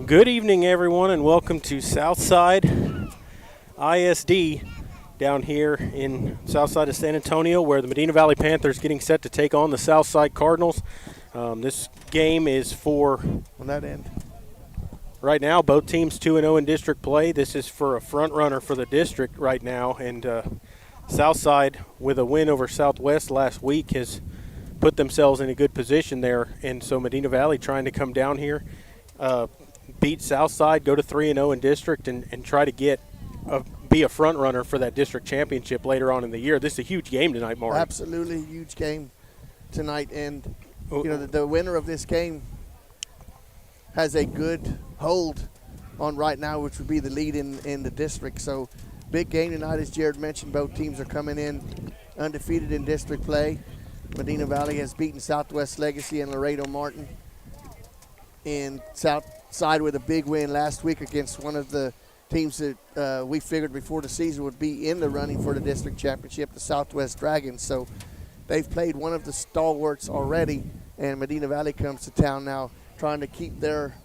Good evening, everyone, and welcome to Southside ISD down here in Southside of San Antonio, where the Medina Valley Panthers getting set to take on the Southside Cardinals. This game is for, on that end, right now, both teams 2-0 in district play. This is for a front runner for the district right now, and Southside, with a win over Southwest last week, has put themselves in a good position there, and so Medina Valley trying to come down here, beat Southside, go to 3-0 in district, and try to be a front runner for that district championship later on in the year. This is a huge game tonight, Mark. Absolutely a huge game tonight, and the winner of this game has a good hold on right now, which would be the lead in the district. So big game tonight, as Jared mentioned. Both teams are coming in undefeated in district play. Medina Valley has beaten Southwest Legacy and Laredo Martin, in Southside with a big win last week against one of the teams that we figured before the season would be in the running for the district championship, the Southwest Dragons. So they've played one of the stalwarts already, and Medina Valley comes to town now trying to keep their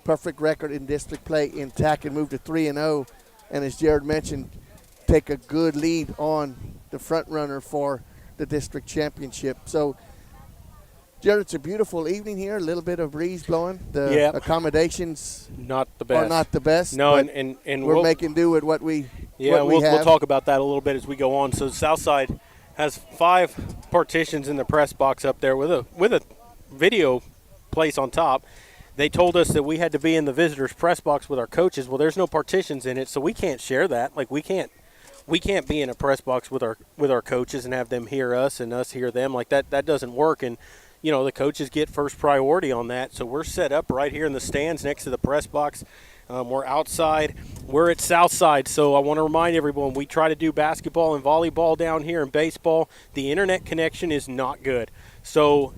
perfect record in district play intact and move to 3-0. And as Jared mentioned, take a good lead on the front runner for the district championship. So Jared, it's a beautiful evening here. A little bit of breeze blowing. The accommodations not the best. are not the best. No, and we're making do with what we have. We'll talk about that a little bit as we go on. So Southside has 5 partitions in the press box up there with a video place on top. They told us that we had to be in the visitors press box with our coaches. Well, there's no partitions in it, so we can't share that. Like we can't be in a press box with our coaches and have them hear us and us hear them. Like that doesn't work. And the coaches get first priority on that. So we're set up right here in the stands next to the press box. We're outside. We're at Southside. So I want to remind everyone, we try to do basketball and volleyball down here and baseball. The internet connection is not good. So,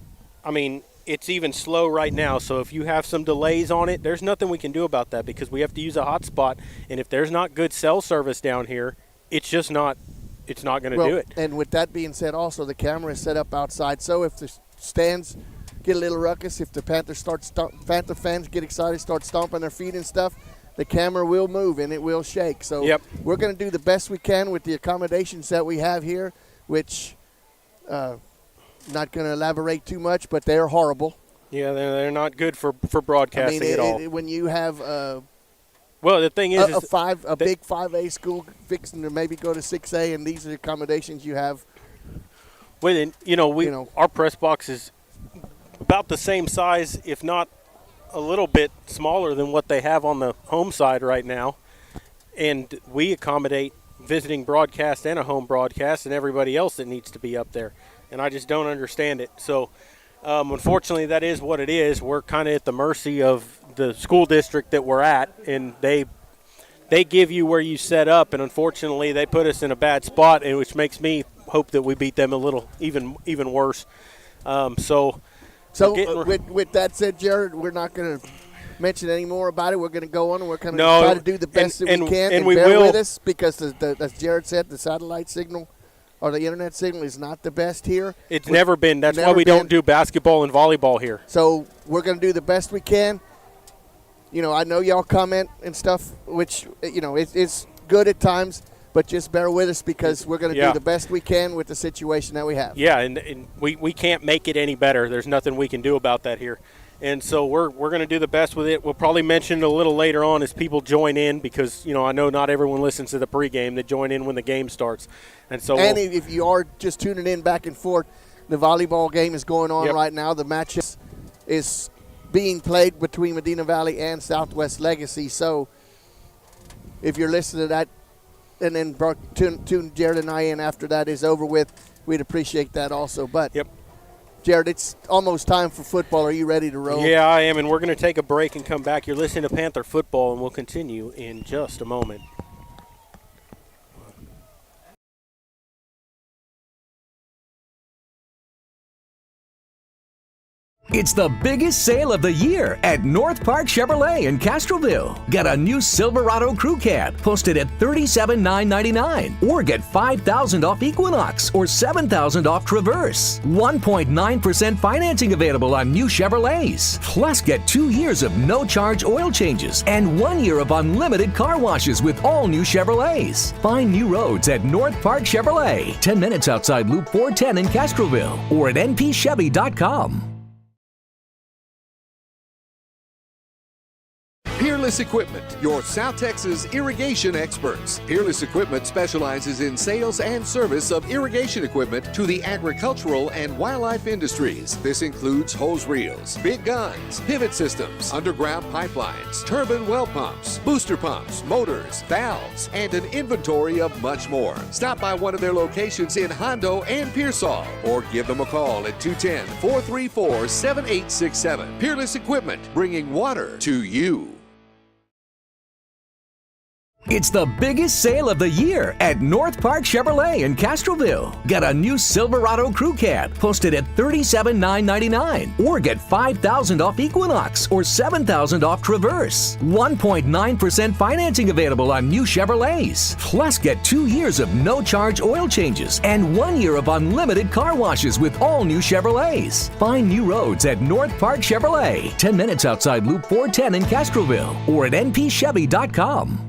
it's even slow right now. So if you have some delays on it, there's nothing we can do about that because we have to use a hotspot. And if there's not good cell service down here, it's just not – it's not going to do it. And with that being said, also the camera is set up outside. So if the stands get a little ruckus, if the Panthers Panther fans get excited, start stomping their feet and stuff, the camera will move and it will shake. So we're going to do the best we can with the accommodations that we have here, which not going to elaborate too much, but they're horrible. Yeah, they're not good for broadcasting at all. When you have well, the thing is, a big 5A school fixing to maybe go to 6A, and these are the accommodations you have. Well, our press box is about the same size, if not a little bit smaller than what they have on the home side right now. And we accommodate visiting broadcast and a home broadcast and everybody else that needs to be up there. And I just don't understand it. So, unfortunately, that is what it is. We're kind of at the mercy of the school district that we're at, and they give you where you set up, and unfortunately they put us in a bad spot, and which makes me hope that we beat them a little even worse. So with that said, Jared, we're not going to mention any more about it. We're going to go on, and we're going to try to do the best that we can, and bear with us because, as Jared said, the satellite signal or the internet signal is not the best here. It's never been. That's why we don't do basketball and volleyball here. So we're going to do the best we can. I know y'all comment and stuff, which, it's good at times, but just bear with us because we're going to do the best we can with the situation that we have. Yeah, and we can't make it any better. There's nothing we can do about that here. And so we're going to do the best with it. We'll probably mention it a little later on as people join in because, I know not everyone listens to the pregame. They join in when the game starts. And so if you are just tuning in back and forth, the volleyball game is going on right now. The match is being played between Medina Valley and Southwest Legacy. So if you're listening to that and then tune Jared and I in after that is over with, we'd appreciate that also. But Jared, it's almost time for football. Are you ready to roll? Yeah, I am, and we're going to take a break and come back. You're listening to Panther Football, and we'll continue in just a moment. It's the biggest sale of the year at North Park Chevrolet in Castroville. Get a new Silverado Crew Cab posted at $37,999, or get $5,000 off Equinox or $7,000 off Traverse. 1.9% financing available on new Chevrolets. Plus, get 2 years of no-charge oil changes and 1 year of unlimited car washes with all new Chevrolets. Find new roads at North Park Chevrolet, 10 minutes outside Loop 410 in Castroville, or at npchevy.com. Peerless Equipment, your South Texas irrigation experts. Peerless Equipment specializes in sales and service of irrigation equipment to the agricultural and wildlife industries. This includes hose reels, big guns, pivot systems, underground pipelines, turbine well pumps, booster pumps, motors, valves, and an inventory of much more. Stop by one of their locations in Hondo and Pearsall, or give them a call at 210-434-7867. Peerless Equipment, bringing water to you. It's the biggest sale of the year at North Park Chevrolet in Castroville. Get a new Silverado Crew Cab posted at $37,999, or get $5,000 off Equinox or $7,000 off Traverse. 1.9% financing available on new Chevrolets. Plus, get 2 years of no-charge oil changes and 1 year of unlimited car washes with all new Chevrolets. Find new roads at North Park Chevrolet, 10 minutes outside Loop 410 in Castroville, or at npchevy.com.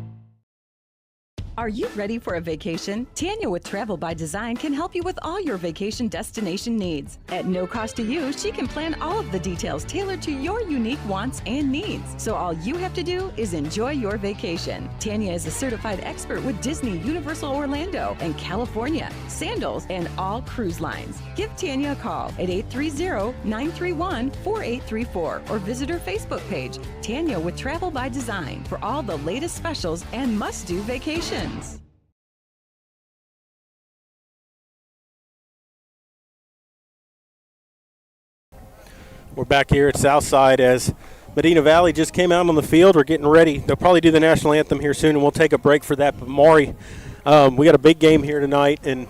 Are you ready for a vacation? Tanya with Travel by Design can help you with all your vacation destination needs. At no cost to you, she can plan all of the details tailored to your unique wants and needs. So all you have to do is enjoy your vacation. Tanya is a certified expert with Disney, Universal Orlando, and California, Sandals, and all cruise lines. Give Tanya a call at 830-931-4834 or visit her Facebook page, Tanya with Travel by Design, for all the latest specials and must-do vacations. We're back here at Southside as Medina Valley just came out on the field. We're getting ready. They'll probably do the national anthem here soon, and we'll take a break for that. But Maury, we got a big game here tonight, and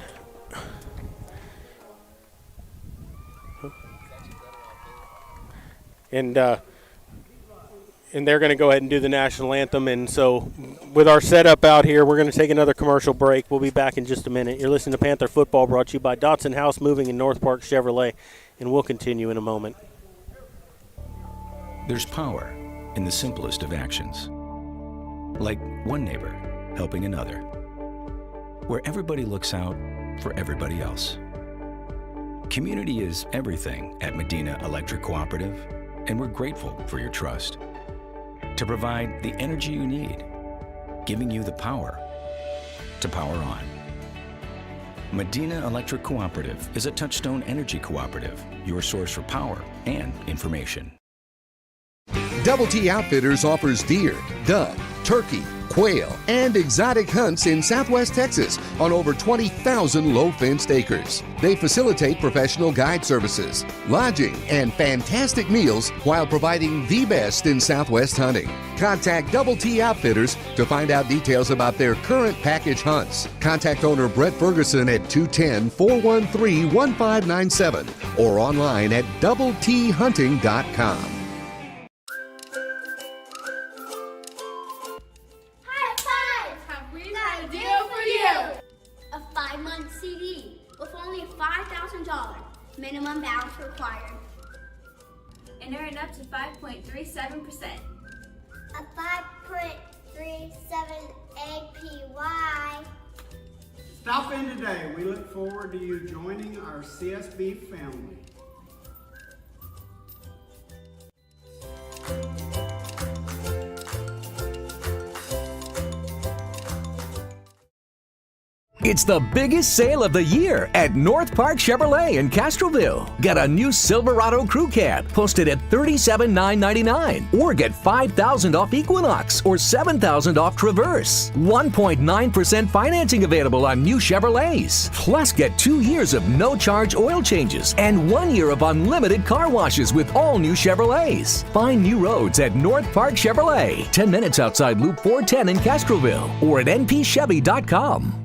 they're going to go ahead and do the national anthem. And so with our setup out here, we're going to take another commercial break. We'll be back in just a minute. You're listening to Panther Football, brought to you by Dotson House Moving in North Park Chevrolet, and we'll continue in a moment. There's power in the simplest of actions. Like one neighbor helping another, where everybody looks out for everybody else. Community is everything at Medina Electric Cooperative, and we're grateful for your trust. To provide the energy you need, giving you the power to power on. Medina Electric Cooperative is a Touchstone Energy Cooperative, your source for power and information. Double T Outfitters offers deer, dove, turkey, quail, and exotic hunts in Southwest Texas on over 20,000 low-fenced acres. They facilitate professional guide services, lodging, and fantastic meals while providing the best in Southwest hunting. Contact Double T Outfitters to find out details about their current package hunts. Contact owner Brett Ferguson at 210-413-1597 or online at doubleThunting.com. Minimum balance required. And earn up to 5.37%. A 5.37 APY. Stop in today. We look forward to you joining our CSB family. It's the biggest sale of the year at North Park Chevrolet in Castroville. Get a new Silverado Crew Cab posted at $37,999, or get $5,000 off Equinox or $7,000 off Traverse. 1.9% financing available on new Chevrolets. Plus, get 2 years of no-charge oil changes and 1 year of unlimited car washes with all new Chevrolets. Find new roads at North Park Chevrolet, 10 minutes outside Loop 410 in Castroville, or at npchevy.com.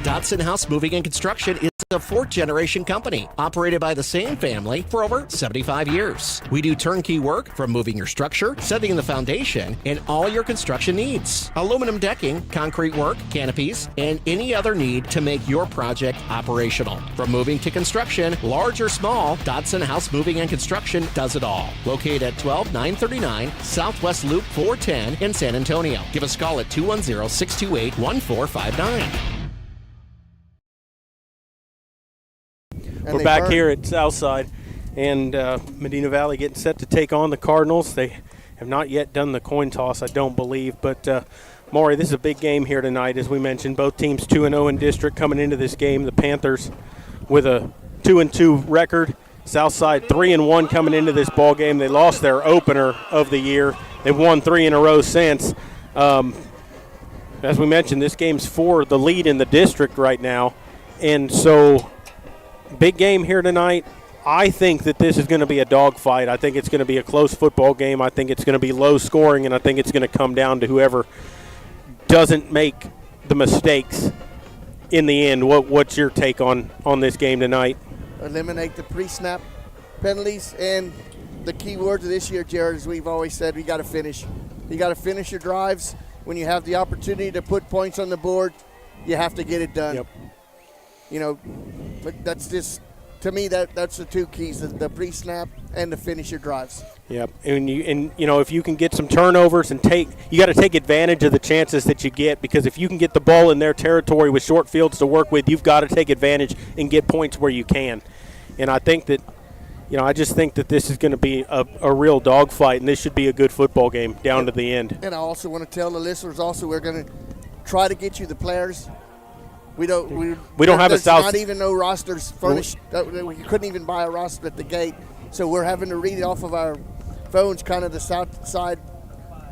Dodson House Moving and Construction is a fourth-generation company operated by the same family for over 75 years. We do turnkey work from moving your structure, setting the foundation, and all your construction needs. Aluminum decking, concrete work, canopies, and any other need to make your project operational. From moving to construction, large or small, Dodson House Moving and Construction does it all. Located at 12939 Southwest Loop 410 in San Antonio. Give us a call at 210-628-1459. We're back here at Southside, and Medina Valley getting set to take on the Cardinals. They have not yet done the coin toss, I don't believe. But, Maury, this is a big game here tonight, as we mentioned. Both teams 2-0 in district coming into this game. The Panthers with a 2-2 record. Southside 3-1 coming into this ball game. They lost their opener of the year. They've won 3 in a row since. As we mentioned, this game's for the lead in the district right now. And so big game here tonight. I think that this is going to be a dogfight. I think it's going to be a close football game. I think it's going to be low scoring, and I think it's going to come down to whoever doesn't make the mistakes in the end. What's your take on this game tonight? Eliminate the pre-snap penalties, and the key words of this year, Jared, as we've always said, we got to finish. You got to finish your drives. When you have the opportunity to put points on the board, you have to get it done. Yep. You know, but that's just, to me, that's the two keys: the pre-snap and to finish your drives. Yep, and you know, if you can get some turnovers and you got to take advantage of the chances that you get, because if you can get the ball in their territory with short fields to work with, you've got to take advantage and get points where you can. And I think that, you know, I just think that this is going to be a real dogfight, and this should be a good football game down to the end. And I also want to tell the listeners also, we're going to try to get you the players. We don't have a South. Not even no rosters furnished. We couldn't even buy a roster at the gate, so we're having to read it off of our phones, kind of the Southside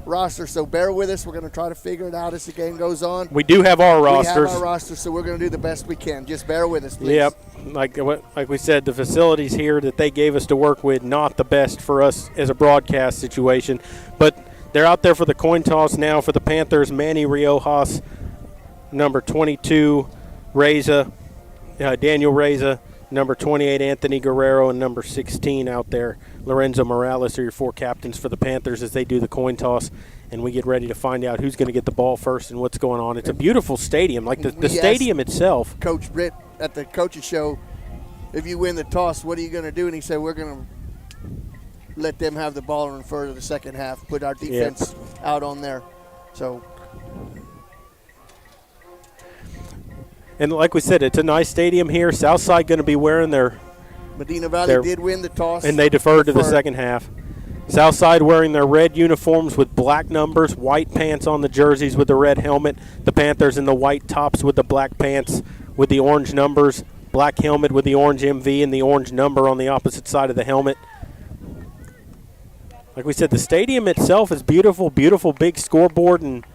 roster. So bear with us. We're going to try to figure it out as the game goes on. We do have our rosters. We have our rosters, so we're going to do the best we can. Just bear with us, please. Yep. Like we said, the facilities here that they gave us to work with, not the best for us as a broadcast situation, but they're out there for the coin toss now for the Panthers. Manny Riojas, number 22. Daniel Reza, number 28, Anthony Guerrero, and number 16 out there, Lorenzo Morales, are your 4 captains for the Panthers as they do the coin toss, and we get ready to find out who's going to get the ball first and what's going on. It's a beautiful stadium. Like the stadium itself. Coach Britt at the coaches show, if you win the toss, what are you going to do? And he said, we're going to let them have the ball and refer to the second half, put our defense out on there. So. And like we said, it's a nice stadium here. Southside going to be wearing their Medina Valley did win the toss. And they deferred to the second half. Southside wearing their red uniforms with black numbers, white pants on the jerseys with the red helmet. The Panthers in the white tops with the black pants with the orange numbers, black helmet with the orange MV and the orange number on the opposite side of the helmet. Like we said, the stadium itself is beautiful, beautiful big scoreboard and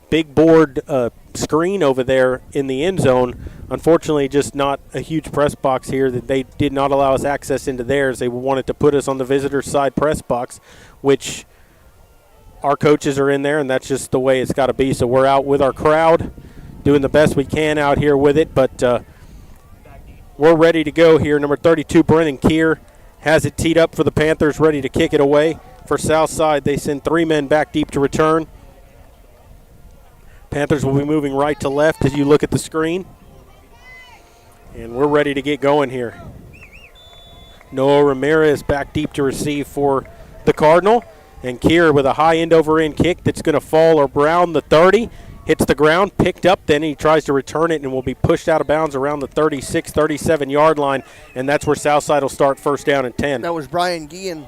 big board screen over there in the end zone. Unfortunately, just not a huge press box here. That they did not allow us access into theirs. They wanted to put us on the visitor side press box, which our coaches are in there, and that's just the way it's got to be. So we're out with our crowd, doing the best we can out here with it, but we're ready to go here. Number 32, Brennan Keir, has it teed up for the Panthers, ready to kick it away. For Southside, they send 3 men back deep to return. Panthers will be moving right to left as you look at the screen. And we're ready to get going here. Noah Ramirez back deep to receive for the Cardinal. And Keir with a high end-over-end kick that's going to fall around the 30. Hits the ground, picked up, then he tries to return it and will be pushed out of bounds around the 36, 37-yard line. And that's where Southside will start first down and 10. That was Brian Guillen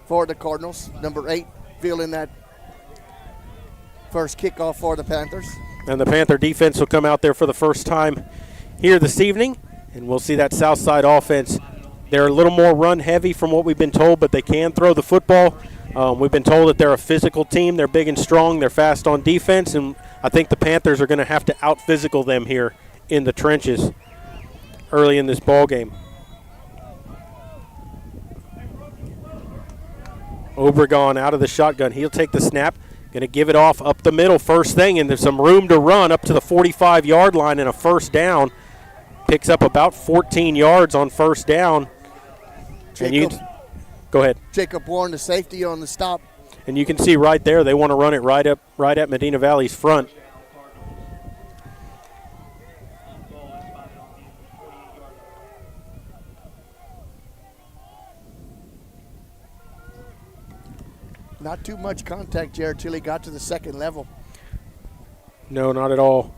for the Cardinals, number 8, fielding that first kickoff for the Panthers. And the Panther defense will come out there for the first time here this evening, and we'll see that Southside offense. They're a little more run heavy from what we've been told, but they can throw the football. We've been told that they're a physical team. They're big and strong. They're fast on defense, and I think the Panthers are going to have to out-physical them here in the trenches early in this ball game. Obregon out of the shotgun. He'll take the snap. Going to give it off up the middle first thing, and there's some room to run up to the 45-yard line and a first down. Picks up about 14 yards on first down. Go ahead. Jacob Warren, the safety on the stop. And you can see right there, they want to run it right at Medina Valley's front. Not too much contact, Jared, till he got to the second level. No, not at all.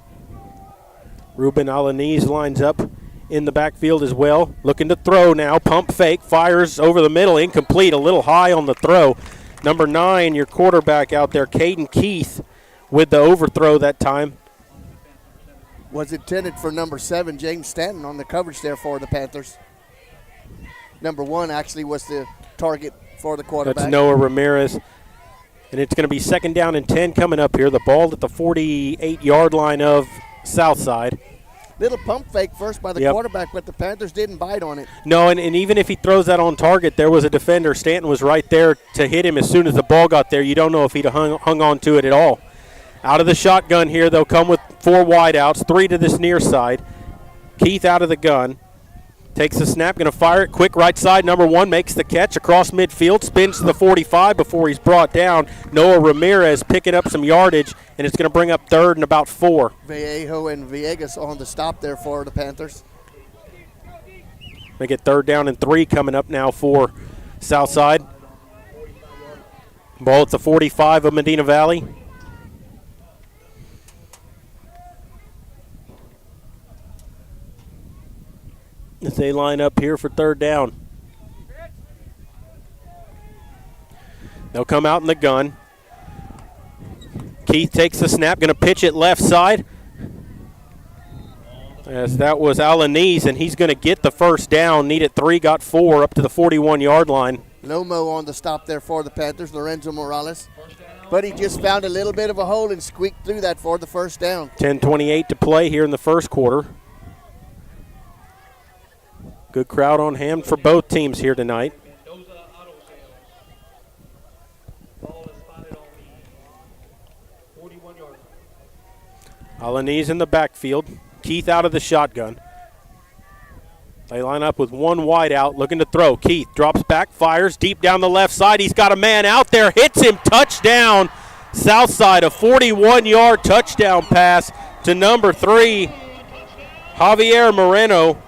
Ruben Alaniz lines up in the backfield as well. Looking to throw now. Pump fake. Fires over the middle. Incomplete. A little high on the throw. Number 9, your quarterback out there, Caden Keith, with the overthrow that time. Was intended for number 7, James Stanton, on the coverage there for the Panthers. Number 1 actually was the target for the quarterback. That's Noah Ramirez. And it's going to be 2nd down and 10 coming up here. The ball at the 48-yard line of Southside. Little pump fake first by the quarterback, but the Panthers didn't bite on it. No, and even if he throws that on target, there was a defender. Stanton was right there to hit him as soon as the ball got there. You don't know if he'd hung on to it at all. Out of the shotgun here, they'll come with 4 wideouts, 3 to this near side. Keith out of the gun. Takes the snap, going to fire it. Quick right side, number 1 makes the catch across midfield, spins to the 45 before he's brought down. Noah Ramirez picking up some yardage, and it's going to bring up 3rd and about 4. Vallejo and Villegas on the stop there for the Panthers. Make it 3rd down and 3 coming up now for Southside. Ball at the 45 of Medina Valley. As they line up here for 3rd down. They'll come out in the gun. Keith takes the snap, going to pitch it left side. As that was Alaniz, and he's going to get the first down. Needed 3, got 4, up to the 41-yard line. Lomo on the stop there for the Panthers, Lorenzo Morales. But he just found a little bit of a hole and squeaked through that for the first down. 10:28 to play here in the first quarter. Good crowd on hand for both teams here tonight. Alaniz in the backfield. Keith out of the shotgun. They line up with 1 wide out, looking to throw. Keith drops back, fires deep down the left side. He's got a man out there, hits him, touchdown. Southside, a 41-yard touchdown pass to number 3, Javier Moreno.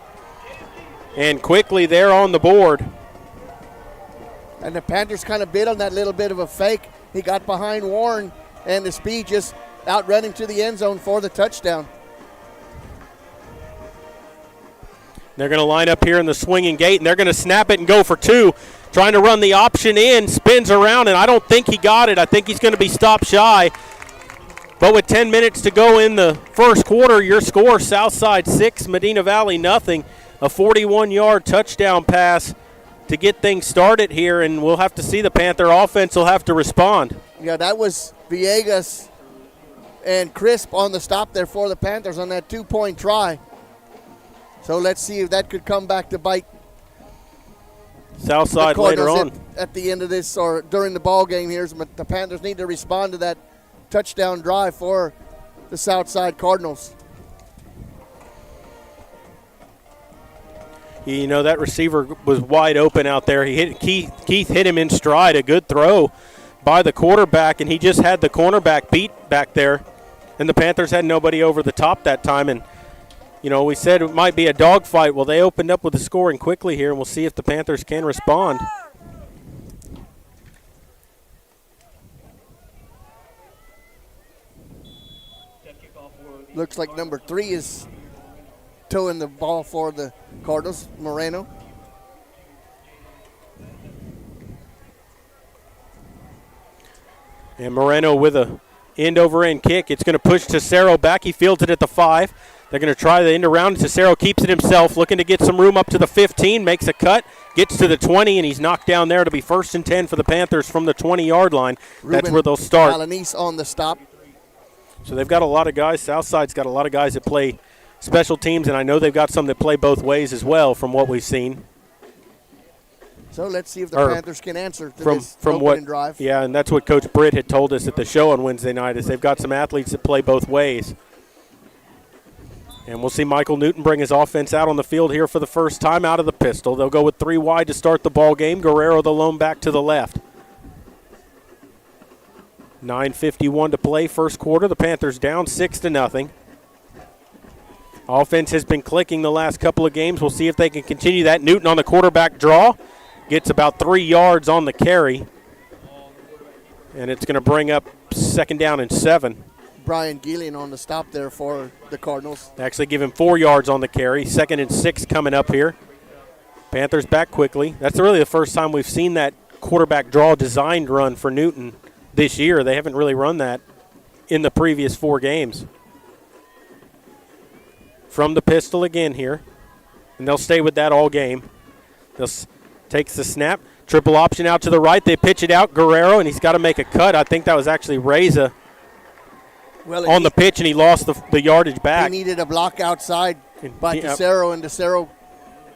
And quickly they're on the board. And the Panthers kind of bid on that little bit of a fake. He got behind Warren, and the speed just outrunning to the end zone for the touchdown. They're going to line up here in the swinging gate, and they're going to snap it and go for 2. Trying to run the option in, spins around, and I don't think he got it. I think he's going to be stopped shy. But with 10 minutes to go in the first quarter, your score, Southside 6, Medina Valley nothing. A 41-yard touchdown pass to get things started here, and we'll have to see. The Panther offense will have to respond. Yeah, that was Villegas and Crisp on the stop there for the Panthers on that 2-point try. So let's see if that could come back to bite Southside later on. At the end of this or during the ball game here, but the Panthers need to respond to that touchdown drive for the Southside Cardinals. You know, that receiver was wide open out there. He hit Keith hit him in stride. A good throw by the quarterback, and he just had the cornerback beat back there. And the Panthers had nobody over the top that time. And, you know, we said it might be a dogfight. Well, they opened up with the scoring quickly here, and we'll see if the Panthers can respond. Looks like number 3 is towing the ball for the Cardinals, Moreno. And Moreno with a end-over-end kick. It's going to push Cesaro back. He fields it at the 5. They're going to try the end around. Cesaro keeps it himself, looking to get some room up to the 15, makes a cut, gets to the 20, and he's knocked down there to be 1st and 10 for the Panthers from the 20-yard line. That's where they'll start. Alaniz on the stop. So they've got a lot of guys. Southside's got a lot of guys that play special teams, and I know they've got some that play both ways as well from what we've seen. So let's see if the Or Panthers can answer to this from opening what drive. Yeah, and that's what Coach Britt had told us at the show on Wednesday night is they've got some athletes that play both ways. And we'll see Michael Newton bring his offense out on the field here for the first time out of the pistol. They'll go with 3 wide to start the ball game. Guerrero the lone back to the left. 9:51 to play, first quarter. The Panthers down 6-0. Offense has been clicking the last couple of games. We'll see if they can continue that. Newton on the quarterback draw. Gets about 3 yards on the carry. And it's going to bring up 2nd down and 7. Brian Gillian on the stop there for the Cardinals. They actually give him 4 yards on the carry. 2nd and 6 coming up here. Panthers back quickly. That's really the first time we've seen that quarterback draw designed run for Newton this year. They haven't really run that in the previous 4 games. From the pistol again here. And they'll stay with that all game. Takes the snap. Triple option out to the right. They pitch it out. Guerrero, and he's got to make a cut. I think that was actually Reza on the pitch, and he lost the yardage back. He needed a block outside by DeCero, and DeCero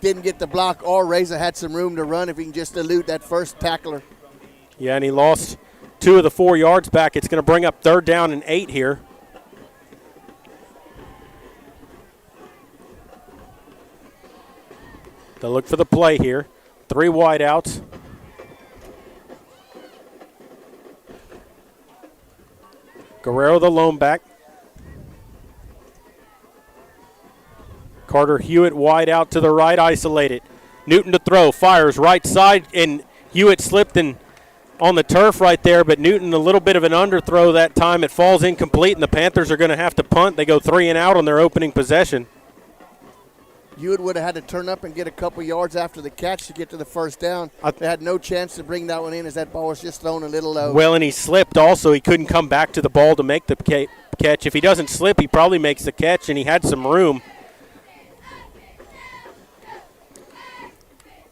didn't get the block, or Reza had some room to run if he can just elude that first tackler. Yeah, and he lost 2 of the 4 yards back. It's going to bring up 3rd down and 8 here. They'll look for the play here. 3 wide outs. Guerrero the lone back. Carter Hewitt wide out to the right, isolated. Newton to throw, fires right side, and Hewitt slipped on the turf right there, but Newton a little bit of an underthrow that time. It falls incomplete, and the Panthers are going to have to punt. They go 3 and out on their opening possession. Hewitt would have had to turn up and get a couple yards after the catch to get to the 1st down. They had no chance to bring that one in as that ball was just thrown a little low. Well, and he slipped also. He couldn't come back to the ball to make the catch. If he doesn't slip, he probably makes the catch, and he had some room.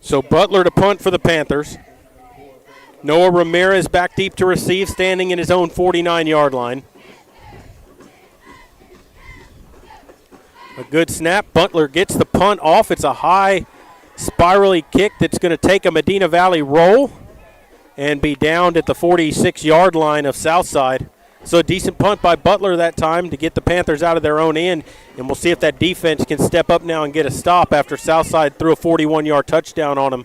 So Butler to punt for the Panthers. Noah Ramirez back deep to receive, standing in his own 49-yard line. A good snap. Butler gets the punt off. It's a high spirally kick that's going to take a Medina Valley roll and be downed at the 46-yard line of Southside. So a decent punt by Butler that time to get the Panthers out of their own end. And we'll see if that defense can step up now and get a stop after Southside threw a 41-yard touchdown on them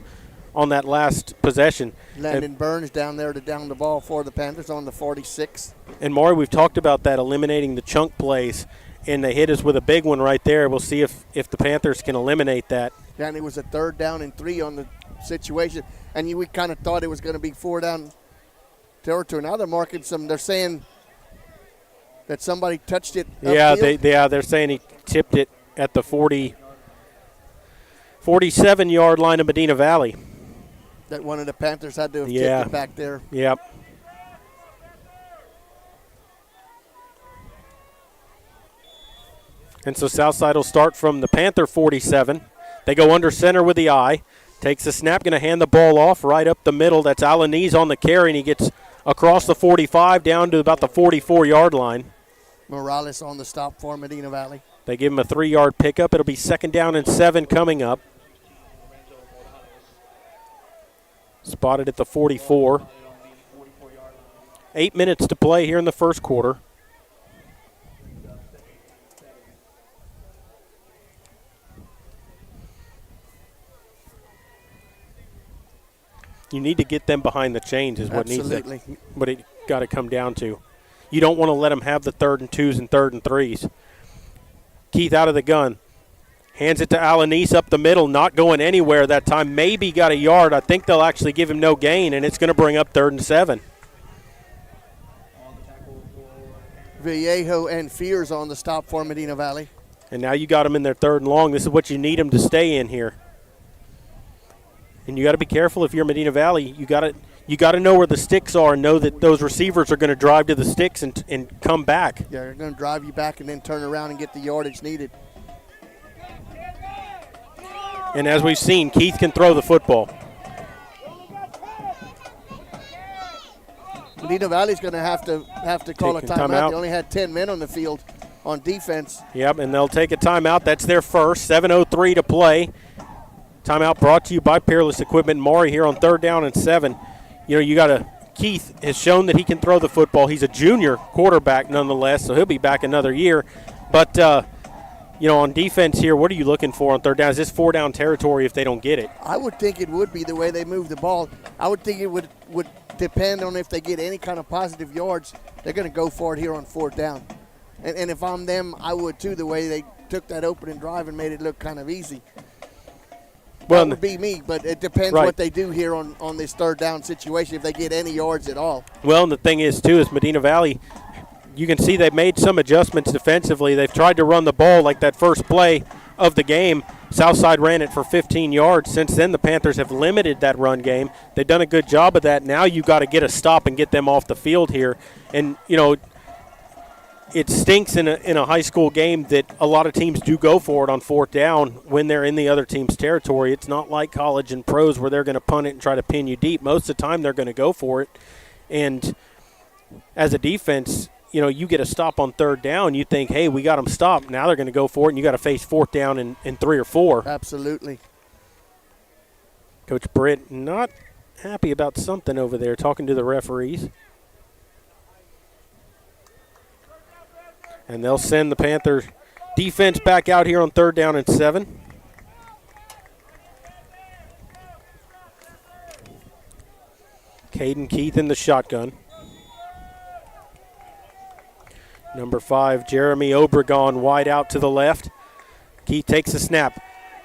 on that last possession. Landon Burns down there to down the ball for the Panthers on the 46. And Maury, we've talked about that, eliminating the chunk plays. And they hit us with a big one right there. We'll see if the Panthers can eliminate that. Yeah, and it was a 3rd down and 3 on the situation. And we kind of thought it was going to be 4 down territory. Now they're marking they're saying that somebody touched it upfield. They're saying he tipped it at the 47-yard line of Medina Valley. That one of the Panthers had to have tipped it back there. Yep. And so Southside will start from the Panther 47. They go under center with the eye. Takes the snap, going to hand the ball off right up the middle. That's Alanis on the carry, and he gets across the 45 down to about the 44-yard line. Morales on the stop for Medina Valley. They give him a 3-yard pickup. It'll be 2nd down and 7 coming up. Spotted at the 44. 8 minutes to play here in the first quarter. You need to get them behind the chains is what it got to come down to. You don't want to let them have the 3rd and 2s and 3rd and 3s. Keith out of the gun. Hands it to Alanis up the middle, not going anywhere that time. Maybe got a yard. I think they'll actually give him no gain, and it's going to bring up 3rd and 7. Vallejo and Fears on the stop for Medina Valley. And now you got them in their 3rd and long. This is what you need them to stay in here. And you got to be careful if you're Medina Valley. You got to know where the sticks are and know that those receivers are going to drive to the sticks and come back. Yeah, they're going to drive you back and then turn around and get the yardage needed. And as we've seen, Keith can throw the football. Medina Valley's going to have to call a timeout. They only had 10 men on the field on defense. Yep, and they'll take a timeout. That's their first. 7:03 to play. Timeout brought to you by Peerless Equipment. Maury here on 3rd down and 7. Keith has shown that he can throw the football. He's a junior quarterback nonetheless, so he'll be back another year. But, on defense here, what are you looking for on 3rd down? Is this 4-down territory if they don't get it? I would think it would be the way they move the ball. I would think it would depend on if they get any kind of positive yards. They're going to go for it here on 4th down. And if I'm them, I would too, the way they took that opening drive and made it look kind of easy. Well, that would be me, but it depends what they do here on this 3rd down situation, if they get any yards at all. Well, and the thing is, too, is Medina Valley, you can see they've made some adjustments defensively. They've tried to run the ball like that first play of the game. Southside ran it for 15 yards. Since then, the Panthers have limited that run game. They've done a good job of that. Now you've got to get a stop and get them off the field here. And, it stinks in a high school game that a lot of teams do go for it on 4th down when they're in the other team's territory. It's not like college and pros where they're going to punt it and try to pin you deep. Most of the time they're going to go for it. And as a defense, you get a stop on 3rd down, you think, hey, we got them stopped. Now they're going to go for it, and you got to face 4th down in 3 or 4. Absolutely. Coach Britt not happy about something over there, talking to the referees. And they'll send the Panther defense back out here on 3rd down and 7. Caden Keith in the shotgun. Number 5, Jeremy Obregon, wide out to the left. Keith takes a snap.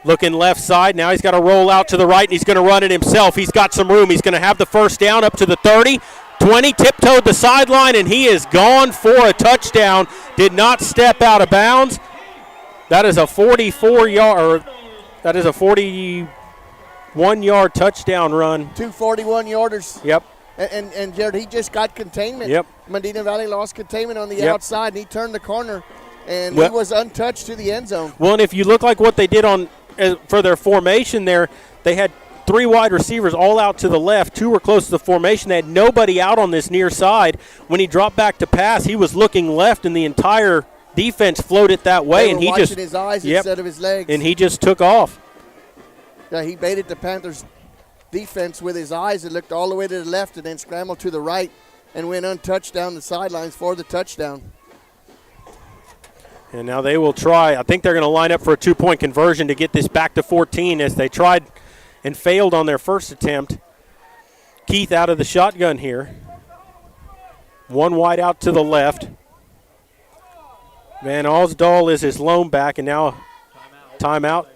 Looking left side. Now he's got to roll out to the right, and he's going to run it himself. He's got some room. He's going to have the 1st down up to the 30. 20, tiptoed the sideline, and he is gone for a touchdown. Did not step out of bounds. That is a 41-yard touchdown run. 2 41-yarders. Yep. And Jared, he just got containment. Yep. Medina Valley lost containment on the outside, and he turned the corner, and he was untouched to the end zone. Well, and if you look like what they did for their formation there, they had 3 wide receivers all out to the left. 2 were close to the formation. They had nobody out on this near side. When he dropped back to pass, he was looking left, and the entire defense floated that way. They were watching his eyes instead of his legs. And he just took off. Yeah, he baited the Panthers' defense with his eyes and looked all the way to the left and then scrambled to the right and went untouched down the sidelines for the touchdown. And now they will try. I think they're going to line up for a 2-point conversion to get this back to 14 as they tried and failed on their first attempt. Keith out of the shotgun here. 1 wide out to the left. Van Osdal is his lone back, and now timeout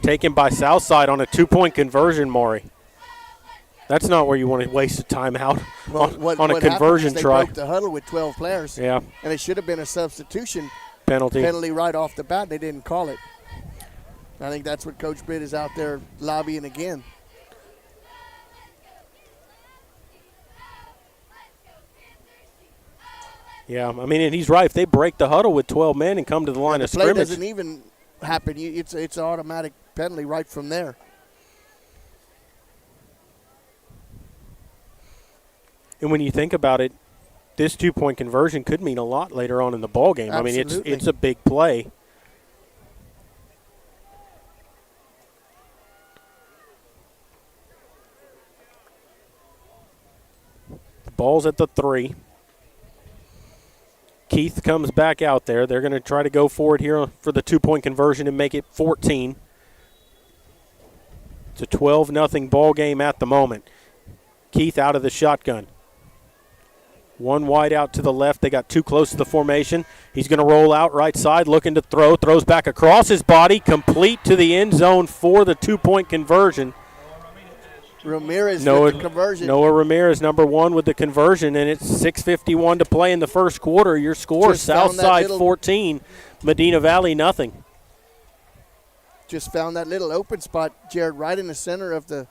taken by Southside on a 2-point conversion, Maury. That's not where you want to waste a timeout on a conversion try. They broke the huddle with 12 players. Yeah. And it should have been a substitution penalty right off the bat. They didn't call it. I think that's what Coach Britt is out there lobbying again. Yeah, I mean, and he's right. If they break the huddle with 12 men and come to the line of scrimmage. The play doesn't even happen. It's an automatic penalty right from there. And when you think about it, this 2-point conversion could mean a lot later on in the ball game. Absolutely. I mean, it's a big play. The ball's at the 3. Keith comes back out there. They're going to try to go for it here for the 2-point conversion and make it 14. It's a 12-0 ball game at the moment. Keith out of the shotgun. 1 wide out to the left. They got 2 close to the formation. He's going to roll out right side, looking to throw. Throws back across his body, complete to the end zone for the 2-point conversion. Ramirez with the conversion. Noah Ramirez, number 1 with the conversion, and it's 6:51 to play in the first quarter. Your score, Southside 14, Medina Valley nothing. Just found that little open spot, Jared, right in the center of the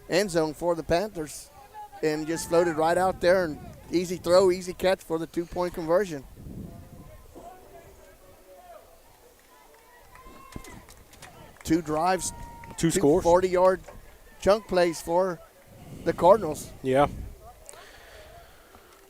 end zone for the Panthers, and just floated right out there, and easy throw, easy catch for the 2-point conversion. Two drives, two scores, 40-yard chunk plays for the Cardinals. Yeah.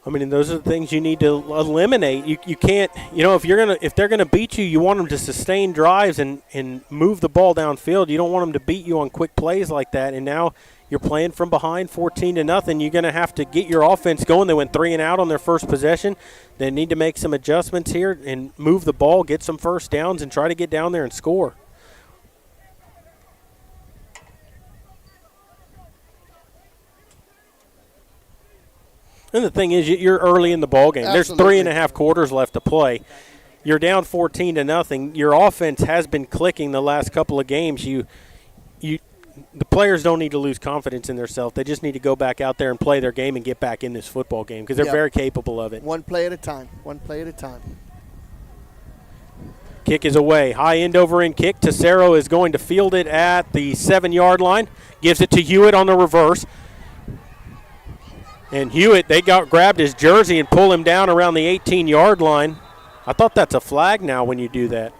I mean, those are the things you need to eliminate. You can't, if they're gonna beat you, you want them to sustain drives and move the ball downfield. You don't want them to beat you on quick plays like that. And now you're playing from behind 14-0. You're gonna have to get your offense going. They went 3 and out on their first possession. They need to make some adjustments here and move the ball, get some first downs, and try to get down there and score. And the thing is, you're early in the ball game. Absolutely. There's 3.5 quarters left to play. You're down 14-0. Your offense has been clicking the last couple of games. The players don't need to lose confidence in themselves. They just need to go back out there and play their game and get back in this football game because they're very capable of it. One play at a time. One play at a time. Kick is away. High end over end kick. Tesoro is going to field it at the 7-yard line. Gives it to Hewitt on the reverse. And Hewitt, they grabbed his jersey and pull him down around the 18-yard line. I thought that's a flag now when you do that.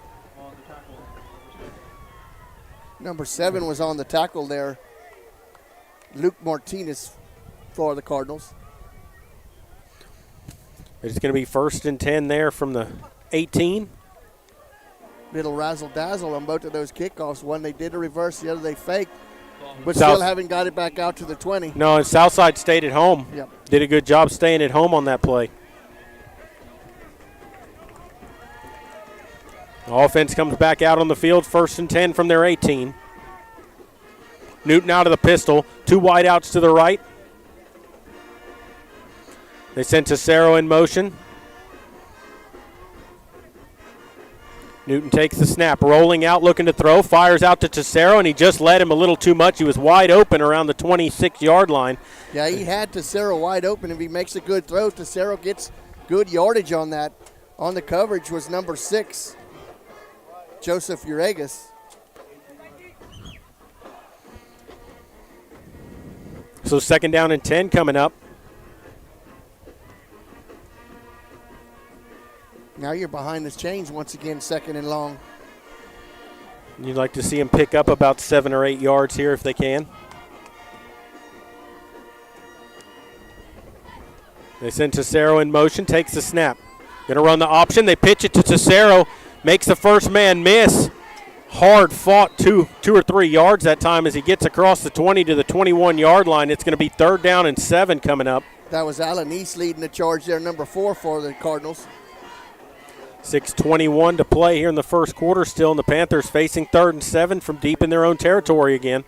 Number 7 was on the tackle there. Luke Martinez for the Cardinals. It's going to be 1st and 10 there from the 18. Little razzle-dazzle on both of those kickoffs. One they did a reverse, the other they faked. But still haven't got it back out to the 20. No, and Southside stayed at home. Yep. Did a good job staying at home on that play. Offense comes back out on the field, 1st and 10 from their 18. Newton out of the pistol, 2 wide outs to the right. They sent Tesoro in motion. Newton takes the snap, rolling out, looking to throw, fires out to Tesoro, and he just led him a little too much. He was wide open around the 26-yard line. Yeah, he had Tesoro wide open. If he makes a good throw, Tesoro gets good yardage on that. On the coverage was number 6, Joseph Uragas. So 2nd down and 10 coming up. Now you're behind the chains once again, 2nd and long. You'd like to see him pick up about 7 or 8 yards here if they can. They send Tesoro in motion, takes the snap. Going to run the option. They pitch it to Tesoro, makes the first man miss. Hard fought 2 or 3 yards that time as he gets across the 20 to the 21-yard line. It's going to be 3rd down and 7 coming up. That was Alan East leading the charge there, number 4 for the Cardinals. 6:21 to play here in the first quarter still, and the Panthers facing 3rd and 7 from deep in their own territory again.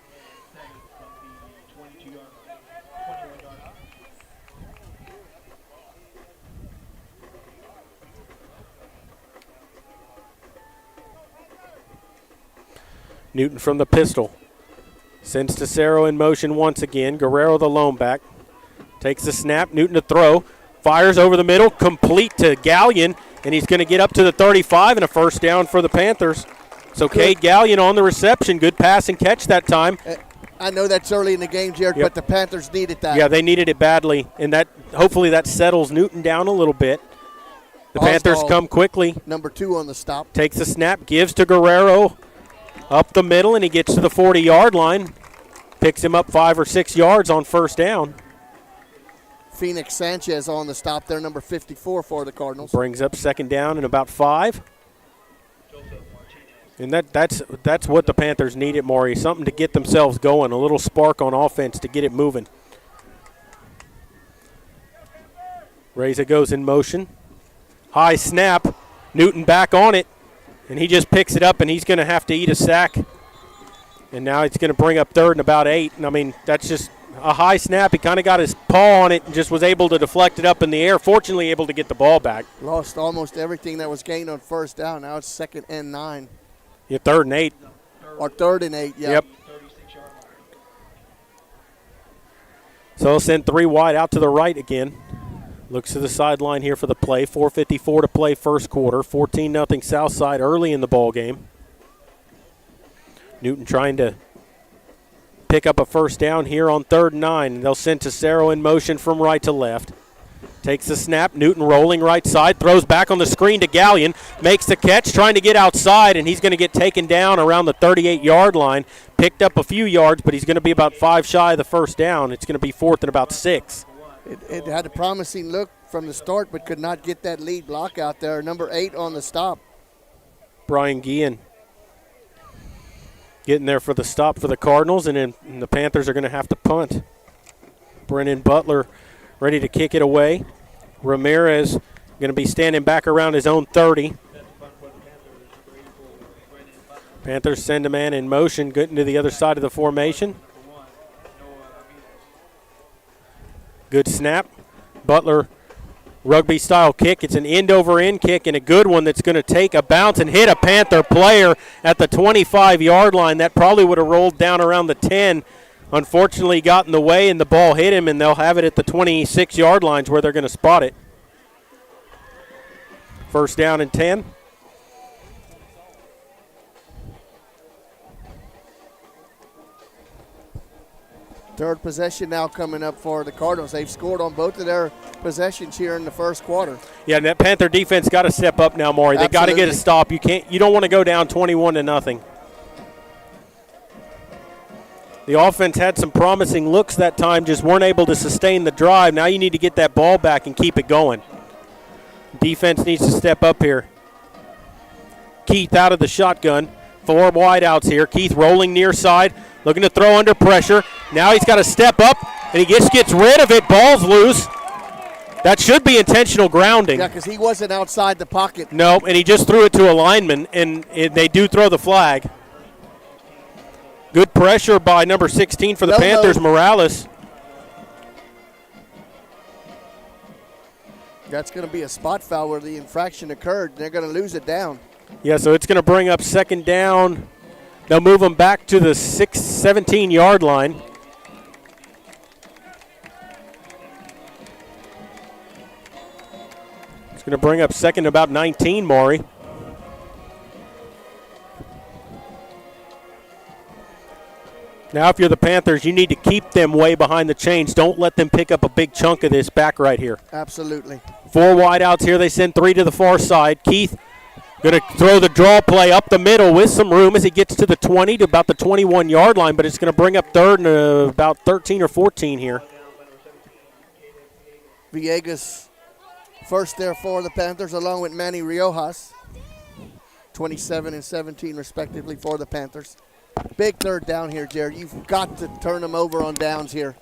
Newton from the pistol. Sends Tesoro in motion once again. Guerrero the lone back. Takes the snap. Newton to throw. Fires over the middle. Complete to Gallion. And he's going to get up to the 35 and a 1st down for the Panthers. So Cade Gallion on the reception. Good pass and catch that time. I know that's early in the game, Jared, but the Panthers needed that. Yeah, they needed it badly. And that hopefully that settles Newton down a little bit. The Panthers come quickly. Number 2 on the stop. Takes the snap. Gives to Guerrero. Up the middle, and he gets to the 40-yard line. Picks him up 5 or 6 yards on 1st down. Phoenix Sanchez on the stop there, number 54 for the Cardinals. Brings up 2nd down and about 5. And that's what the Panthers needed, Maury. Something to get themselves going, a little spark on offense to get it moving. Reza goes in motion. High snap. Newton back on it. And he just picks it up, and he's going to have to eat a sack. And now it's going to bring up 3rd and about 8. And, I mean, that's just a high snap. He kind of got his paw on it and just was able to deflect it up in the air, fortunately able to get the ball back. Lost almost everything that was gained on 1st down. Now it's 2nd and 9. Yeah, 3rd and 8. Or 3rd and 8, yeah. Yep. So he'll send 3 wide out to the right again. Looks to the sideline here for the play. 4:54 to play first quarter. 14-0 Southside early in the ball game. Newton trying to pick up a 1st down here on 3rd and 9. They'll send Tesoro in motion from right to left. Takes the snap. Newton rolling right side. Throws back on the screen to Gallion. Makes the catch. Trying to get outside, and he's going to get taken down around the 38-yard line. Picked up a few yards, but he's going to be about 5 shy of the 1st down. It's going to be 4th and about 6. It had a promising look from the start, but could not get that lead block out there. Number 8 on the stop. Brian Guillen getting there for the stop for the Cardinals, and then the Panthers are going to have to punt. Brennan Butler ready to kick it away. Ramirez going to be standing back around his own 30. Panthers send a man in motion, getting to the other side of the formation. Good snap. Butler, rugby-style kick. It's an end-over-end kick, and a good one that's going to take a bounce and hit a Panther player at the 25-yard line. That probably would have rolled down around the 10. Unfortunately, got in the way, and the ball hit him, and they'll have it at the 26-yard lines where they're going to spot it. First down and 10. Third possession now coming up for the Cardinals. They've scored on both of their possessions here in the first quarter. Yeah, and that Panther defense got to step up now, Maury. They got to get a stop. You don't want to go down 21-0. The offense had some promising looks that time, just weren't able to sustain the drive. Now you need to get that ball back and keep it going. Defense needs to step up here. Keith out of the shotgun. 4 wideouts here. Keith rolling near side, looking to throw under pressure. Now he's got to step up, and he gets rid of it. Ball's loose. That should be intentional grounding. Yeah, because he wasn't outside the pocket. No, and he just threw it to a lineman, and they do throw the flag. Good pressure by number 16 for the Panthers, Morales. That's going to be a spot foul where the infraction occurred. They're going to lose it down. Yeah, so it's going to bring up second down. They'll move them back to the 17-yard line. It's going to bring up second about 19, Maury. Now, if you're the Panthers, you need to keep them way behind the chains. Don't let them pick up a big chunk of this back right here. Absolutely. 4 wideouts here. They send 3 to the far side. Keith going to throw the draw play up the middle with some room as he gets to the 20 to about the 21-yard line, but it's going to bring up third and about 13 or 14 here. Villegas first there for the Panthers along with Manny Riojas. 27 and 17 respectively for the Panthers. Big third down here, Jared. You've got to turn them over on downs here.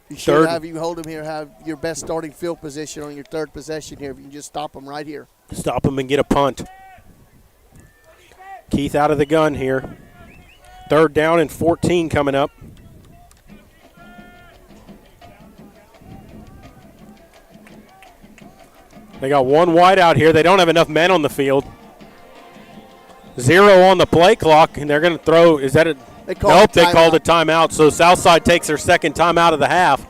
You should have you hold them here, have your best starting field position on your third possession here. If you can just stop them right here. Stop them and get a punt. Keith out of the gun here. Third down and 14 coming up. They got 1 wide out here. They don't have enough men on the field. 0 on the play clock, and they're going to throw. Is that a? They called a timeout. So Southside takes their second timeout of the half.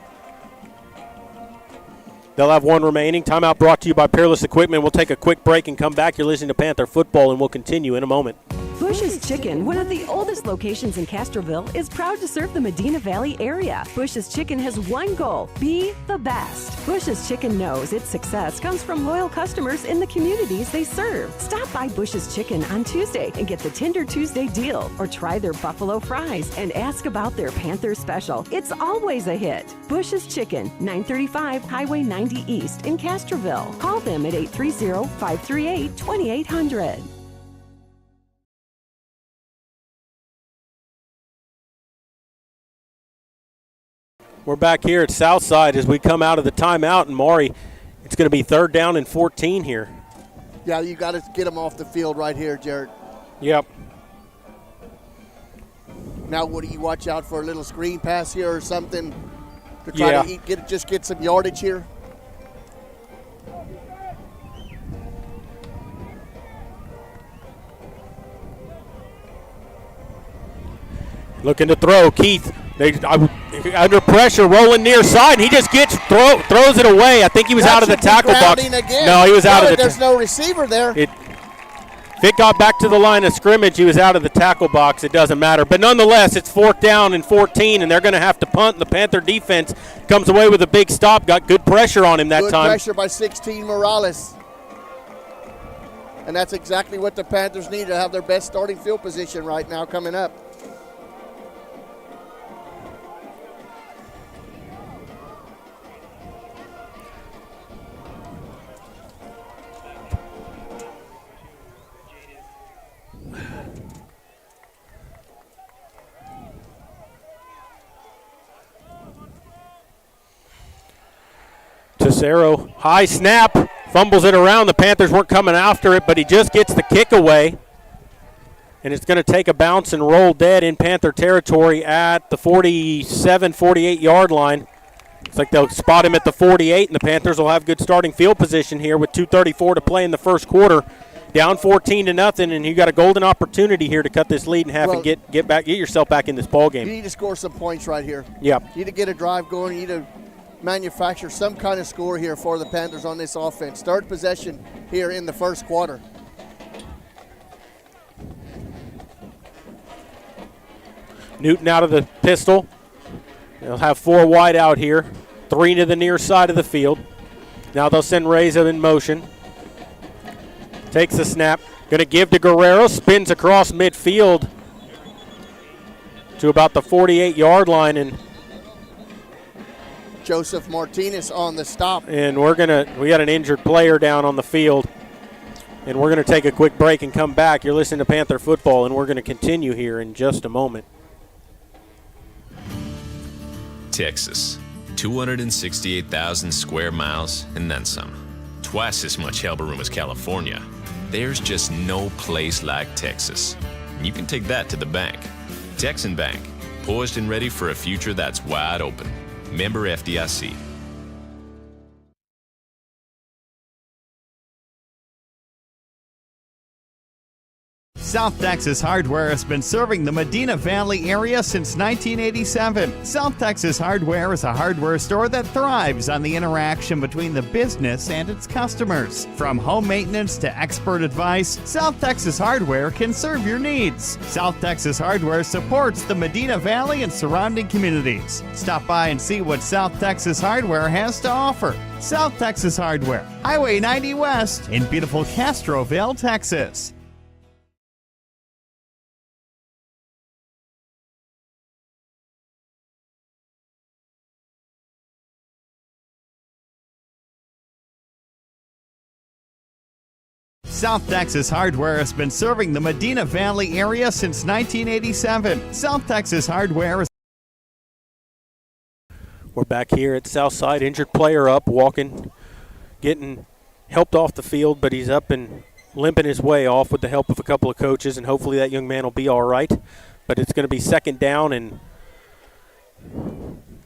They'll have 1 remaining. Timeout brought to you by Peerless Equipment. We'll take a quick break and come back. You're listening to Panther Football, and we'll continue in a moment. Bush's Chicken, one of the oldest locations in Castroville, is proud to serve the Medina Valley area. Bush's Chicken has one goal: be the best. Bush's Chicken knows its success comes from loyal customers in the communities they serve. Stop by Bush's Chicken on Tuesday and get the Tender Tuesday deal, or try their buffalo fries and ask about their Panther special. It's always a hit. Bush's Chicken, 935 Highway 90 East in Castroville. Call them at 830-538-2800. We're back here at Southside as we come out of the timeout, and Maury, it's going to be third down and 14 here. Yeah, you got to get them off the field right here, Jared. Yep. Now, what do you watch out for? A little screen pass here or something to try to get some yardage here? Looking to throw. Keith, under pressure, rolling near side, and he just throws it away. I think he was out of the tackle box. Again. No, he was out of the There's no receiver there. If it got back to the line of scrimmage, he was out of the tackle box. It doesn't matter. But nonetheless, it's fourth down and 14, and they're going to have to punt. And the Panther defense comes away with a big stop. Got good pressure on him that time. Good pressure by 16 Morales. And that's exactly what the Panthers need to have their best starting field position right now coming up. Lucero, high snap, fumbles it around. The Panthers weren't coming after it, but he just gets the kick away. And it's going to take a bounce and roll dead in Panther territory at the 47, 48-yard line. Looks like they'll spot him at the 48, and the Panthers will have good starting field position here with 2:34 to play in the first quarter. Down 14-0, and you got a golden opportunity here to cut this lead in half and get yourself back in this ball game. You need to score some points right here. Yeah. You need to get a drive going. You need to manufacture some kind of score here for the Panthers on this offense. Third possession here in the first quarter. Newton out of the pistol. They'll have 4 wide out here, 3 to the near side of the field. Now they'll send Reza in motion. Takes the snap. Going to give to Guerrero. Spins across midfield to about the 48-yard line. And Joseph Martinez on the stop. And we got an injured player down on the field. And we're going to take a quick break and come back. You're listening to Panther Football, and we're going to continue here in just a moment. Texas, 268,000 square miles and then some. Twice as much elbow room as California. There's just no place like Texas. You can take that to the bank. Texan Bank, poised and ready for a future that's wide open. Member FDIC. South Texas Hardware has been serving the Medina Valley area since 1987. South Texas Hardware is a hardware store that thrives on the interaction between the business and its customers. From home maintenance to expert advice, South Texas Hardware can serve your needs. South Texas Hardware supports the Medina Valley and surrounding communities. Stop by and see what South Texas Hardware has to offer. South Texas Hardware, Highway 90 West in beautiful Castroville, Texas. South Texas Hardware has been serving the Medina Valley area since 1987. South Texas Hardware is... We're back here at Southside. Injured player up, walking, getting helped off the field, but he's up and limping his way off with the help of a couple of coaches, and hopefully that young man will be all right. But it's going to be second and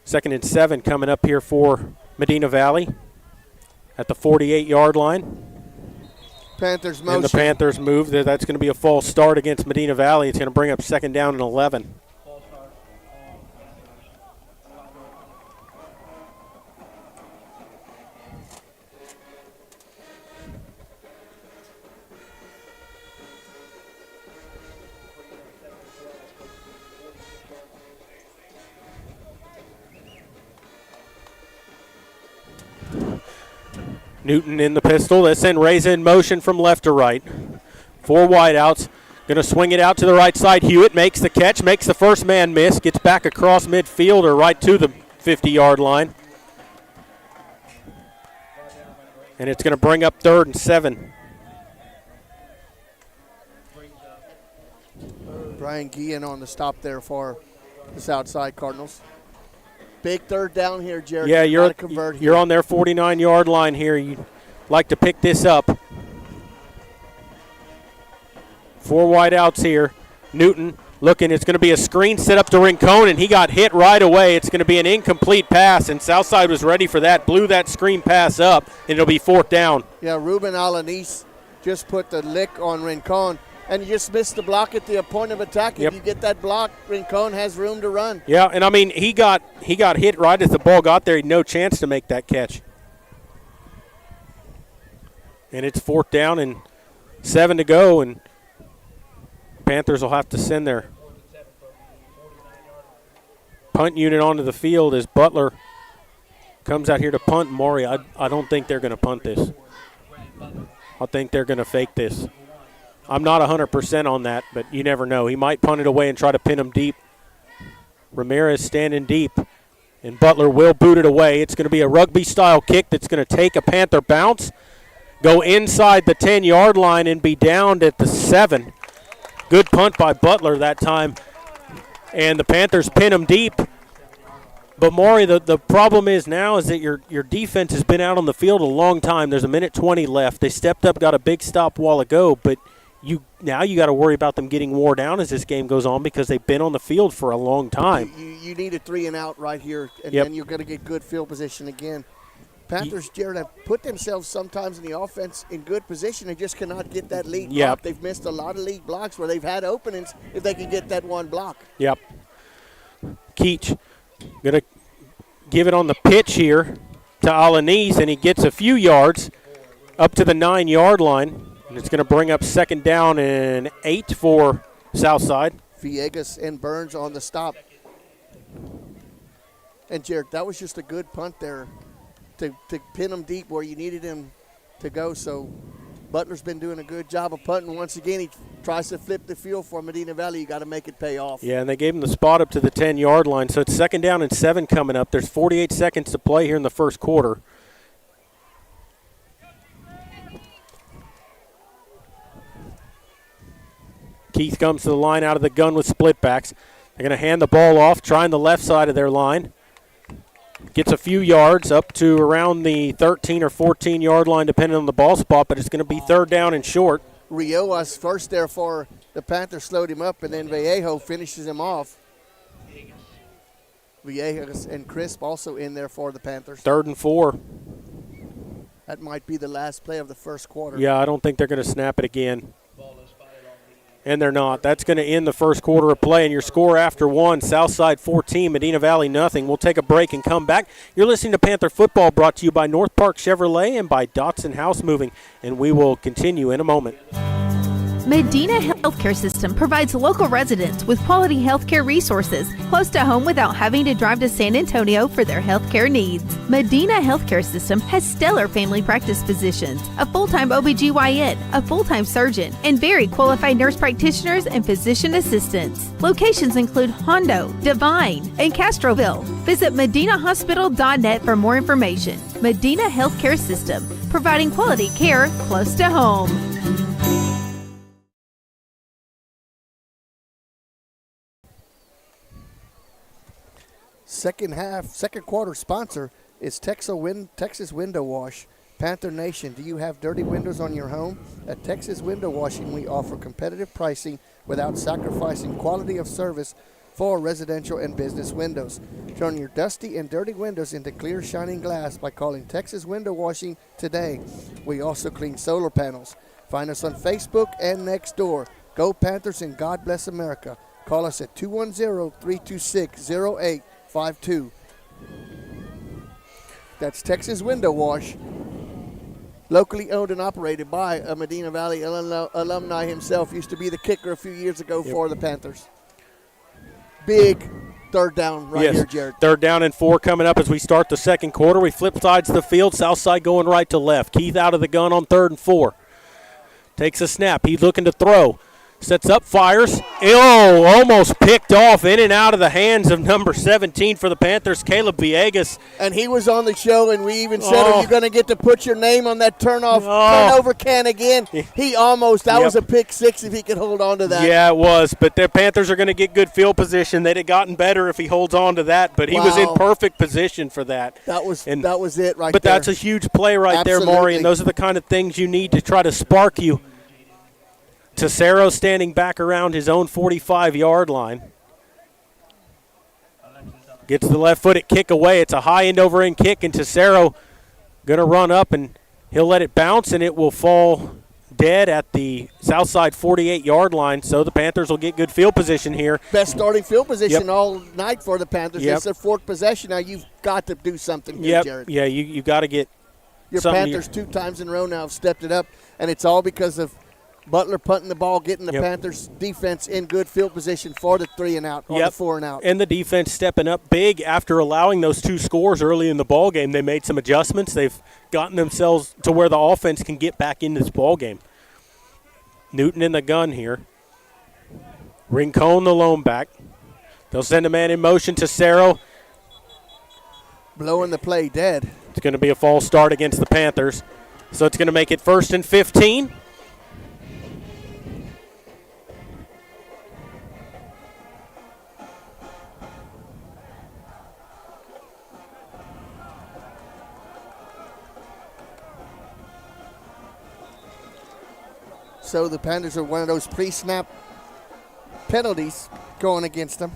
7 coming up here for Medina Valley at the 48-yard line. Panthers motion. And the Panthers move. That's going to be a false start against Medina Valley. It's going to bring up second down and 11. Newton in the pistol. They send Reza in motion from left to right. 4 wideouts. Going to swing it out to the right side. Hewitt makes the catch, makes the first man miss, gets back across midfield or right to the 50-yard line. And it's going to bring up 3rd and 7. Brian Guillen on the stop there for the Southside Cardinals. Big third down here, Jared. Yeah, you're on their 49-yard line here. You'd like to pick this up. 4 wideouts here. Newton looking. It's going to be a screen set up to Rincon, and he got hit right away. It's going to be an incomplete pass, and Southside was ready for that. Blew that screen pass up, and it'll be 4th down. Yeah, Ruben Alanis just put the lick on Rincon. And you just missed the block at the point of attack. If you get that block, Rincon has room to run. Yeah, and I mean, he got hit right as the ball got there. He had no chance to make that catch. And it's 4th down and 7 to go, and Panthers will have to send their punt unit onto the field as Butler comes out here to punt. Maury, I don't think they're going to punt this. I think they're going to fake this. I'm not 100% on that, but you never know. He might punt it away and try to pin him deep. Ramirez standing deep, and Butler will boot it away. It's going to be a rugby-style kick that's going to take a Panther bounce, go inside the 10-yard line, and be downed at the 7. Good punt by Butler that time, and the Panthers pin him deep. But Maury, the problem is now is that your defense has been out on the field a long time. There's a minute 20 left. They stepped up, got a big stop a while ago, but now you got to worry about them getting wore down as this game goes on because they've been on the field for a long time. You need a 3-and-out right here, and Yep. then you're going to get good field position again. Panthers, Jared, have put themselves sometimes in the offense in good position and just cannot get that lead Yep. block. They've missed a lot of lead blocks where they've had openings if they can get that one block. Yep. Keach going to give it on the pitch here to Alanis, and he gets a few yards up to the 9-yard line. And it's going to bring up 2nd down and 8 for Southside. Villegas and Burns on the stop. And, Jared, that was just a good punt there to pin him deep where you needed him to go. So Butler's been doing a good job of punting. Once again, he tries to flip the field for Medina Valley. You got to make it pay off. Yeah, and they gave him the spot up to the 10-yard line. So it's 2nd down and 7 coming up. There's 48 seconds to play here in the first quarter. Keith comes to the line out of the gun with split backs. They're going to hand the ball off, trying the left side of their line. Gets a few yards up to around the 13 or 14-yard line, depending on the ball spot, but it's going to be 3rd down and short. Rioas first there for the Panthers, slowed him up, and then Vallejo finishes him off. Villegas and Crisp also in there for the Panthers. 3rd and 4. That might be the last play of the first quarter. Yeah, I don't think they're going to snap it again. And they're not. That's going to end the first quarter of play. And your score after 1, Southside 14, Medina Valley nothing. We'll take a break and come back. You're listening to Panther Football, brought to you by North Park Chevrolet and by Dotson House Moving. And we will continue in a moment. Medina Healthcare System provides local residents with quality healthcare resources close to home without having to drive to San Antonio for their healthcare needs. Medina Healthcare System has stellar family practice physicians, a full-time OBGYN, a full-time surgeon, and very qualified nurse practitioners and physician assistants. Locations include Hondo, Divine, and Castroville. Visit medinahospital.net for more information. Medina Healthcare System, providing quality care close to home. Second quarter sponsor is Texas Window Wash. Panther Nation, do you have dirty windows on your home? At Texas Window Washing, we offer competitive pricing without sacrificing quality of service for residential and business windows. Turn your dusty and dirty windows into clear, shining glass by calling Texas Window Washing today. We also clean solar panels. Find us on Facebook and Nextdoor. Go Panthers and God bless America. Call us at 210-326-0852. That's Texas Window Wash, locally owned and operated by a Medina Valley alumni himself. Used to be the kicker a few years ago for the Panthers. Big 3rd down here, Jared. 3rd down and 4 coming up as we start the second quarter. We flip sides of the field, Southside going right to left. Keith out of the gun on 3rd and 4. Takes a snap. He's looking to throw. Sets up, fires. Oh, almost picked off in and out of the hands of number 17 for the Panthers, Caleb Villegas. And he was on the show, and we even said, are you going to get to put your name on that turnover can again? He almost. That was a pick 6 if he could hold on to that. Yeah, it was. But the Panthers are going to get good field position. They'd have gotten better if he holds on to that, but he was in perfect position for that. That was it right there. But that's a huge play right there, Maury, and those are the kind of things you need to try to spark you. Tesoro standing back around his own 45-yard line. Gets the left-footed kick away. It's a high end-over-end kick, and Tesoro going to run up, and he'll let it bounce, and it will fall dead at the Southside 48-yard line, so the Panthers will get good field position here. Best starting field position all night for the Panthers. Yep. It's their 4th possession. Now you've got to do something here, Jared. Yeah, you got to get your Panthers 2 times in a row now have stepped it up, and it's all because of Butler punting the ball, getting the Panthers defense in good field position for the 3-and-out or the 4-and-out. And the defense stepping up big after allowing those 2 scores early in the ball game. They made some adjustments. They've gotten themselves to where the offense can get back into this ball game. Newton in the gun here. Rincon the lone back. They'll send a man in motion to Cerro. Blowing the play dead. It's going to be a false start against the Panthers. So it's going to make it 1st and 15. So the Panthers are one of those pre-snap penalties going against them.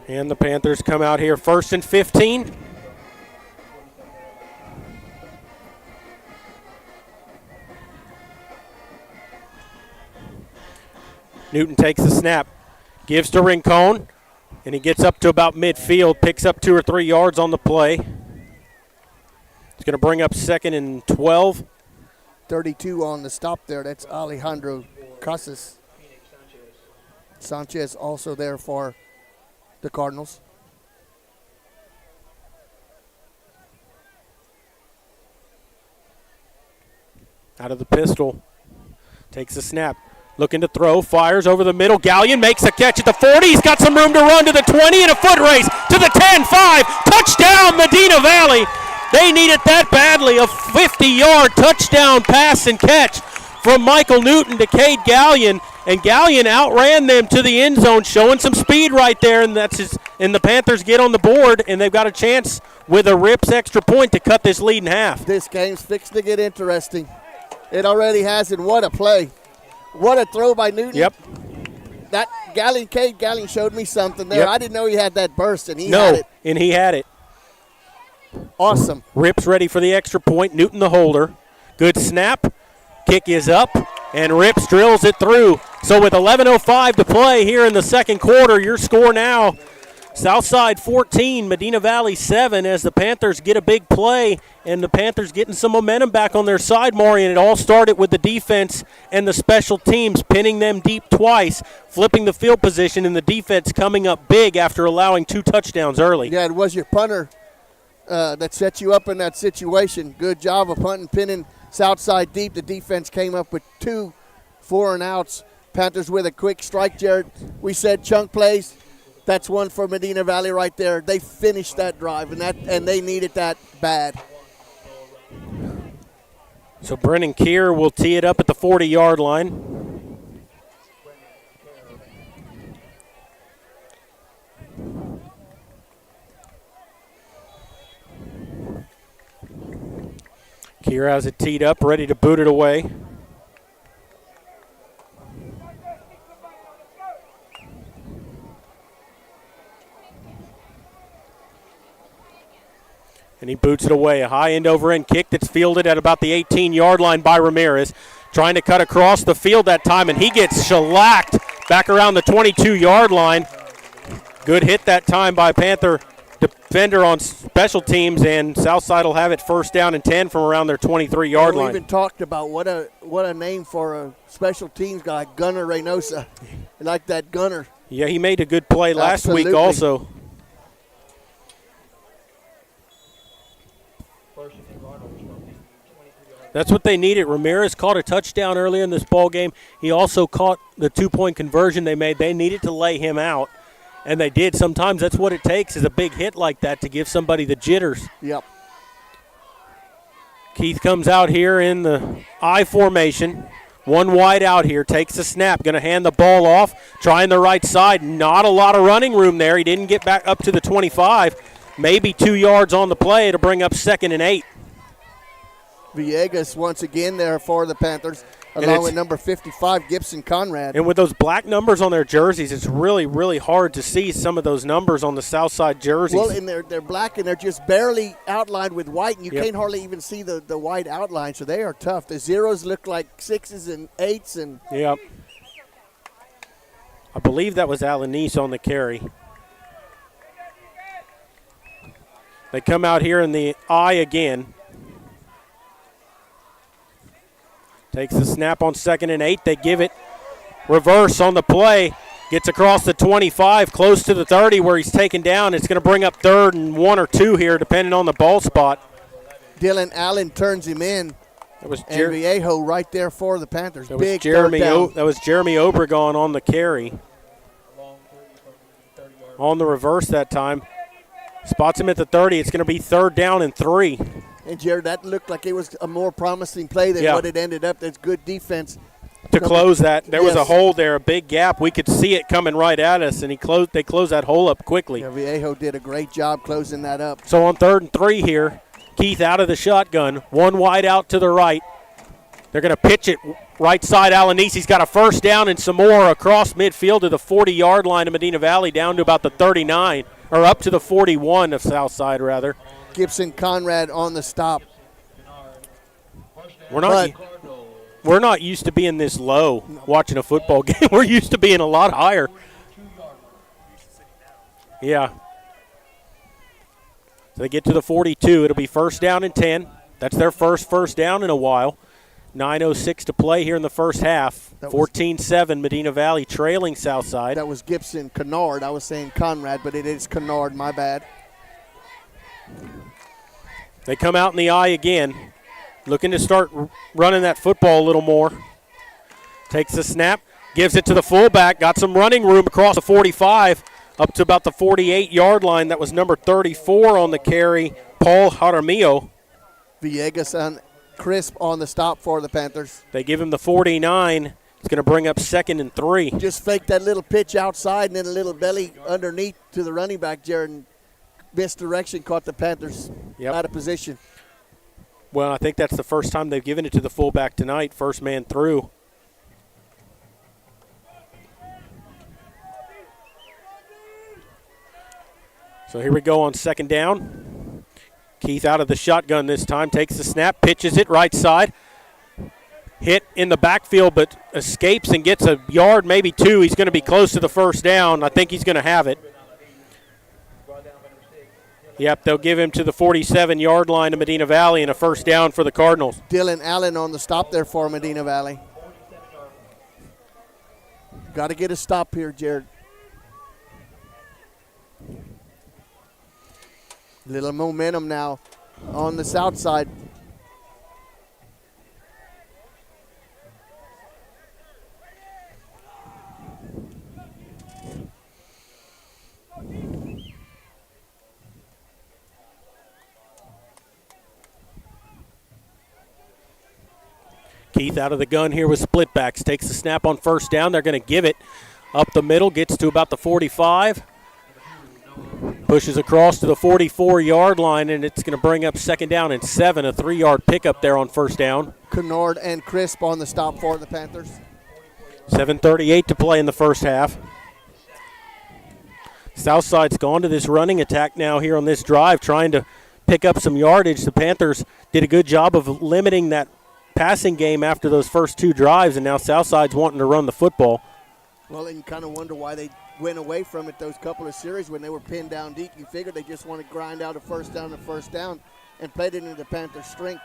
And the Panthers come out here 1st and 15. Newton takes the snap, gives to Rincon, and he gets up to about midfield, picks up 2 or 3 yards on the play. It's going to bring up 2nd and 12. 32 on the stop there. That's Alejandro Casas. Sanchez also there for the Cardinals. Out of the pistol, takes a snap, looking to throw, fires over the middle. Gallion makes a catch at the 40. He's got some room to run to the 20 and a foot race to the 10-5. Touchdown, Medina Valley. They needed that badly. A 50-yard touchdown pass and catch from Michael Newton to Cade Gallion. And Gallion outran them to the end zone, showing some speed right there, and and the Panthers get on the board, and they've got a chance with a Rips extra point to cut this lead in half. This game's fixed to get interesting. It already has, and what a play. What a throw by Newton. Yep. That Cade Gallion showed me something there. Yep. I didn't know he had that burst, and he had it. And he had it. Awesome. Rips ready for the extra point. Newton the holder. Good snap. Kick is up, and Rips drills it through. So with 11:05 to play here in the second quarter, your score now, Southside 14, Medina Valley 7, as the Panthers get a big play, and the Panthers getting some momentum back on their side, Maury, and it all started with the defense and the special teams, pinning them deep twice, flipping the field position, and the defense coming up big after allowing 2 touchdowns early. Yeah, it was your punter that set you up in that situation. Good job of punting, pinning Southside deep. The defense came up with 2 4-and-outs. Panthers with a quick strike, Jared. We said chunk plays. That's one for Medina Valley right there. They finished that drive, and they needed that bad. So Brennan Keir will tee it up at the 40-yard line. Keir has it teed up, ready to boot it away. And he boots it away. A high end over end kick that's fielded at about the 18-yard line by Ramirez. Trying to cut across the field that time, and he gets shellacked back around the 22-yard line. Good hit that time by Panther defender on special teams, and Southside will have it 1st down and 10 from around their 23-yard line. We even talked about what a name for a special teams guy, Gunner Reynosa. I like that Gunner. Yeah, he made a good play last week also. That's what they needed. Ramirez caught a touchdown earlier in this ball game. He also caught the 2-point conversion they made. They needed to lay him out, and they did. Sometimes that's what it takes, is a big hit like that to give somebody the jitters. Yep. Keith comes out here in the I formation. 1 wide out here, takes the snap, going to hand the ball off, trying the right side. Not a lot of running room there. He didn't get back up to the 25. Maybe 2 yards on the play to bring up 2nd and 8. Villegas once again there for the Panthers, along with number 55, Gibson Conrad. And with those black numbers on their jerseys, it's really, really hard to see some of those numbers on the Southside jerseys. Well, and they're black, and they're just barely outlined with white, and you can't hardly even see the white outline, so they are tough. The zeros look like 6s and 8s. And yep. I believe that was Alanis on the carry. They come out here in the I again. Takes the snap on 2nd and 8. They give it reverse on the play. Gets across the 25, close to the 30 where he's taken down. It's going to bring up 3rd and 1 or 2 here, depending on the ball spot. Dylan Allen turns him in. That was and Viejo right there for the Panthers. That Big was Jeremy. down. That was Jeremy Obregon on the carry. On the reverse that time. Spots him at the 30. It's going to be 3rd down and 3. And, Jared, that looked like it was a more promising play than what it ended up. That's good defense to close that. There was a hole there, a big gap. We could see it coming right at us, and they closed that hole up quickly. Yeah, Viejo did a great job closing that up. So on 3rd and 3 here, Keith out of the shotgun, one wide out to the right. They're going to pitch it right side. Alanisi's got a first down and some more across midfield to the 40-yard line of Medina Valley, down to about the 39, or up to the 41 of Southside, rather. Gibson Conrad on the stop. We're not used to being this low watching a football game. We're used to being a lot higher. Yeah. So they get to the 42. It'll be 1st down and 10. That's their first down in a while. 9:06 to play here in the first half. 14-7, Medina Valley trailing Southside. That was Gibson Kennard. I was saying Conrad, but it is Kennard, my bad. They come out in the eye again, looking to start running that football a little more. Takes the snap, gives it to the fullback, got some running room across the 45, up to about the 48-yard line. That was number 34 on the carry, Paul Jaramillo. Villegas and Crisp on the stop for the Panthers. They give him the 49. It's going to bring up 2nd and 3. Just fake that little pitch outside and then a little belly underneath to the running back, Jared. And misdirection caught the Panthers out of position. Well, I think that's the first time they've given it to the fullback tonight. First man through. So here we go on 2nd down. Keith out of the shotgun this time, takes the snap, pitches it right side. Hit in the backfield, but escapes and gets a yard, maybe 2. He's going to be close to the 1st down. I think he's going to have it. Yep, they'll give him to the 47-yard line of Medina Valley and a 1st down for the Cardinals. Dylan Allen on the stop there for Medina Valley. Got to get a stop here, Jared. Little momentum now on the south side. Keith out of the gun here with split backs. Takes the snap on 1st down. They're going to give it up the middle. Gets to about the 45. Pushes across to the 44-yard line, and it's going to bring up 2nd down and 7. A 3-yard pickup there on 1st down. Kennard and Crisp on the stop for the Panthers. 7:38 to play in the first half. Southside's gone to this running attack now here on this drive, trying to pick up some yardage. The Panthers did a good job of limiting that passing game after those first 2 drives, and now Southside's wanting to run the football. Well, and you kind of wonder why they went away from it those couple of series when they were pinned down deep. You figured they just want to grind out a 1st down and played it into the Panthers' strength.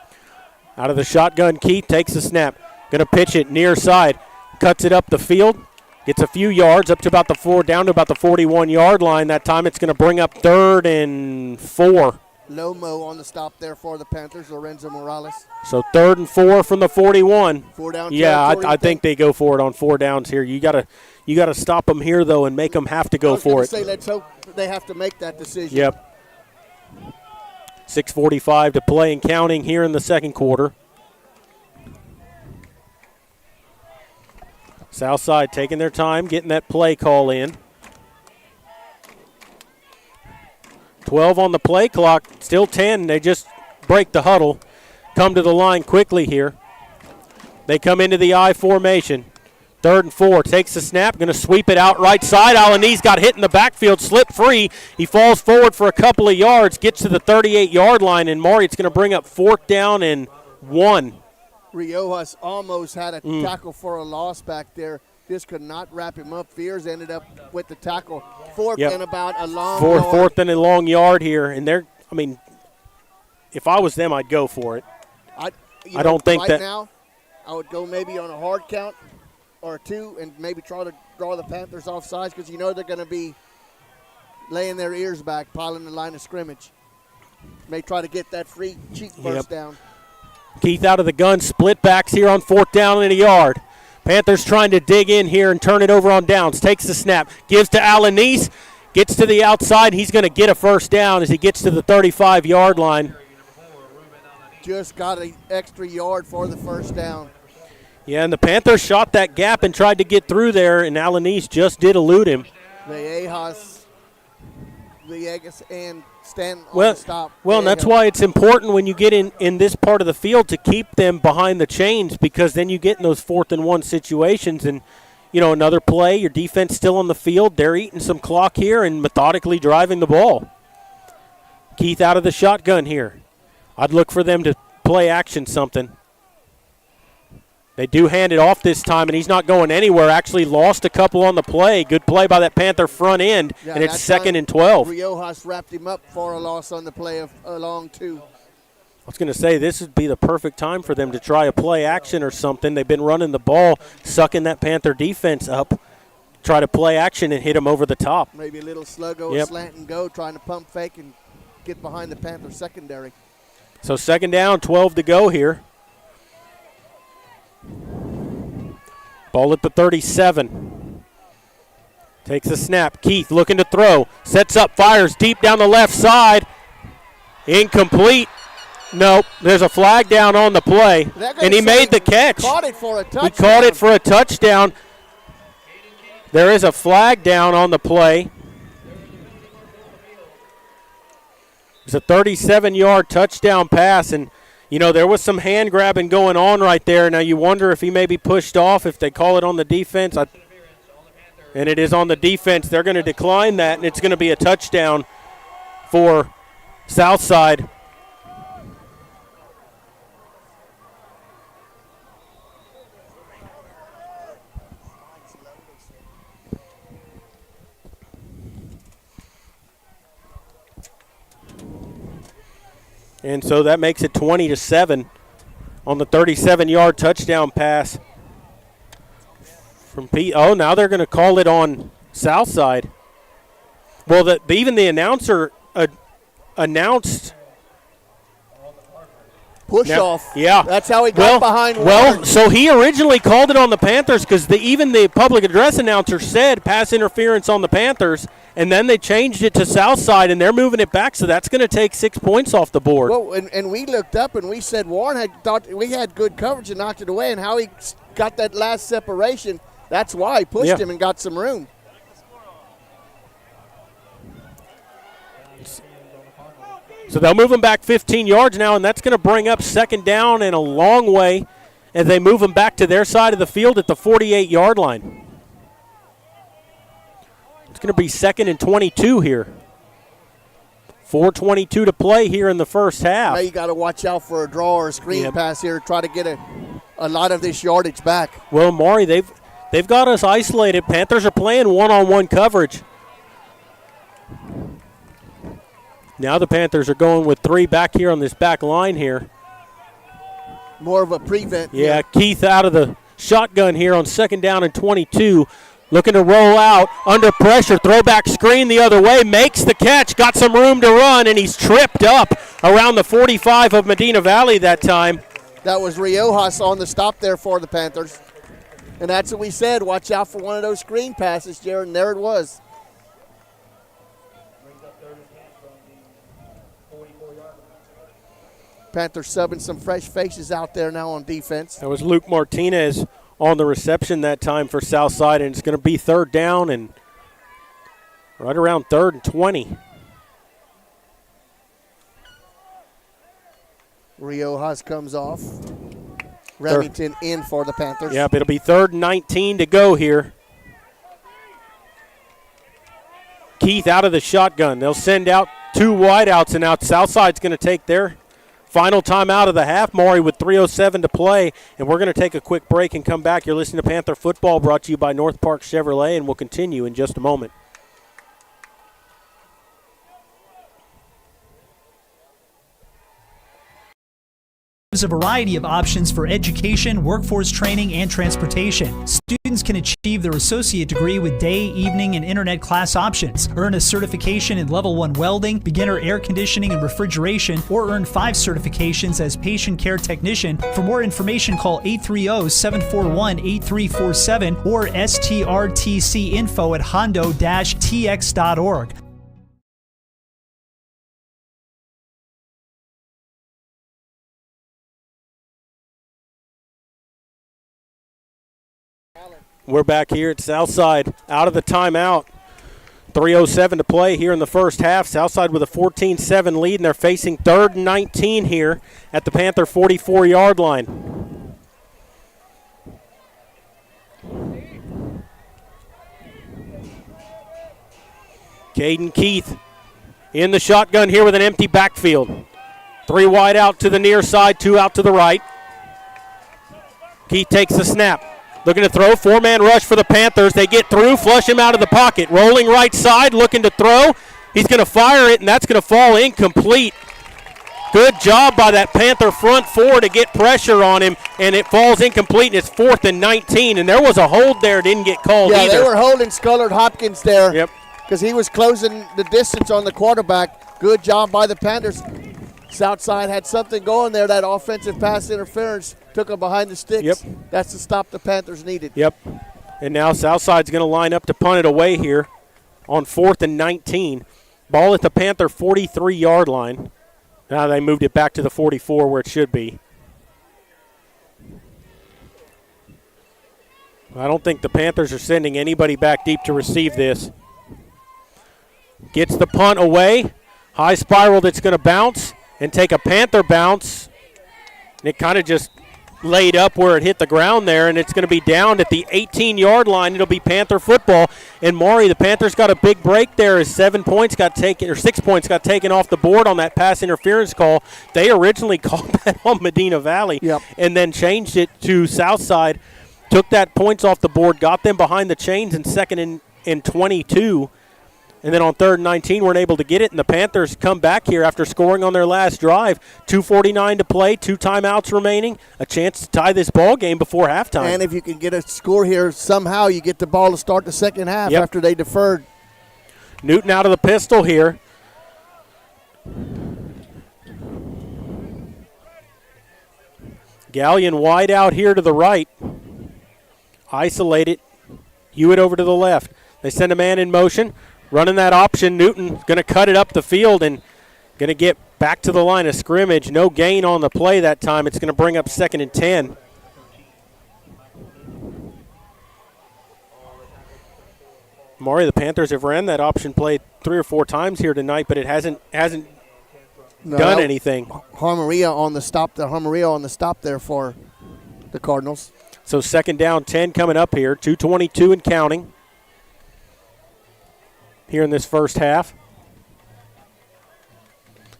Out of the shotgun, Keith takes the snap. Going to pitch it near side. Cuts it up the field. Gets a few yards up to about the down to about the 41-yard line. That time it's going to bring up 3rd and 4. Lomo on the stop there for the Panthers, Lorenzo Morales. So 3rd and 4 from the 41. 4 down. Yeah, I think they go for it on 4 downs here. You gotta stop them here though and make them have to go for it. Let's hope they have to make that decision. Yep. 6:45 to play and counting here in the 2nd quarter. Southside taking their time, getting that play call in. 12 on the play clock, still 10. They just break the huddle. Come to the line quickly here. They come into the I formation. 3rd and 4, takes the snap, going to sweep it out right side. Alanese got hit in the backfield, slipped free. He falls forward for a couple of yards, gets to the 38-yard line, and Marriott's going to bring up 4th down and 1. Riojas almost had a tackle for a loss back there. Just could not wrap him up. Fears ended up with the tackle. 4th and about a long yard. 4th and a long yard here, and if I was them, I'd go for it. I don't think right that now, I would go maybe on a hard count or 2 and maybe try to draw the Panthers off sides because you know they're going to be laying their ears back, piling the line of scrimmage. May try to get that free cheap first down. Keith out of the gun, split backs here on 4th down and a yard. Panthers trying to dig in here and turn it over on downs. Takes the snap, gives to Alanese, gets to the outside. He's going to get a 1st down as he gets to the 35-yard line. Just got an extra yard for the 1st down. Yeah, and the Panthers shot that gap and tried to get through there, and Alanis just did elude him. Villegas and Stanton on Well, the stop. well, and that's why it's important when you get in this part of the field to keep them behind the chains, because then you get in those 4th and 1 situations, and another play, your defense still on the field. They're eating some clock here and methodically driving the ball. Keith out of the shotgun here. I'd look for them to play action something. They do hand it off this time, and he's not going anywhere. Actually lost a couple on the play. Good play by that Panther front end, and it's 2nd and 12. Riojas wrapped him up for a loss on the play of a long 2. I was going to say, this would be the perfect time for them to try a play action or something. They've been running the ball, sucking that Panther defense up, try to play action and hit him over the top. Maybe a little sluggo, slant and go, trying to pump fake and get behind the Panther secondary. So 2nd down, 12 to go here. Ball at the 37. Takes a snap. Keith looking to throw. Sets up, fires deep down the left side. Incomplete. Nope. There's a flag down on the play. And he made the catch. Caught it for a touchdown. He caught it for a touchdown. There is a flag down on the play. It's a 37-yard touchdown pass, and there was some hand grabbing going on right there. Now you wonder if he may be pushed off, if they call it on the defense. And it is on the defense. They're going to decline that, and it's going to be a touchdown for Southside. And so that makes it 20-7 on the 37-yard touchdown pass from Pete. Oh, now they're going to call it on Southside. Well, even the announcer announced push off. Yeah, that's how he got behind. So he originally called it on the Panthers because even the public address announcer said pass interference on the Panthers, and then they changed it to Southside, and they're moving it back. So that's going to take 6 points off the board. Well, and we looked up and we said Warren had thought we had good coverage and knocked it away, and how he got that last separation. That's why he pushed him and got some room. So they'll move him back 15 yards now, and that's going to bring up 2nd down and a long way as they move him back to their side of the field at the 48-yard line. It's going to be 2nd and 22 here. 4:22 to play here in the first half. Now you got to watch out for a draw or a screen pass here. Try to get a lot of this yardage back. Well, Maury, they've got us isolated. Panthers are playing one-on-one coverage. Now the Panthers are going with 3 back here on this back line here. More of a prevent. Yeah, Keith out of the shotgun here on 2nd down and 22. Looking to roll out under pressure. Throwback screen the other way. Makes the catch. Got some room to run, and he's tripped up around the 45 of Medina Valley that time. That was Riojas on the stop there for the Panthers. And that's what we said. Watch out for one of those screen passes, Jared, and there it was. Panthers subbing some fresh faces out there now on defense. That was Luke Martinez on the reception that time for Southside, and it's going to be 3rd down and right around 3rd and 20. Riojas comes off. Remington in for the Panthers. Yep, it'll be 3rd and 19 to go here. Keith out of the shotgun. They'll send out 2 wideouts, and now Southside's going to take their final timeout of the half, Maury, with 3:07 to play, and we're going to take a quick break and come back. You're listening to Panther Football, brought to you by North Park Chevrolet, and we'll continue in just a moment. There's a variety of options for education, workforce training, and transportation. Students can achieve their associate degree with day, evening, and internet class options. Earn a certification in Level 1 welding, beginner air conditioning and refrigeration, or earn 5 certifications as patient care technician. For more information, call 830-741-8347 or strtcinfo@hondo-tx.org. We're back here at Southside out of the timeout. 3:07 to play here in the first half. Southside with a 14-7 lead, and they're facing 3rd and 19 here at the Panther 44-yard line. Caden Keith in the shotgun here with an empty backfield. 3 wide out to the near side, 2 out to the right. Keith takes the snap. Looking to throw, 4-man rush for the Panthers. They get through, flush him out of the pocket. Rolling right side, looking to throw. He's going to fire it, and that's going to fall incomplete. Good job by that Panther front 4 to get pressure on him, and it falls incomplete, and it's 4th and 19. And there was a hold there, didn't get called either. Yeah, they were holding Scullard Hopkins there. Yep. Because he was closing the distance on the quarterback. Good job by the Panthers. Southside had something going there. That offensive pass interference took him behind the sticks. Yep. That's the stop the Panthers needed. Yep. And now Southside's going to line up to punt it away here on 4th and 19. Ball at the Panther 43-yard line. Now they moved it back to the 44 where it should be. I don't think the Panthers are sending anybody back deep to receive this. Gets the punt away. High spiral that's going to bounce and take a Panther bounce. And it kind of just laid up where it hit the ground there, and it's going to be down at the 18-yard line. It'll be Panther football. And Maury, the Panthers got a big break there as 6 points got taken off the board on that pass interference call. They originally called that on Medina Valley and then changed it to Southside. Took that points off the board, got them behind the chains in 2nd and 22. And then on 3rd and 19, weren't able to get it, and the Panthers come back here after scoring on their last drive. 2:49 to play, 2 timeouts remaining, a chance to tie this ball game before halftime. And if you can get a score here, somehow you get the ball to start the second half after they deferred. Newton out of the pistol here. Gallion wide out here to the right. Isolated. Hewitt over to the left. They send a man in motion. Running that option, Newton going to cut it up the field and going to get back to the line of scrimmage. No gain on the play that time. It's going to bring up 2nd and 10. Maury, the Panthers have ran that option play 3 or 4 times here tonight, but it hasn't done anything. Harmaria on the stop there for the Cardinals. So 2nd down, 10 coming up here. 2:22 and counting here in this first half.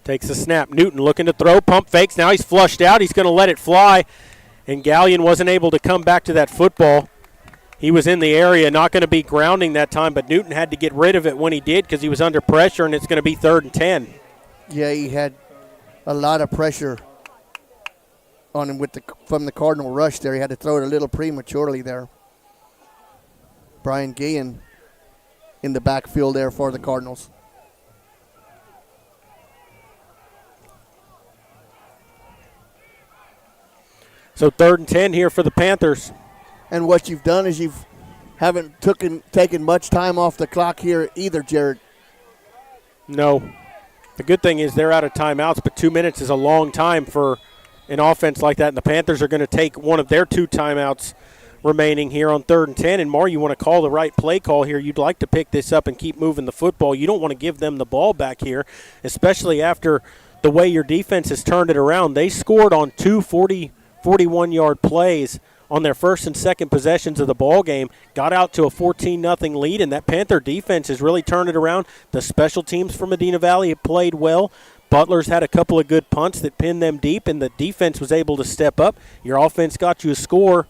Takes a snap. Newton looking to throw. Pump fakes. Now he's flushed out. He's going to let it fly. And Gallion wasn't able to come back to that football. He was in the area, not going to be grounding that time, but Newton had to get rid of it when he did because he was under pressure, and it's going to be 3rd and 10. Yeah, he had a lot of pressure on him from the Cardinal rush there. He had to throw it a little prematurely there. Brian Guillen in the backfield there for the Cardinals. So 3rd and 10 here for the Panthers. And what you've done is haven't taken much time off the clock here either, Jared. No. The good thing is they're out of timeouts, but 2 minutes is a long time for an offense like that. And the Panthers are going to take one of their 2 timeouts remaining here on 3rd and 10. And Mar, you want to call the right play call here. You'd like to pick this up and keep moving the football. You don't want to give them the ball back here, especially after the way your defense has turned it around. They scored on 2 41-yard plays on their first and second possessions of the ball game, got out to a 14-0 lead, and that Panther defense has really turned it around. The special teams for Medina Valley have played well. Butler's had a couple of good punts that pinned them deep, and the defense was able to step up. Your offense got you a score.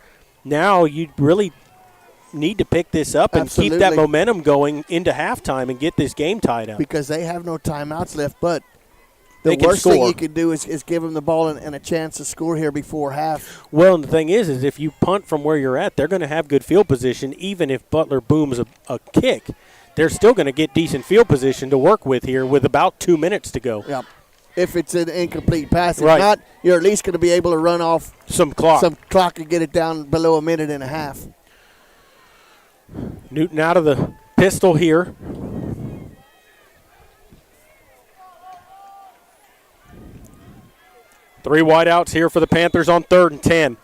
Now you really need to pick this up and keep that momentum going into halftime and get this game tied up. Because they have no timeouts left, but the worst thing you can do is give them the ball and a chance to score here before half. Well, and the thing is if you punt from where you're at, they're going to have good field position. Even if Butler booms a kick, they're still going to get decent field position to work with here with about 2 minutes to go. Yep. If it's an incomplete pass. If not, you're at least going to be able to run off some clock and get it down below a minute and a half. Newton out of the pistol here. Three wideouts here for the Panthers on 3rd and 10.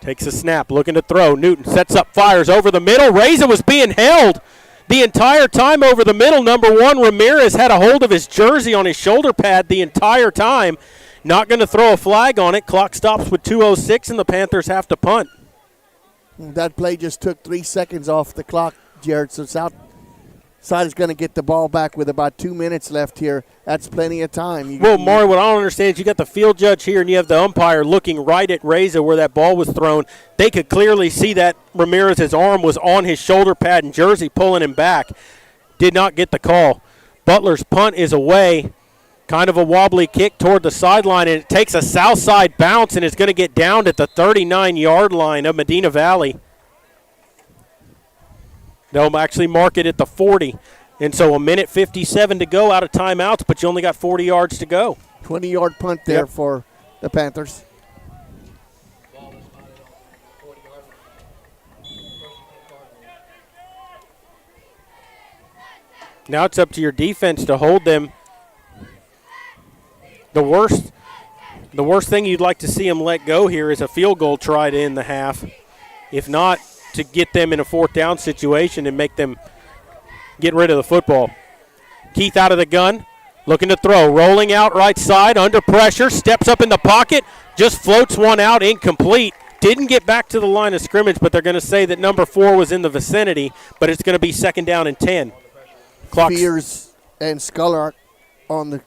Takes a snap, looking to throw. Newton sets up, fires over the middle. Reza was being held the entire time over the middle. Number 1, Ramirez had a hold of his jersey on his shoulder pad the entire time. Not going to throw a flag on it. Clock stops with 2:06, and the Panthers have to punt. That play just took 3 seconds off the clock, Jared. So Southside is going to get the ball back with about 2 minutes left here. That's plenty of time. Well, Maury, what I don't understand is you got the field judge here and you have the umpire looking right at Reza where that ball was thrown. They could clearly see that Ramirez's arm was on his shoulder pad and jersey pulling him back. Did not get the call. Butler's punt is away. Kind of a wobbly kick toward the sideline, and it takes a Southside bounce and it's going to get down at the 39-yard line of Medina Valley. They'll actually mark it at the 40. And so a minute 57 to go out of timeouts, but you only got 40 yards to go. 20-yard punt there for the Panthers. Now it's up to your defense to hold them. The worst thing you'd like to see them let go here is a field goal try to end the half. If not, to get them in a 4th down situation and make them get rid of the football. Keith out of the gun, looking to throw. Rolling out right side, under pressure, steps up in the pocket, just floats one out, incomplete. Didn't get back to the line of scrimmage, but they're going to say that number 4 was in the vicinity, but it's going to be 2nd down and 10. Fears and Sculler on the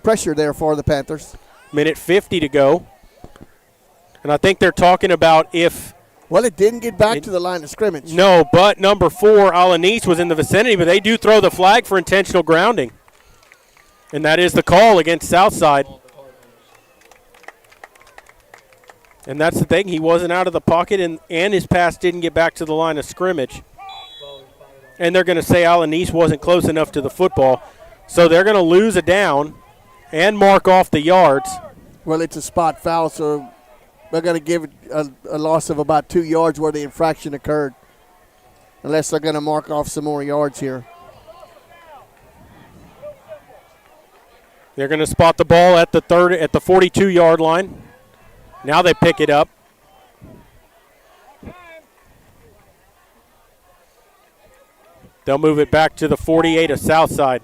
pressure there for the Panthers. Minute 50 to go. And I think they're talking about if... Well, it didn't get back to the line of scrimmage. No, but number 4, Alanis, was in the vicinity, but they do throw the flag for intentional grounding. And that is the call against Southside. And that's the thing. He wasn't out of the pocket, and his pass didn't get back to the line of scrimmage. And they're going to say Alanis wasn't close enough to the football. So they're going to lose a down and mark off the yards. Well, it's a spot foul, so they're going to give it a loss of about 2 yards where the infraction occurred, unless they're going to mark off some more yards here. They're going to spot the ball at the 42-yard line. Now they pick it up. They'll move it back to the 48 of Southside.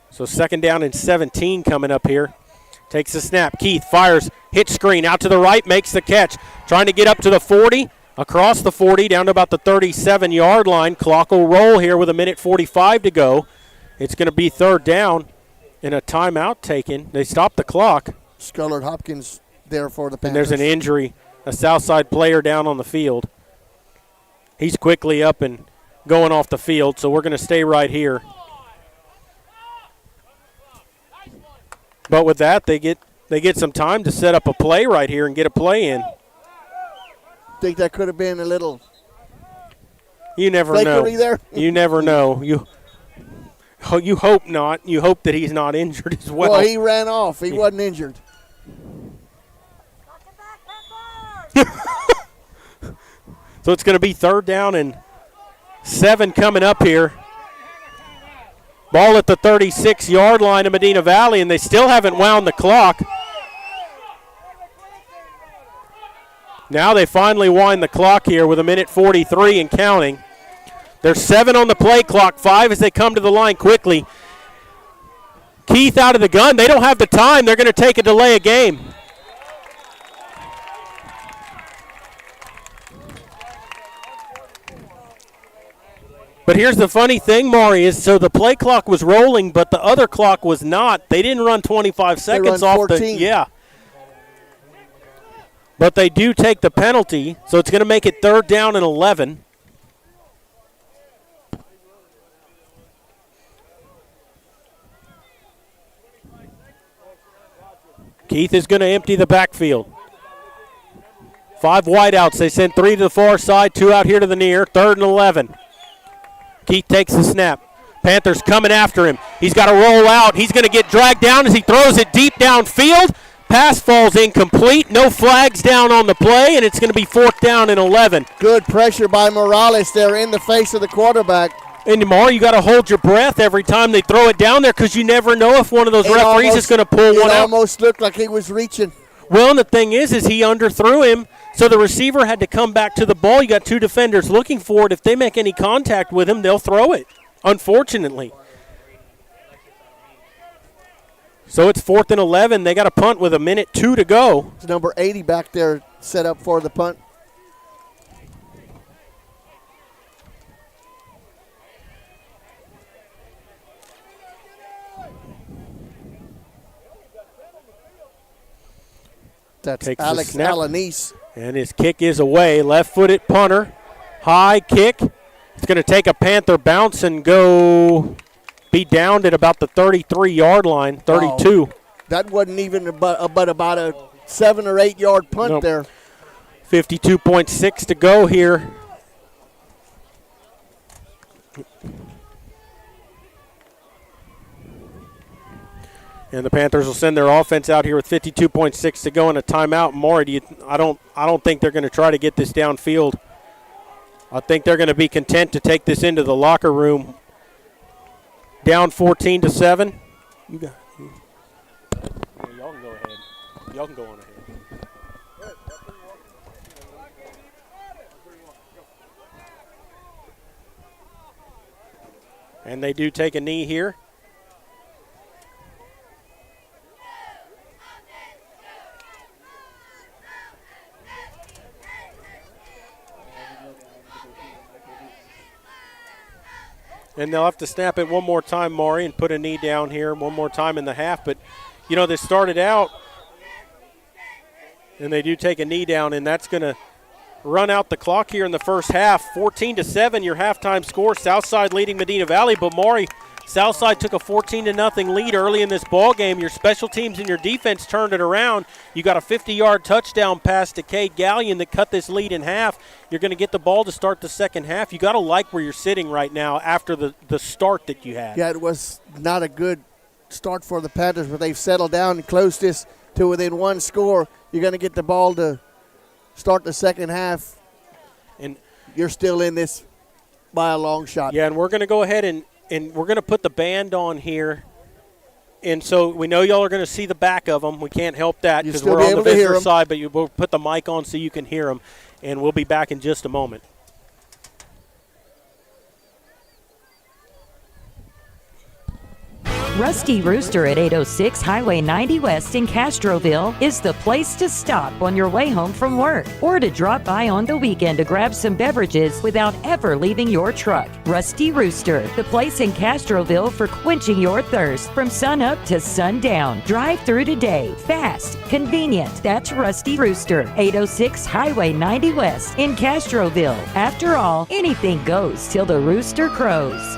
So 2nd down and 17 coming up here. Takes the snap. Keith fires, hit screen, out to the right, makes the catch. Trying to get up to the 40, across the 40, down to about the 37-yard line. Clock will roll here with a minute 45 to go. It's going to be 3rd down and a timeout taken. They stopped the clock. Scullard Hopkins there for the Panthers. And there's an injury, a Southside player down on the field. He's quickly up and going off the field, so we're going to stay right here. But with that, they get some time to set up a play right here and get a play in. Think that could have been a little. You never know. There? You never know. You hope not. You hope that he's not injured as well. Well, he ran off. He wasn't injured. So it's going to be 3rd down and 7 coming up here. Ball at the 36-yard line of Medina Valley, and they still haven't wound the clock. Now they finally wind the clock here with a minute 43 and counting. There's 7 on the play clock, 5 as they come to the line quickly. Keith out of the gun. They don't have the time. They're going to take a delay of game. But here's the funny thing, Maury, is so the play clock was rolling, but the other clock was not. They didn't run 25 seconds off 14. But they do take the penalty, so it's going to make it 3rd down and 11. Keith is going to empty the backfield. 5 wideouts. They send 3 to the far side, 2 out here to the near, 3rd and 11. Keith takes the snap. Panthers coming after him. He's got to roll out. He's going to get dragged down as he throws it deep downfield. Pass falls incomplete. No flags down on the play, and it's going to be 4th down and 11. Good pressure by Morales there in the face of the quarterback. And tomorrow you got to hold your breath every time they throw it down there because you never know if one of those referees is going to pull one out. It almost looked like he was reaching. Well, and the thing is he underthrew him, so the receiver had to come back to the ball. You got two defenders looking for it. If they make any contact with him, they'll throw it, unfortunately. So it's 4th and 11. They got a punt with 1:02 to go. It's number 80 back there set up for the punt. That's Alex Alanis. And his kick is away. Left-footed punter. High kick. It's going to take a Panther bounce and be downed at about the 33-yard line, 32. Oh, that wasn't even about a 7 or 8 yard punt there. 52.6 to go here. And the Panthers will send their offense out here with 52.6 to go and a timeout. Maury, I don't think they're going to try to get this downfield. I think they're going to be content to take this into the locker room. Down 14-7. Y'all can go ahead. Y'all can go on ahead. And they do take a knee here. And they'll have to snap it one more time, Maury, and put a knee down here one more time in the half. But, they started out, and they do take a knee down, and that's going to run out the clock here in the first half. 14-7, your halftime score. Southside leading Medina Valley. But, Maury, Southside took a 14-0 lead early in this ball game. Your special teams and your defense turned it around. You got a 50-yard touchdown pass to Cade Gallion that cut this lead in half. You're going to get the ball to start the second half. You got to like where you're sitting right now after the start that you had. Yeah, it was not a good start for the Panthers, but they've settled down and closed this to within one score. You're going to get the ball to start the second half, and you're still in this by a long shot. Yeah, and we're going to go ahead and we're going to put the band on here. And so we know y'all are going to see the back of them. We can't help that because we're on the visitor side, but we'll put the mic on so you can hear them. And we'll be back in just a moment. Rusty Rooster at 806 Highway 90 West in Castroville is the place to stop on your way home from work or to drop by on the weekend to grab some beverages without ever leaving your truck. Rusty Rooster, the place in Castroville for quenching your thirst from sun up to sundown. Drive through today. Fast, convenient. That's Rusty Rooster, 806 Highway 90 West in Castroville. After all, anything goes till the rooster crows.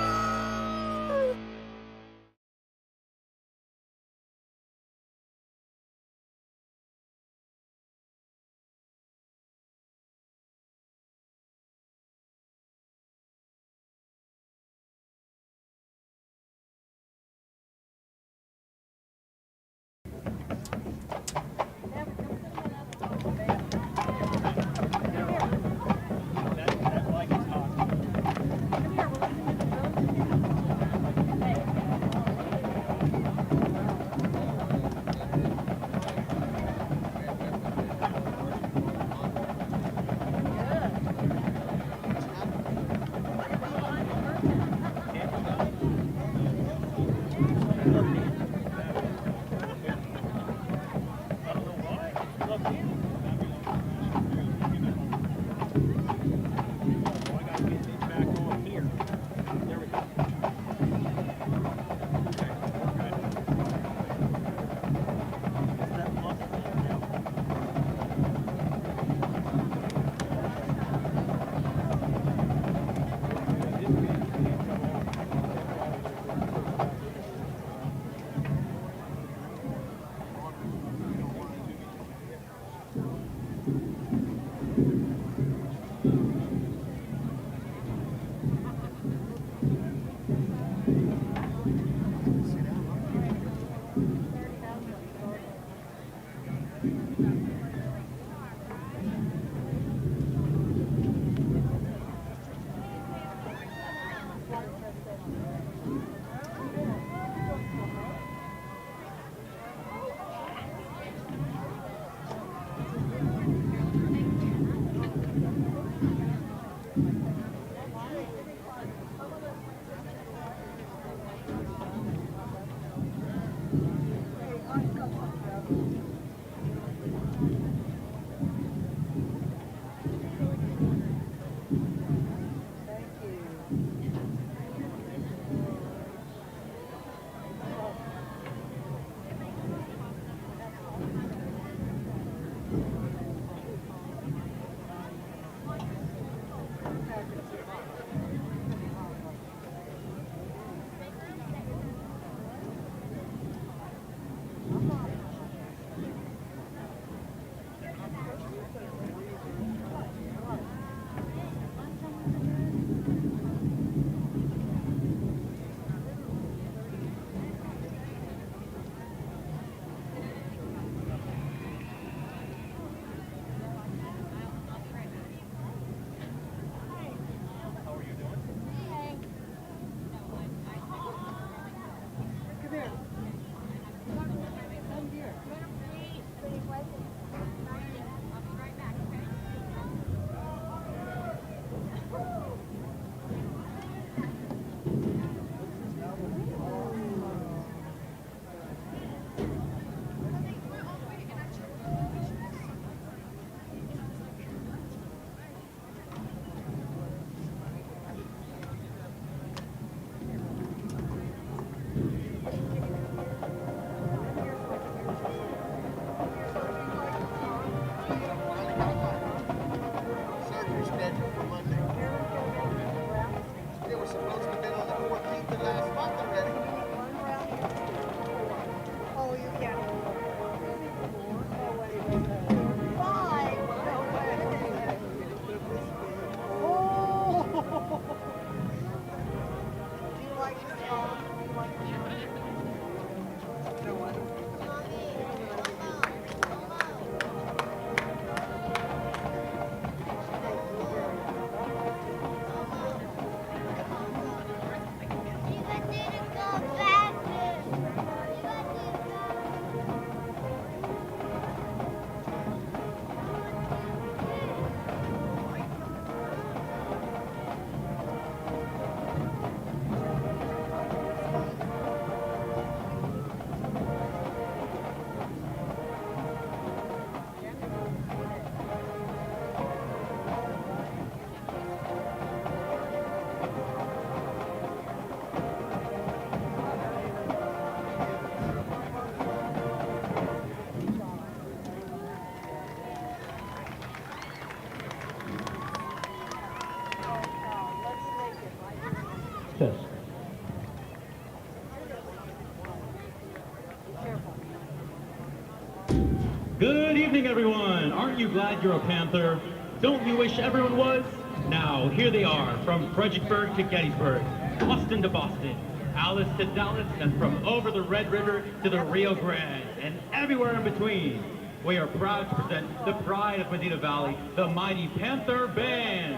evening, everyone. Aren't you glad you're a Panther? Don't you wish everyone was? Now, here they are, from Fredericksburg to Gettysburg, Austin to Boston, Alice to Dallas, and from over the Red River to the Rio Grande, and everywhere in between. We are proud to present the pride of Medina Valley, the mighty Panther Band.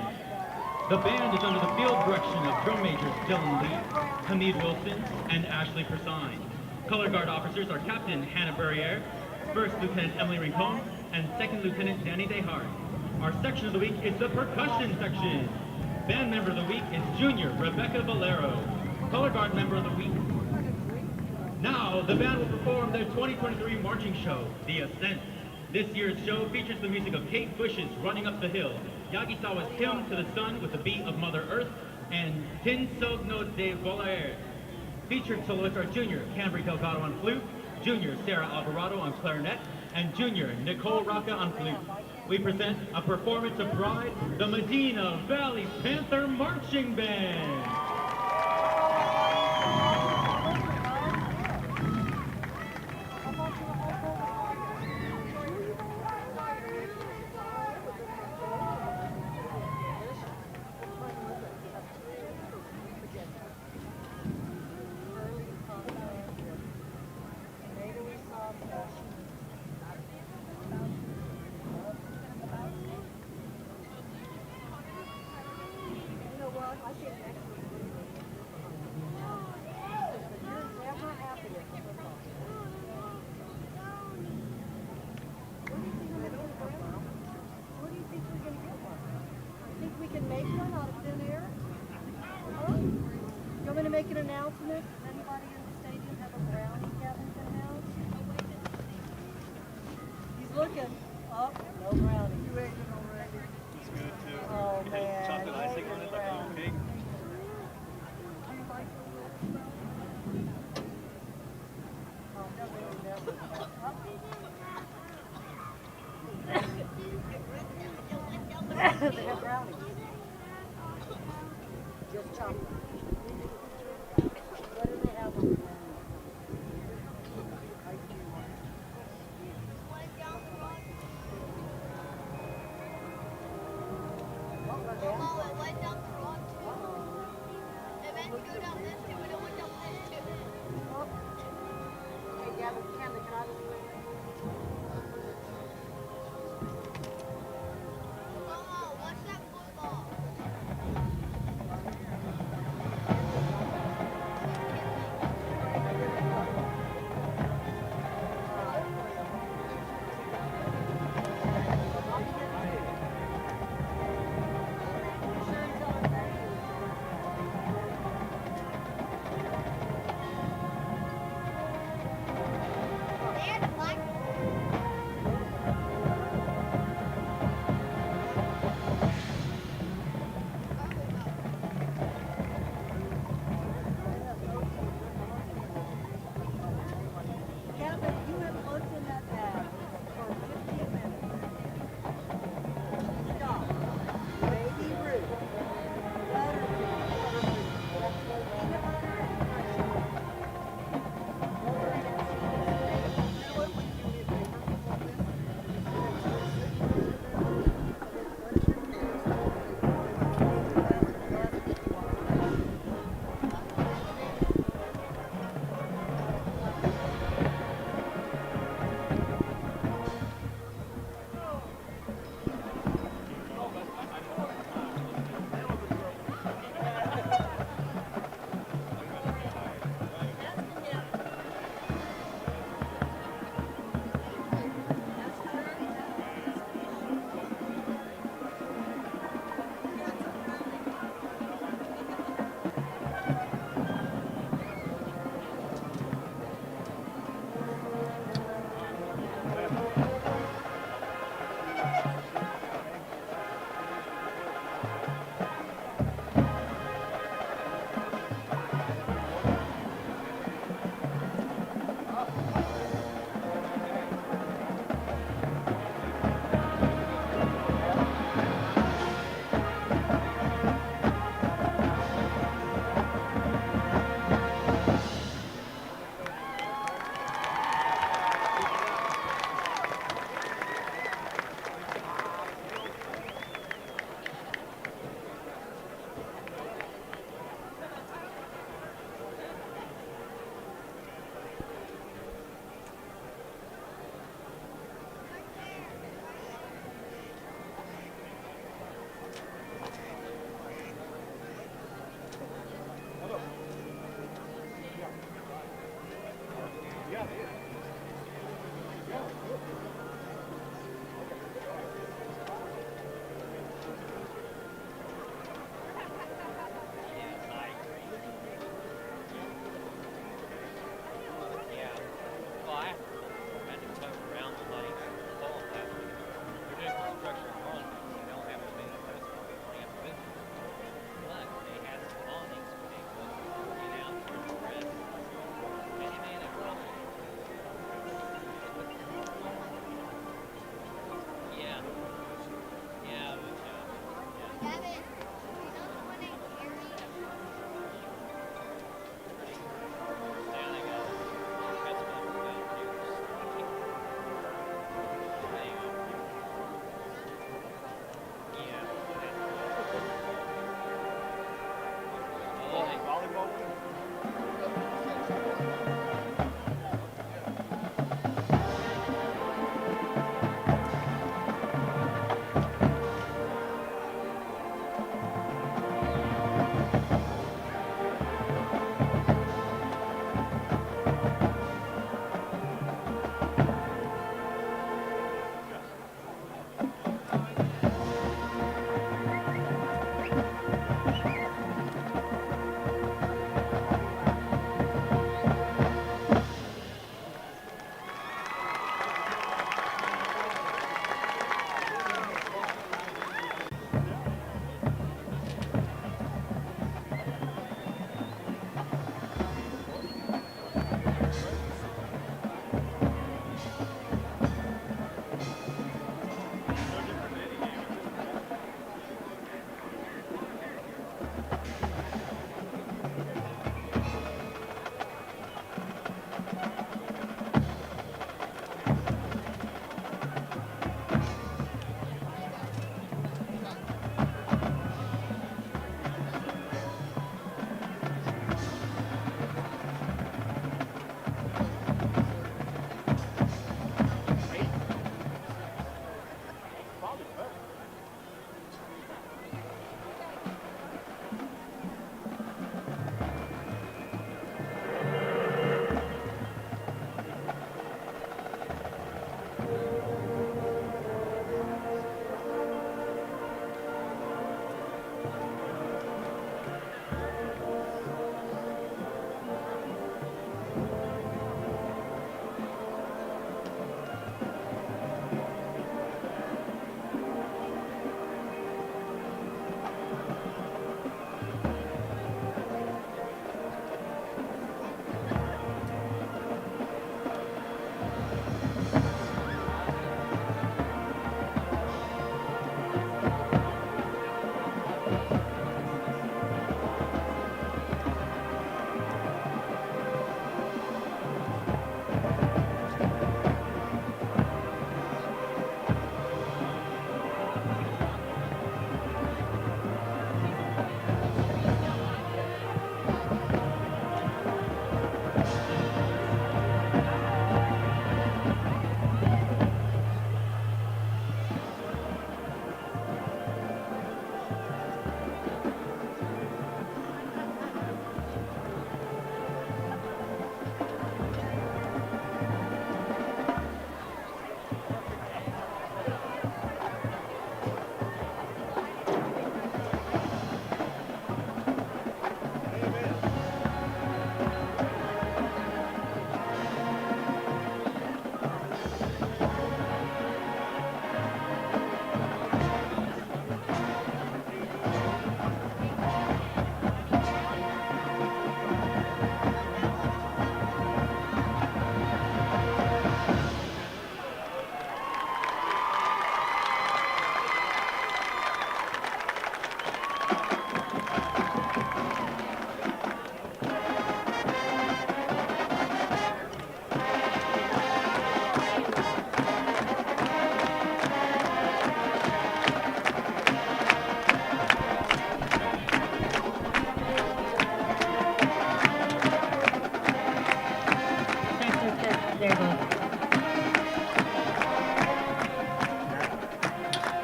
The band is under the field direction of drum majors Dylan Lee, Hamid Wilson, and Ashley Persine. Color guard officers are Captain Hannah Berriere, First Lieutenant Emily Rincon, and Second Lieutenant Danny Dehart. Our section of the week is the percussion section. Band member of the week is Junior Rebecca Valero. Color guard member of the week. Now, the band will perform their 2023 marching show, The Ascent. This year's show features the music of Kate Bush's Running Up the Hill, Yagisawa's Hymn to the Sun with the beat of Mother Earth, and Tin Sogno de Voler. Featured soloists are Junior Cambry Delgado on flute, Junior Sarah Alvarado on clarinet, and Junior Nicole Rocca on flute. We present a performance of pride, the Medina Valley Panther Marching Band.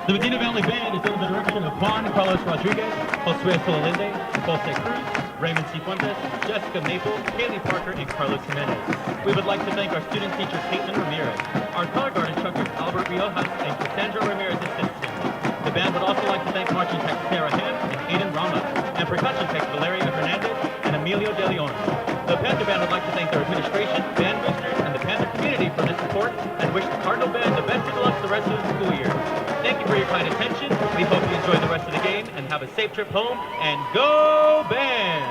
The Medina Valley Band is under the direction of Juan Carlos Rodriguez, Josue Solalinde, Jose Cruz, Raymond Cifuentes, Jessica Maple, Haley Parker, and Carlos Jimenez. We would like to thank our student teacher, Caitlin Ramirez, our color guard instructors, Albert Riojas, and Cassandra Ramirez assistant. The band would also like to thank marching tech Sarah Ham and Aiden Rama, and percussion tech Valeria Hernandez and Emilio De Leon. The Panther Band would like to thank their administration, band boosters, and the Panther community for this support, and wish the Cardinal Band the best of luck the rest of the school year. Thank you for your kind attention. We hope you enjoy the rest of the game and have a safe trip home. And go Band!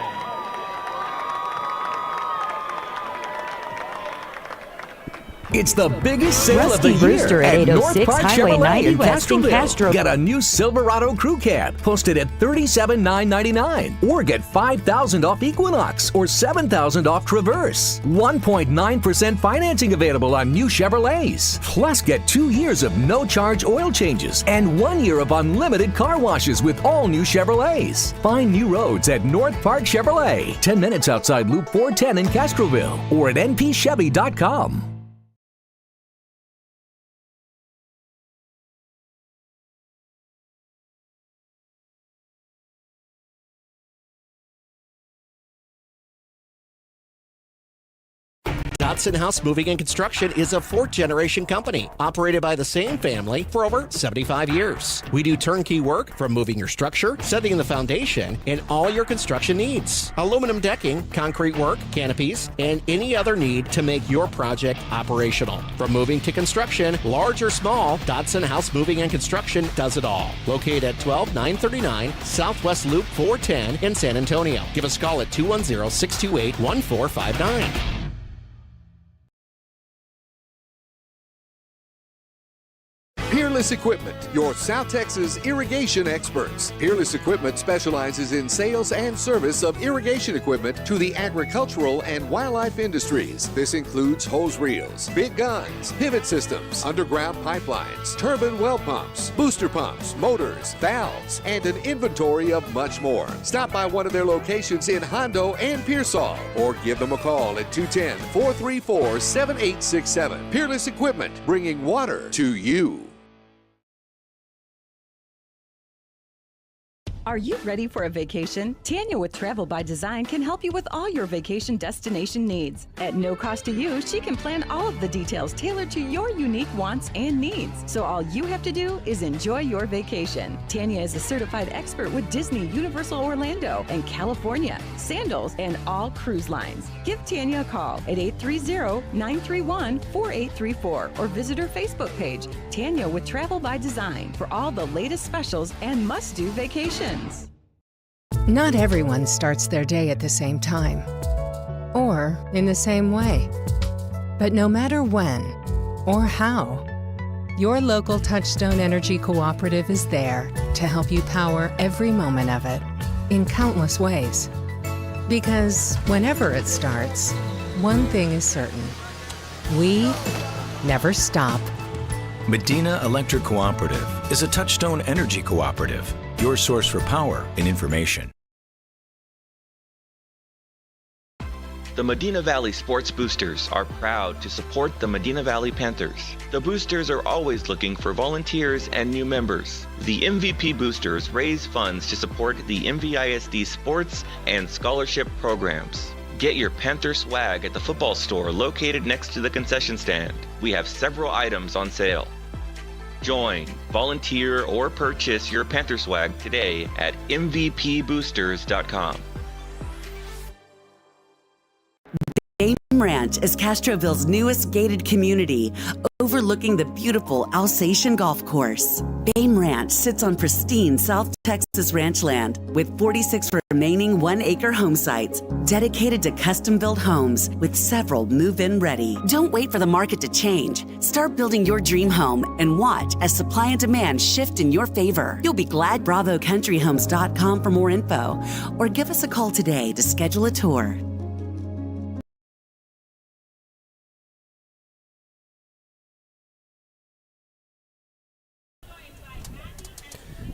It's the biggest sale Rusty of the year Brewster at at North 806 Park Highway Chevrolet 90 in West in Castroville. Castro. Get a new Silverado Crew Cab posted at $37,999, or get $5,000 off Equinox or $7,000 off Traverse. 1.9% financing available on new Chevrolets. Plus, get 2 years of no-charge oil changes and 1 year of unlimited car washes with all new Chevrolets. Find new roads at North Park Chevrolet, 10 minutes outside Loop 410 in Castroville, or at npchevy.com. Dodson House Moving and Construction is a fourth-generation company operated by the same family for over 75 years. We do turnkey work from moving your structure, setting the foundation, and all your construction needs. Aluminum decking, concrete work, canopies, and any other need to make your project operational. From moving to construction, large or small, Dodson House Moving and Construction does it all. Located at 12939 Southwest Loop 410 in San Antonio. Give us a call at 210-628-1459. Peerless Equipment, your South Texas irrigation experts. Peerless Equipment specializes in sales and service of irrigation equipment to the agricultural and wildlife industries. This includes hose reels, big guns, pivot systems, underground pipelines, turbine well pumps, booster pumps, motors, valves, and an inventory of much more. Stop by one of their locations in Hondo and Pearsall, or give them a call at 210-434-7867. Peerless Equipment, bringing water to you. Are you ready for a vacation? Tanya with Travel by Design can help you with all your vacation destination needs. At no cost to you, she can plan all of the details tailored to your unique wants and needs. So all you have to do is enjoy your vacation. Tanya is a certified expert with Disney, Universal Orlando, and California, Sandals, and all cruise lines. Give Tanya a call at 830-931-4834 or visit her Facebook page, Tanya with Travel by Design, for all the latest specials and must-do vacations. Not everyone starts their day at the same time or in the same way. But no matter when or how, your local Touchstone Energy Cooperative is there to help you power every moment of it in countless ways. Because whenever it starts, one thing is certain: we never stop. Medina Electric Cooperative is a Touchstone Energy Cooperative, your source for power and information. The Medina Valley Sports Boosters are proud to support the Medina Valley Panthers. The Boosters are always looking for volunteers and new members. The MVP Boosters raise funds to support the MVISD sports and scholarship programs. Get your Panther swag at the football store located next to the concession stand. We have several items on sale. Join, volunteer, or purchase your Panther swag today at mvpboosters.com. Game Ranch is Castroville's newest gated community, overlooking the beautiful Alsatian Golf Course. Game Ranch sits on pristine South Texas ranch land with 46 remaining 1-acre home sites dedicated to custom-built homes with several move-in ready. Don't wait for the market to change. Start building your dream home and watch as supply and demand shift in your favor. You'll be glad. BravoCountryHomes.com for more info, or give us a call today to schedule a tour.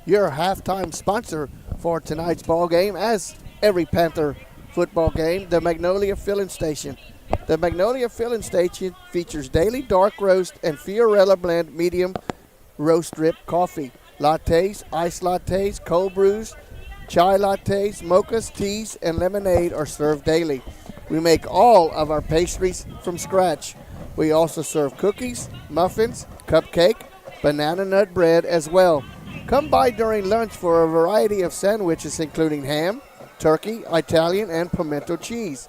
Your halftime sponsor for tonight's ball game, as every Panther football game, the Magnolia Filling Station. The Magnolia Filling Station features daily dark roast and Fiorella blend medium roast drip coffee, lattes, iced lattes, cold brews, chai lattes, mochas, teas, and lemonade are served daily. We make all of our pastries from scratch. We also serve cookies, muffins, cupcake, banana nut bread as well. Come by during lunch for a variety of sandwiches including ham, turkey, Italian, and pimento cheese.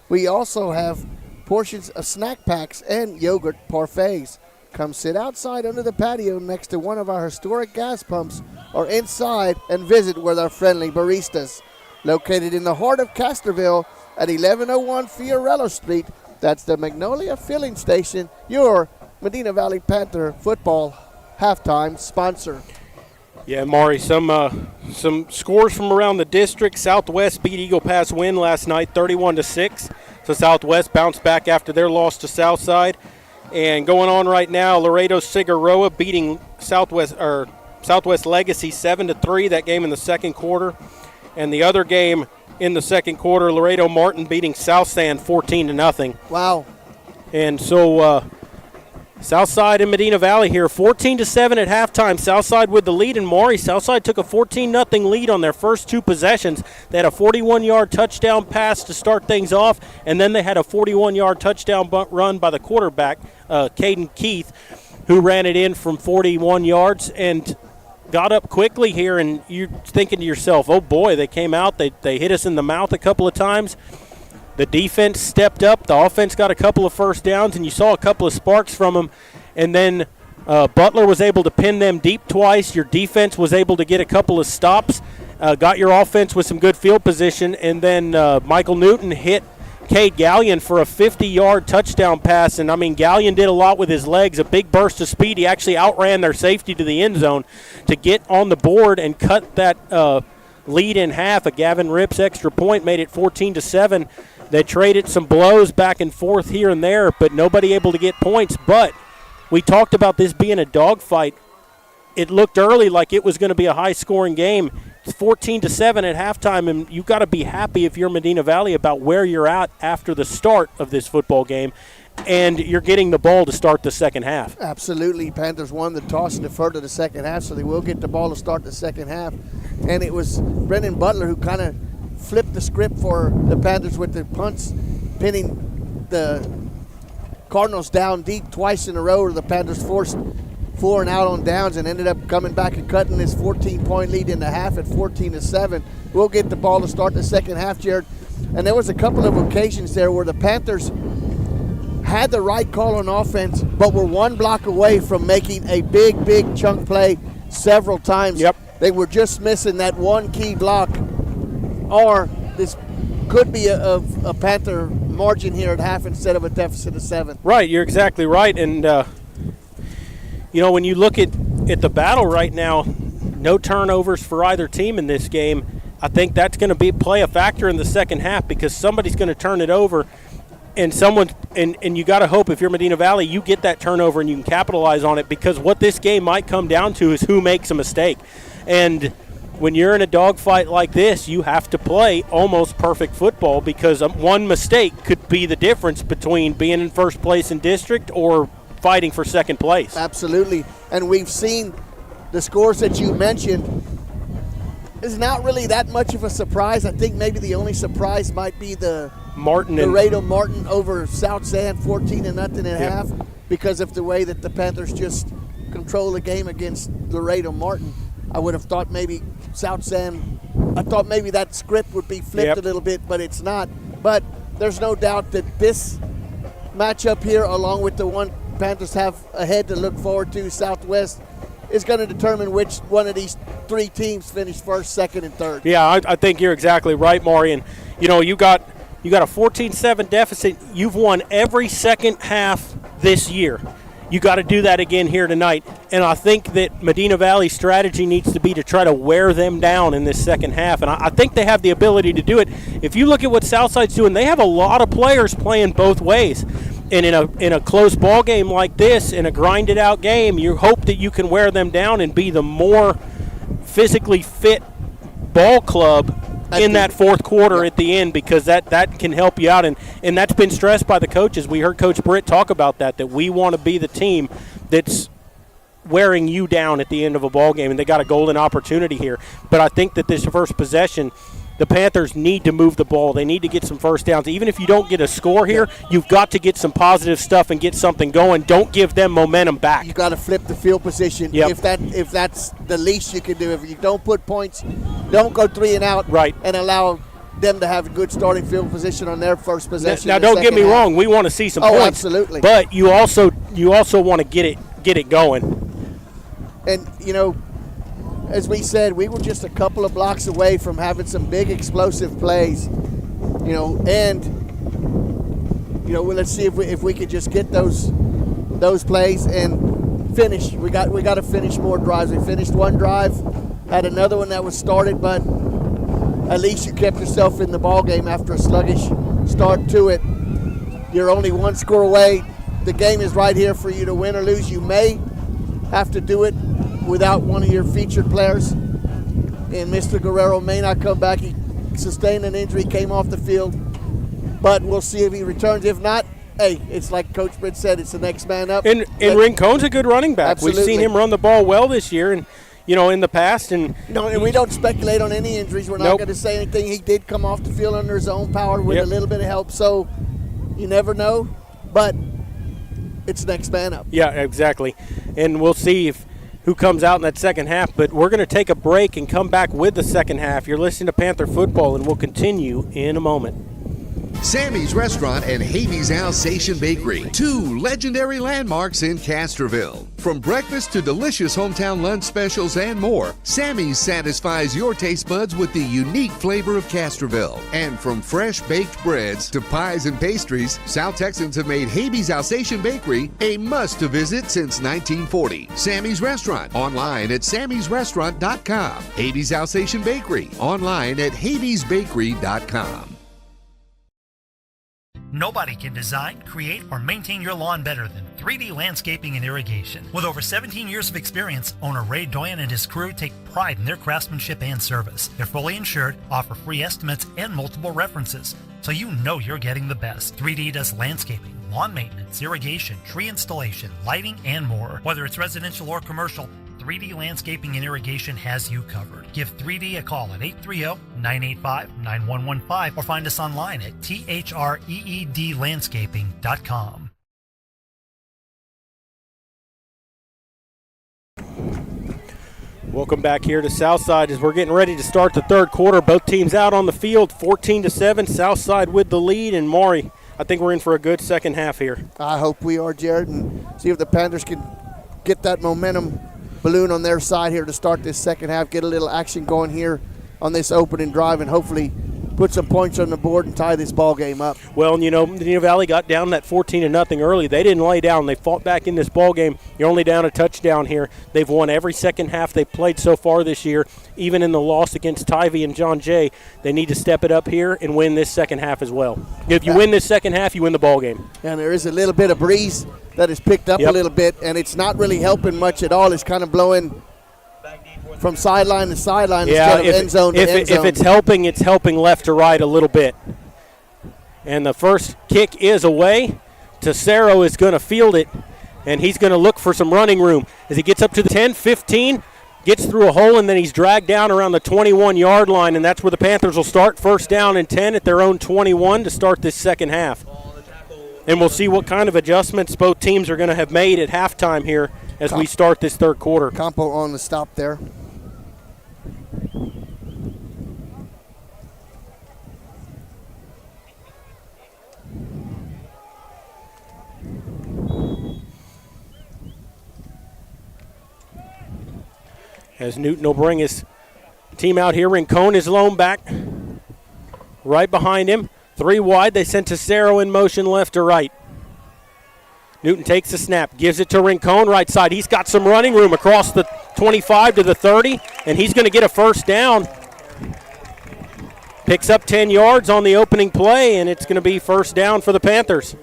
We also have portions of snack packs and yogurt parfaits. Come sit outside under the patio next to one of our historic gas pumps or inside and visit with our friendly baristas. Located in the heart of Castroville at 1101 Fiorello Street, That's the Magnolia Filling Station, your Medina Valley Panther football halftime sponsor. Yeah, Maury, some scores from around the district. Southwest beat Eagle Pass win last night, 31-6. So Southwest bounced back after their loss to Southside. And going on right now, Laredo Cigaroa beating Southwest Legacy 7-3. That game in the second quarter. And the other game in the second quarter, Laredo Martin beating Southside 14-0. Wow. And so Southside and Medina Valley here, 14-7 at halftime. Southside with the lead, and Maury, Southside took a 14-0 lead on their first two possessions. They had a 41-yard touchdown pass to start things off, and then they had a 41-yard touchdown run by the quarterback, Caden Keith, who ran it in from 41 yards and got up quickly here. And you're thinking to yourself, oh boy, they came out, they hit us in the mouth a couple of times. The defense stepped up. The offense got a couple of first downs, and you saw a couple of sparks from them. And then Butler was able to pin them deep twice. Your defense was able to get a couple of stops, got your offense with some good field position, and then Michael Newton hit Cade Gallion for a 50-yard touchdown pass. And, I mean, Gallion did a lot with his legs, a big burst of speed. He actually outran their safety to the end zone to get on the board and cut that lead in half. A Gavin Rips extra point made it 14-7. They traded some blows back and forth here and there, but nobody able to get points. But we talked about this being a dogfight. It looked early like it was going to be a high-scoring game. It's 14-7 at halftime, and you've got to be happy if you're Medina Valley about where you're at after the start of this football game, and you're getting the ball to start the second half. Absolutely. Panthers won the toss and deferred to the second half, so they will get the ball to start the second half. And it was Brendan Butler who kind of flipped the script for the Panthers with the punts, pinning the Cardinals down deep twice in a row. The Panthers forced 4 and out on downs and ended up coming back and cutting this 14-point lead in the half at 14-7. We'll get the ball to start the second half, Jared. And there was a couple of occasions there where the Panthers had the right call on offense, but were one block away from making a big chunk play several times. Yep. They were just missing that one key block, or this could be a Panther margin here at half instead of a deficit of 7. Right, you're exactly right. And, when you look at the battle right now, no turnovers for either team in this game. I think that's going to play a factor in the second half because somebody's going to turn it over. And you got to hope if you're Medina Valley, you get that turnover and you can capitalize on it, because what this game might come down to is who makes a mistake. And when you're in a dogfight like this, you have to play almost perfect football, because one mistake could be the difference between being in first place in district or fighting for second place. Absolutely. And we've seen the scores that you mentioned. It's not really that much of a surprise. I think maybe the only surprise might be the Laredo Martin over Southside 14-0 at half, because of the way that the Panthers just control the game against Laredo Martin. I would have thought maybe Southside, I thought maybe that script would be flipped a little bit, but it's not. But there's no doubt that this matchup here, along with the one Panthers have ahead to look forward to, Southwest, is going to determine which one of these three teams finish first, second, and third. Yeah, I think you're exactly right, Maury. And, you got a 14-7 deficit. You've won every second half this year. You got to do that again here tonight. And I think that Medina Valley's strategy needs to be to try to wear them down in this second half. And I think they have the ability to do it. If you look at what Southside's doing, they have a lot of players playing both ways. And in a close ball game like this, in a grinded out game, you hope that you can wear them down and be the more physically fit ball club in that fourth quarter at the end, because that can help you out. And that's been stressed by the coaches. We heard Coach Britt talk about that we want to be the team that's wearing you down at the end of a ball game, and they got a golden opportunity here. But I think that this first possession, the Panthers need to move the ball. They need to get some first downs. Even if you don't get a score here, you've got to get some positive stuff and get something going. Don't give them momentum back. You got to flip the field position. Yep. If that's the least you can do. If you don't put points, don't go 3 and out. Right. And allow them to have a good starting field position on their first possession. Now don't get me wrong. We want to see some points. Oh, absolutely. But you also want to get it going. And as we said, we were just a couple of blocks away from having some big explosive plays, and let's see if we could just get those plays and finish. We got to finish more drives. We finished one drive, had another one that was started, but at least you kept yourself in the ball game after a sluggish start to it. You're only one score away. The game is right here for you to win or lose. You may have to do it without one of your featured players, and Mr. Guerrero may not come back. He sustained an injury, came off the field, but we'll see if he returns. If not, hey, it's like Coach Britt said, it's the next man up. And Rincon's a good running back. Absolutely. We've seen him run the ball well this year, and in the past. And and we don't speculate on any injuries. We're not going to say anything. He did come off the field under his own power with a little bit of help, so you never know. But it's next man up. Yeah, exactly. And we'll see who comes out in that second half. But we're going to take a break and come back with the second half. You're listening to Panther Football, and we'll continue in a moment. Sammy's Restaurant and Havy's Alsatian Bakery, two legendary landmarks in Castroville. From breakfast to delicious hometown lunch specials and more, Sammy's satisfies your taste buds with the unique flavor of Castroville. And from fresh baked breads to pies and pastries, South Texans have made Havy's Alsatian Bakery a must-to-visit since 1940. Sammy's Restaurant, online at sammysrestaurant.com. Havy's Alsatian Bakery, online at havysbakery.com. Nobody can design, create, or maintain your lawn better than 3D Landscaping and Irrigation. With over 17 years of experience, owner Ray Doyen and his crew take pride in their craftsmanship and service. They're fully insured, offer free estimates, and multiple references, so you know you're getting the best. 3D does landscaping, lawn maintenance, irrigation, tree installation, lighting, and more. Whether it's residential or commercial, 3D Landscaping and Irrigation has you covered. Give 3D a call at 830-985-9115 or find us online at threedlandscaping.com. Welcome back here to Southside as we're getting ready to start the third quarter. Both teams out on the field, 14-7. Southside with the lead, and Maury, I think we're in for a good second half here. I hope we are, Jared, and see if the Panthers can get that momentum balloon on their side here to start this second half, get a little action going here on this opening drive, and hopefully put some points on the board and tie this ball game up. Well, Medina Valley got down that 14-0 early. They didn't lay down. They fought back in this ball game. You're only down a touchdown here. They've won every second half they played so far this year, even in the loss against Tivy and John Jay. They need to step it up here and win this second half as well. If you win this second half, you win the ball game. And there is a little bit of breeze that has picked up a little bit, and it's not really helping much at all. It's kind of blowing from sideline to sideline instead of end zone to end zone. If it's helping left to right a little bit. And the first kick is away. Tesoro is going to field it, and he's going to look for some running room. As he gets up to the 10, 15, gets through a hole, and then he's dragged down around the 21-yard line, and that's where the Panthers will start. First down and 10 at their own 21 to start this second half. And we'll see what kind of adjustments both teams are going to have made at halftime here as we start this third quarter. Campo on the stop there. As Newton will bring his team out here. Rincon is lone back right behind him. 3 wide. They send Tesoro in motion left to right. Newton takes the snap, gives it to Rincon right side. He's got some running room across the 25 to the 30, and he's going to get a first down. Picks up 10 yards on the opening play, and it's going to be first down for the Panthers.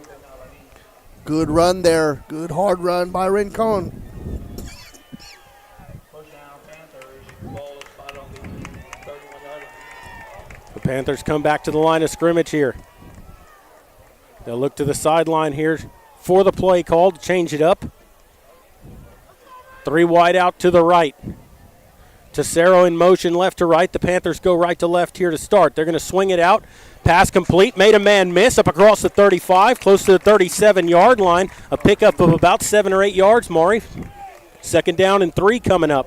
Good run there. Good hard run by Rincon. The Panthers come back to the line of scrimmage here. They'll look to the sideline here for the play call to change it up. 3 wide out to the right. Tesoro in motion left to right. The Panthers go right to left here to start. They're going to swing it out. Pass complete. Made a man miss up across the 35, close to the 37-yard line. A pickup of about 7 or 8 yards, Maury. Second down and 3 coming up.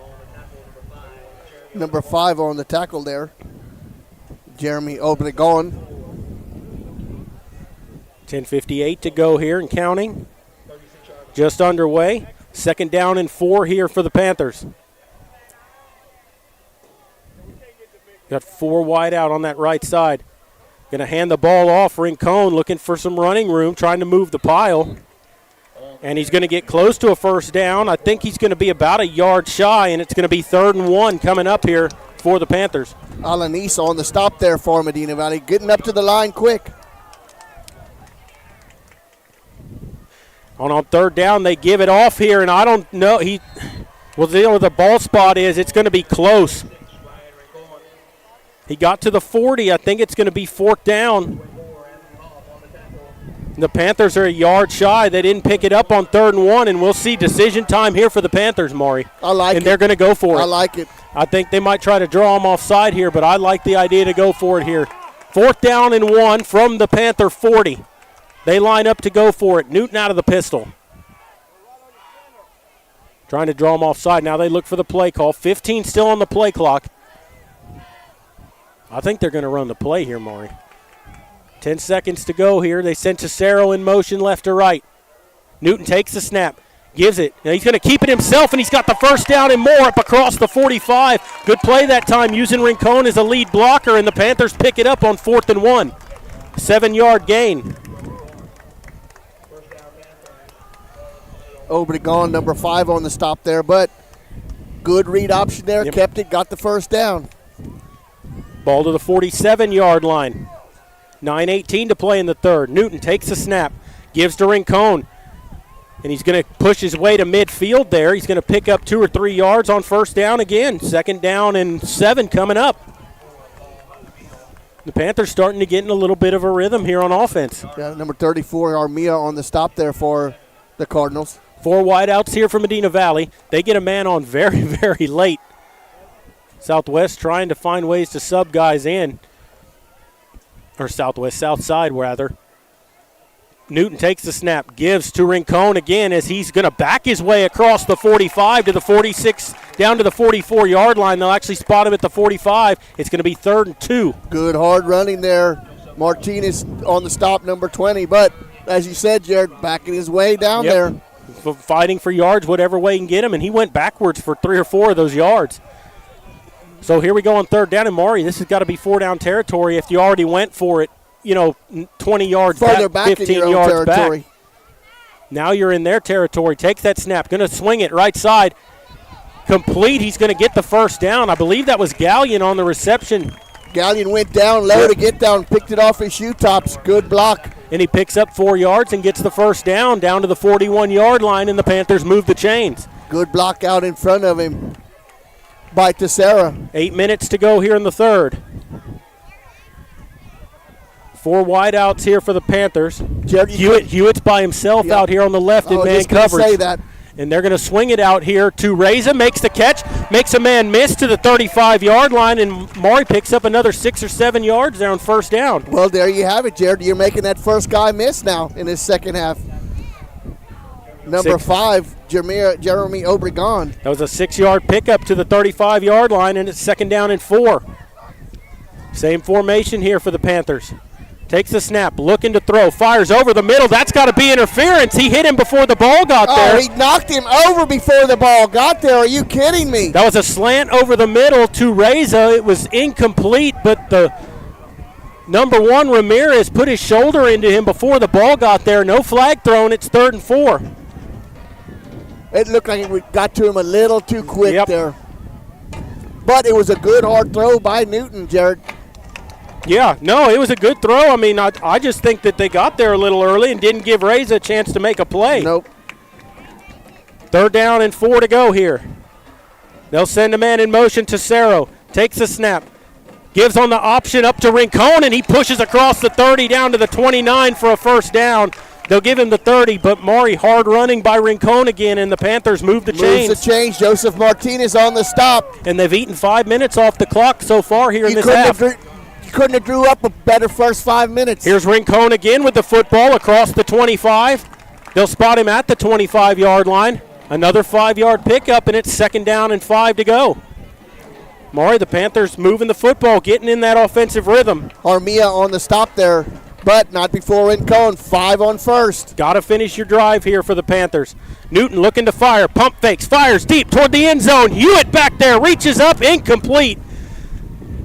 Number 5 on the tackle there. Jeremy Obregon. 10:58 to go here and counting. Just underway. Second down and 4 here for the Panthers. Got 4 wide out on that right side. Going to hand the ball off. Rincon looking for some running room, trying to move the pile. And he's going to get close to a first down. I think he's going to be about a yard shy, and it's going to be 3rd and 1 coming up here for the Panthers. Alanis on the stop there for Medina Valley, getting up to the line quick. On 3rd down, they give it off here, and I don't know. The ball spot is, it's going to be close. He got to the 40. I think it's going to be 4th down. The Panthers are a yard shy. They didn't pick it up on 3rd and 1, and we'll see decision time here for the Panthers, Maury. I like it. And they're going to go for it. I like it. I think they might try to draw him offside here, but I like the idea to go for it here. 4th down and 1 from the Panther 40. They line up to go for it. Newton out of the pistol. Trying to draw him offside. Now they look for the play call. 15 still on the play clock. I think they're going to run the play here, Maury. 10 seconds to go here. They send Cicero in motion left to right. Newton takes the snap, gives it. Now he's going to keep it himself, and he's got the first down and more up across the 45. Good play that time, using Rincon as a lead blocker, and the Panthers pick it up on 4th and 1. 7-yard gain. Obregon, number 5 on the stop there, but good read option there. Yep. Kept it, got the first down. Ball to the 47-yard line. 9:18 to play in the 3rd. Newton takes the snap, gives to Rincon, and he's going to push his way to midfield there. He's going to pick up 2 or 3 yards on 1st down again. 2nd down and 7 coming up. The Panthers starting to get in a little bit of a rhythm here on offense. Yeah, number 34, Armia on the stop there for the Cardinals. 4 wideouts here from Medina Valley. They get a man on very, very late. Southwest trying to find ways to sub guys in. Or Southside rather. Newton takes the snap, gives to Rincon again as he's going to back his way across the 45 to the 46, down to the 44-yard line. They'll actually spot him at the 45. It's going to be 3rd and 2. Good hard running there. Martinez on the stop, number 20. But as you said, Jared, backing his way down there. Fighting for yards whatever way he can get him, and he went backwards for 3 or 4 of those yards. So here we go on 3rd down, and Maury, this has got to be 4-down territory if you already went for it, 20 yards further back 15 in your yards own territory. back. Now you're in their territory. Takes that snap, going to swing it right side. Complete, he's going to get the first down. I believe that was Gallion on the reception. Gallion went down low to get down, picked it off his shoe tops. Good block. And he picks up 4 yards and gets the first down to the 41-yard line, and the Panthers move the chains. Good block out in front of him by Tessera. 8 minutes to go here in the 3rd. 4 wideouts here for the Panthers. Hewitt's by himself out here on the left in man coverage. Say that. And they're going to swing it out here to Reza. Makes the catch, makes a man miss to the 35-yard line, and Maury picks up another 6 or 7 yards there on 1st down. Well, there you have it, Jared. You're making that first guy miss now in his second half. Number 5, Jeremy Obregon. That was a 6-yard pickup to the 35-yard line, and it's 2nd down and 4. Same formation here for the Panthers. Takes the snap, looking to throw, fires over the middle. That's got to be interference. He hit him before the ball got there. Oh, he knocked him over before the ball got there. Are you kidding me? That was a slant over the middle to Reza. It was incomplete, but the number 1, Ramirez, put his shoulder into him before the ball got there. No flag thrown. It's 3rd and 4. It looked like it got to him a little too quick there. But it was a good hard throw by Newton, Jared. Yeah, no, it was a good throw. I mean, I just think that they got there a little early and didn't give Reza a chance to make a play. Nope. 3rd down and 4 to go here. They'll send a man in motion to Cerro. Takes a snap. Gives on the option up to Rincon, and he pushes across the 30 down to the 29 for a first down. They'll give him the 30, but Maury hard running by Rincon again, and the Panthers move the chains. Moves the change. Joseph Martinez on the stop. And they've eaten 5 minutes off the clock so far here in this half. Couldn't have drew up a better first 5 minutes. Here's Rincon again with the football across the 25. They'll spot him at the 25-yard line. Another 5-yard pickup, and it's 2nd down and 5 to go. Maury, the Panthers moving the football, getting in that offensive rhythm. Armia on the stop there, but not before Rincon. 5 on 1st. Got to finish your drive here for the Panthers. Newton looking to fire, pump fakes, fires deep toward the end zone. Hewitt back there, reaches up, incomplete.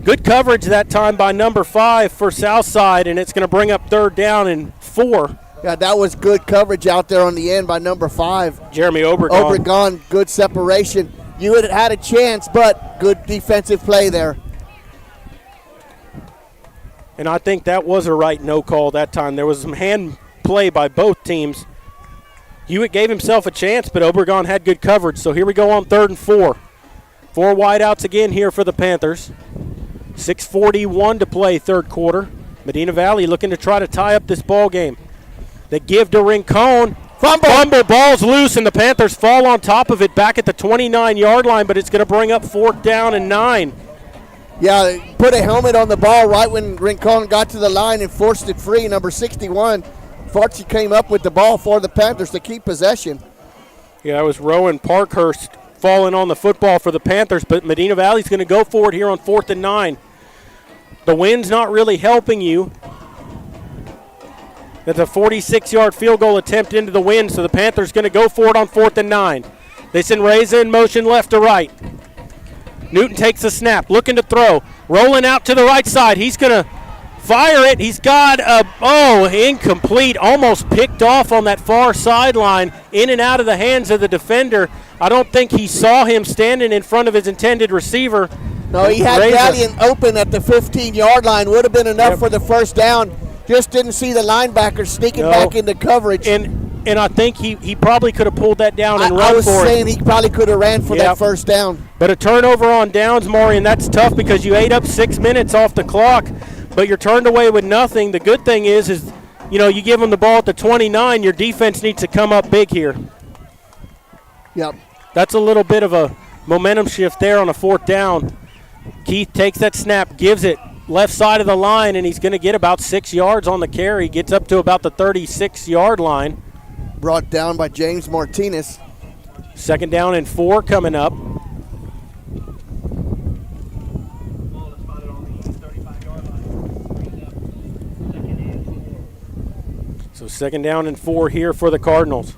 Good coverage that time by number 5 for Southside, and it's going to bring up 3rd down and 4. Yeah, that was good coverage out there on the end by number 5. Jeremy Obregon. Obregon, good separation. You had had a chance, but good defensive play there. And I think that was a right no call that time. There was some hand play by both teams. Hewitt gave himself a chance, but Obregon had good coverage. So here we go on 3rd and 4. 4 wideouts again here for the Panthers. 6:41 to play, 3rd quarter. Medina Valley looking to try to tie up this ball game. They give to Rincon. Fumble, ball's loose, and the Panthers fall on top of it back at the 29-yard line, but it's going to bring up 4th down and 9. Yeah, put a helmet on the ball right when Rincon got to the line and forced it free. Number 61, Fartsy came up with the ball for the Panthers to keep possession. Yeah, it was Rowan Parkhurst falling on the football for the Panthers, but Medina Valley's going to go for it here on 4th and 9. The wind's not really helping you. That's a 46-yard field goal attempt into the wind, so the Panthers going to go for it on 4th and 9. They send Reza in motion left to right. Newton takes a snap, looking to throw, rolling out to the right side. He's going to fire it. He's got incomplete, almost picked off on that far sideline, in and out of the hands of the defender. I don't think he saw him standing in front of his intended receiver. No, he had Valiant open at the 15-yard line. Would have been enough for the 1st down. Just didn't see the linebacker sneaking back into coverage. And I think he probably could have pulled that down and run for it. I was saying he probably could have ran for that 1st down. But a turnover on downs, Maury, and that's tough because you ate up 6 minutes off the clock, but you're turned away with nothing. The good thing is you give them the ball at the 29, your defense needs to come up big here. Yep. That's a little bit of a momentum shift there on a 4th down. Keith takes that snap, gives it left side of the line, and he's going to get about 6 yards on the carry. Gets up to about the 36-yard line. Brought down by James Martinez. 2nd down and 4 coming up. So 2nd down and 4 here for the Cardinals.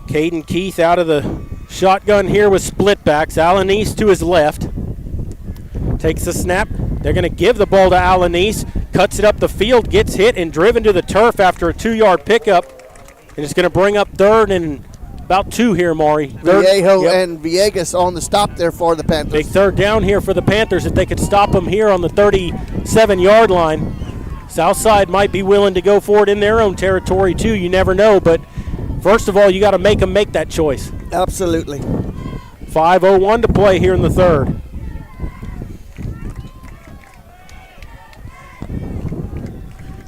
Caden Keith out of the shotgun here with split backs. Alanis to his left. Takes the snap. They're going to give the ball to Alanis. Cuts it up the field, gets hit and driven to the turf after a 2-yard pickup. And it's going to bring up 3rd and about 2 here, Maury. Vallejo and Villegas on the stop there for the Panthers. Big 3rd down here for the Panthers if they could stop them here on the 37-yard line. Southside might be willing to go for it in their own territory too. You never know, but first of all, you got to make them make that choice. Absolutely. 5:01 to play here in the 3rd.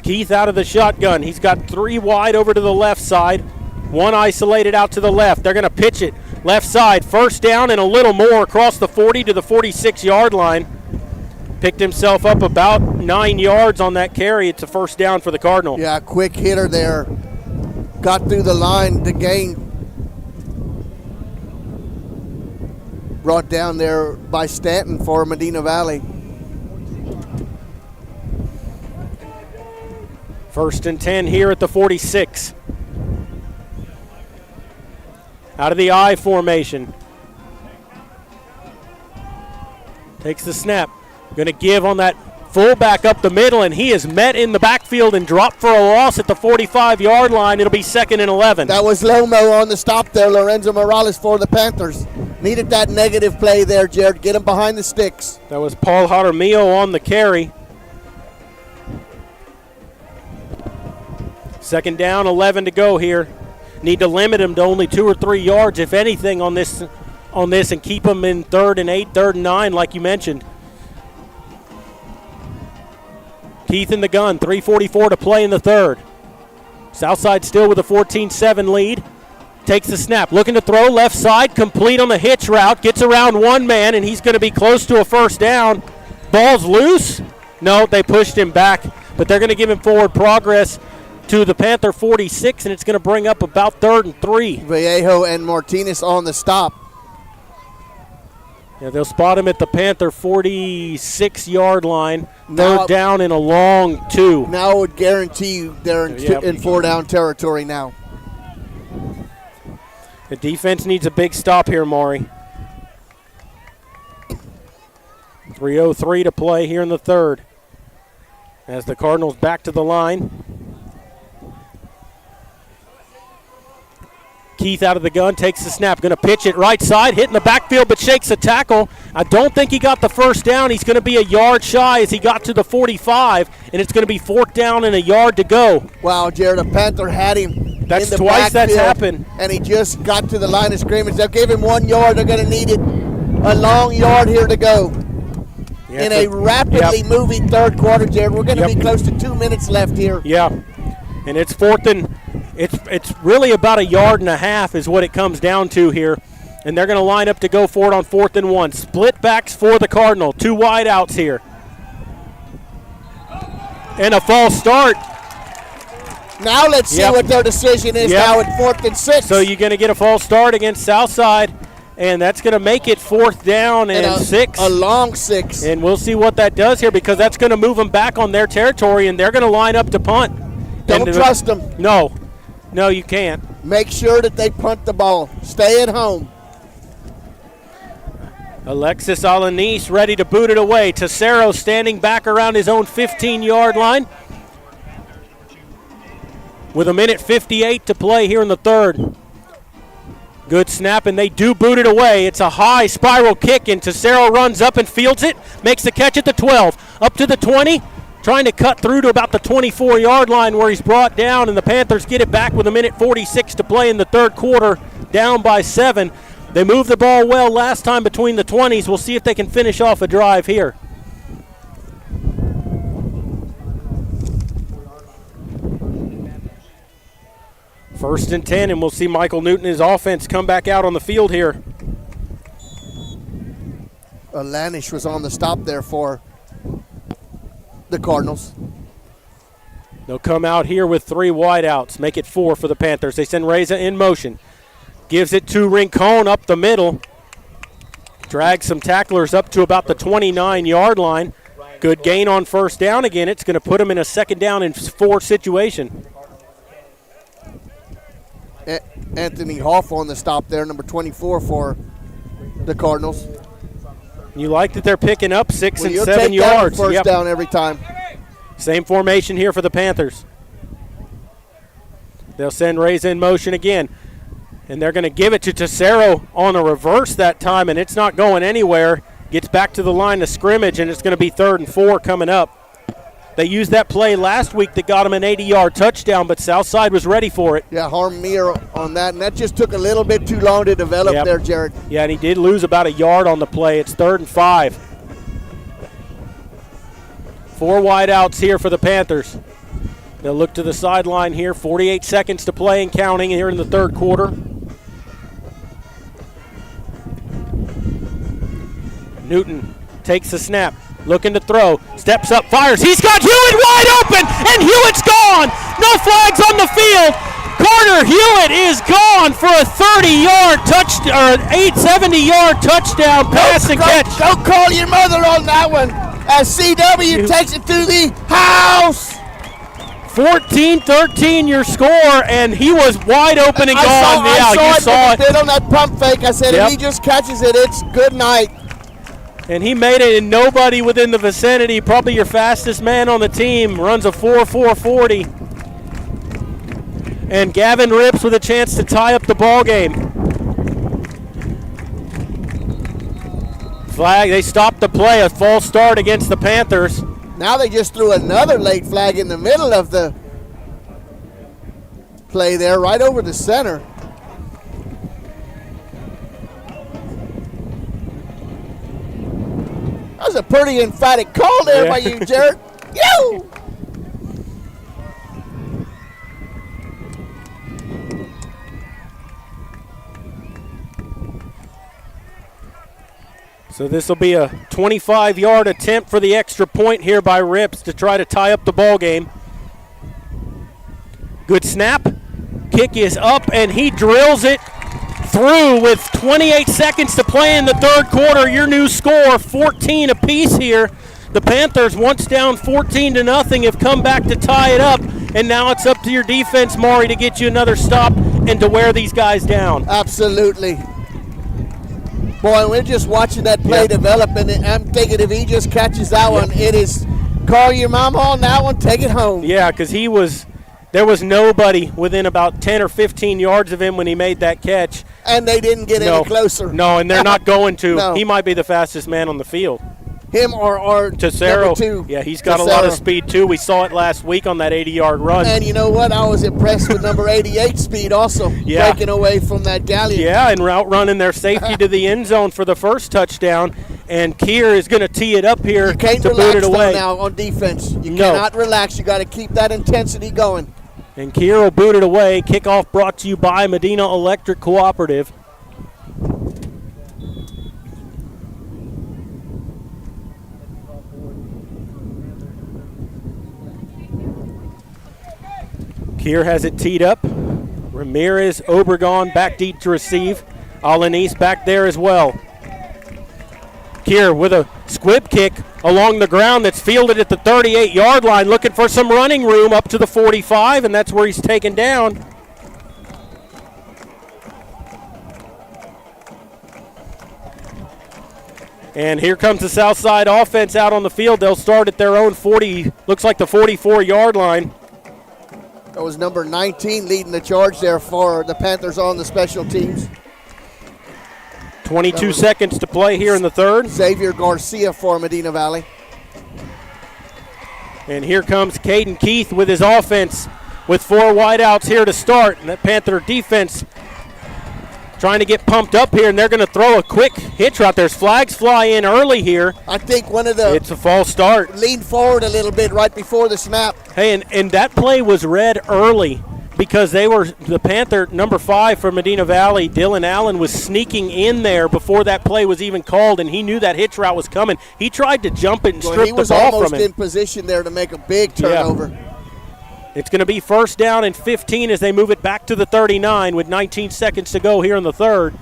Keith out of the shotgun. He's got 3 wide over to the left side. 1 isolated out to the left. They're going to pitch it left side. 1st down and a little more across the 40 to the 46-yard line. Picked himself up about 9 yards on that carry. It's a 1st down for the Cardinals. Yeah, quick hitter there. Got through the line to gain. Brought down there by Stanton for Medina Valley. 1st and 10 here at the 46. Out of the I formation. Takes the snap. Going to give on that fullback up the middle, and he is met in the backfield and dropped for a loss at the 45-yard line. It'll be 2nd and 11. That was Lomo on the stop there, Lorenzo Morales for the Panthers. Needed that negative play there, Jared. Get him behind the sticks. That was Paul Jaramillo on the carry. 2nd down, 11 to go here. Need to limit him to only 2 or 3 yards, if anything, on this, and keep him in 3rd and 8, 3rd and 9, like you mentioned. Keith in the gun, 3:44 to play in the 3rd. Southside still with a 14-7 lead. Takes the snap, looking to throw left side, complete on the hitch route, gets around 1 man, and he's going to be close to a 1st down. Ball's loose. No, they pushed him back, but they're going to give him forward progress to the Panther 46, and it's going to bring up about 3rd and 3. Vallejo and Martinez on the stop. Yeah, they'll spot him at the Panther 46-yard line. 3rd down and a long 2. Now I would guarantee you they're in 4-down territory now. The defense needs a big stop here, Maury. 3:03 to play here in the third. As the Cardinals back to the line. Keith out of the gun, takes the snap, going to pitch it right side, hitting the backfield, but shakes a tackle. I don't think he got the first down. He's going to be a yard shy as he got to the 45, and it's going to be 4th down and a yard to go. Wow, Jared, a Panther had him. That's in the twice that's backfield, happened. And he just got to the line of scrimmage. They'll give him 1 yard. They're going to need it. A long yard here to go. In a rapidly moving third quarter, Jared. We're going to be close to 2 minutes left here. Yeah, and it's 4th and it's really about a yard and a half is what it comes down to here. And they're going to line up to go for it on 4th and 1. Split backs for the Cardinal. 2 wide outs here. And a false start. Now let's see what their decision is now at 4th and 6. So you're going to get a false start against Southside, and that's going to make it 4th down and 6. A long 6. And we'll see what that does here, because that's going to move them back on their territory, and they're going to line up to punt. Don't trust them. No, you can't. Make sure that they punt the ball. Stay at home. Alexis Alanis ready to boot it away. Tesoro standing back around his own 15-yard line. With 1:58 to play here in the third. Good snap, and they do boot it away. It's a high spiral kick, and Tesoro runs up and fields it. Makes the catch at the 12. Up to the 20. Trying to cut through to about the 24-yard line where he's brought down, and the Panthers get it back with 1:46 to play in the third quarter, down by 7. They moved the ball well last time between the 20s. We'll see if they can finish off a drive here. First and 10, and we'll see Michael Newton and his offense come back out on the field here. Lanish was on the stop there for the Cardinals. They'll come out here with 3 wideouts, make it 4 for the Panthers. They send Reza in motion. Gives it to Rincon up the middle. Drags some tacklers up to about the 29-yard line. Good gain on first down again. It's going to put them in a 2nd down and 4 situation. Anthony Hoff on the stop there, number 24 for the Cardinals. You like that they're picking up 6 and 7 take yards. First down every time. Same formation here for the Panthers. They'll send Reza in motion again. And they're going to give it to Tesoro on a reverse that time, and it's not going anywhere. Gets back to the line of scrimmage, and it's going to be 3rd and 4 coming up. They used that play last week that got them an 80-yard touchdown, but Southside was ready for it. Yeah, Harm Mir on that, and that just took a little bit too long to develop there, Jared. Yeah, and he did lose about a yard on the play. It's 3rd and 5. 4 wideouts here for the Panthers. They'll look to the sideline here. 48 seconds to play and counting here in the third quarter. Newton takes the snap, looking to throw, steps up, fires. He's got Hewitt wide open, and Hewitt's gone. No flags on the field. Carter Hewitt is gone for a 30-yard touchdown, or 70-yard touchdown pass and catch. Don't call your mother on that one. As CW takes it to the house. 14-13 your score, and he was wide open and gone. I saw it on that pump fake. I said, if he just catches it, it's good night. And he made it, and nobody within the vicinity. Probably your fastest man on the team. Runs a 4.40. And Gavin Rips with a chance to tie up the ball game. Flag, they stopped the play. A false start against the Panthers. Now they just threw another late flag in the middle of the play there, right over the center. That was a pretty emphatic call there by you, Jared. You! So this will be a 25-yard attempt for the extra point here by Rips to try to tie up the ball game. Good snap. Kick is up, and he drills it through with 28 seconds to play in the third quarter. Your new score, 14 apiece here. The Panthers, once down 14-0, have come back to tie it up, and now it's up to your defense, Maury, to get you another stop and to wear these guys down. Absolutely. Boy, we're just watching that play develop, and I'm thinking if he just catches that one, it is call your mom on that one, take it home. Yeah, because there was nobody within about 10 or 15 yards of him when he made that catch. And they didn't get any closer. No, and they're not going to. No. He might be the fastest man on the field. Him or Tesoro. number 2. Yeah, he's got a lot of speed, too. We saw it last week on that 80-yard run. And you know what? I was impressed with number 88 speed also, breaking away from that galleon. Yeah, and route running their safety to the end zone for the first touchdown. And Kier is going to tee it up here to boot it away. Now on defense. You cannot relax. You got to keep that intensity going. And Kier will boot it away. Kickoff brought to you by Medina Electric Cooperative. Kier has it teed up. Ramirez, Obregon back deep to receive. Alanis back there as well. Kier with a squib kick along the ground that's fielded at the 38-yard line, looking for some running room up to the 45, and that's where he's taken down. And here comes the Southside offense out on the field. They'll start at their own 40, looks like the 44-yard line. That was number 19 leading the charge there for the Panthers on the special teams. 22 seconds to play here in the third. Xavier Garcia for Medina Valley. And here comes Caden Keith with his offense with 4 wideouts here to start. And that Panther defense trying to get pumped up here, and they're going to throw a quick hitch route. There's flags fly in early here. I think one of the... It's a false start. Leaned forward a little bit right before the snap. Hey, and that play was read early because the Panther, number 5 for Medina Valley, Dylan Allen, was sneaking in there before that play was even called, and he knew that hitch route was coming. He tried to jump it and strip the ball from him. He was almost in position there to make a big turnover. Yeah. It's going to be first down and 15 as they move it back to the 39 with 19 seconds to go here in the third.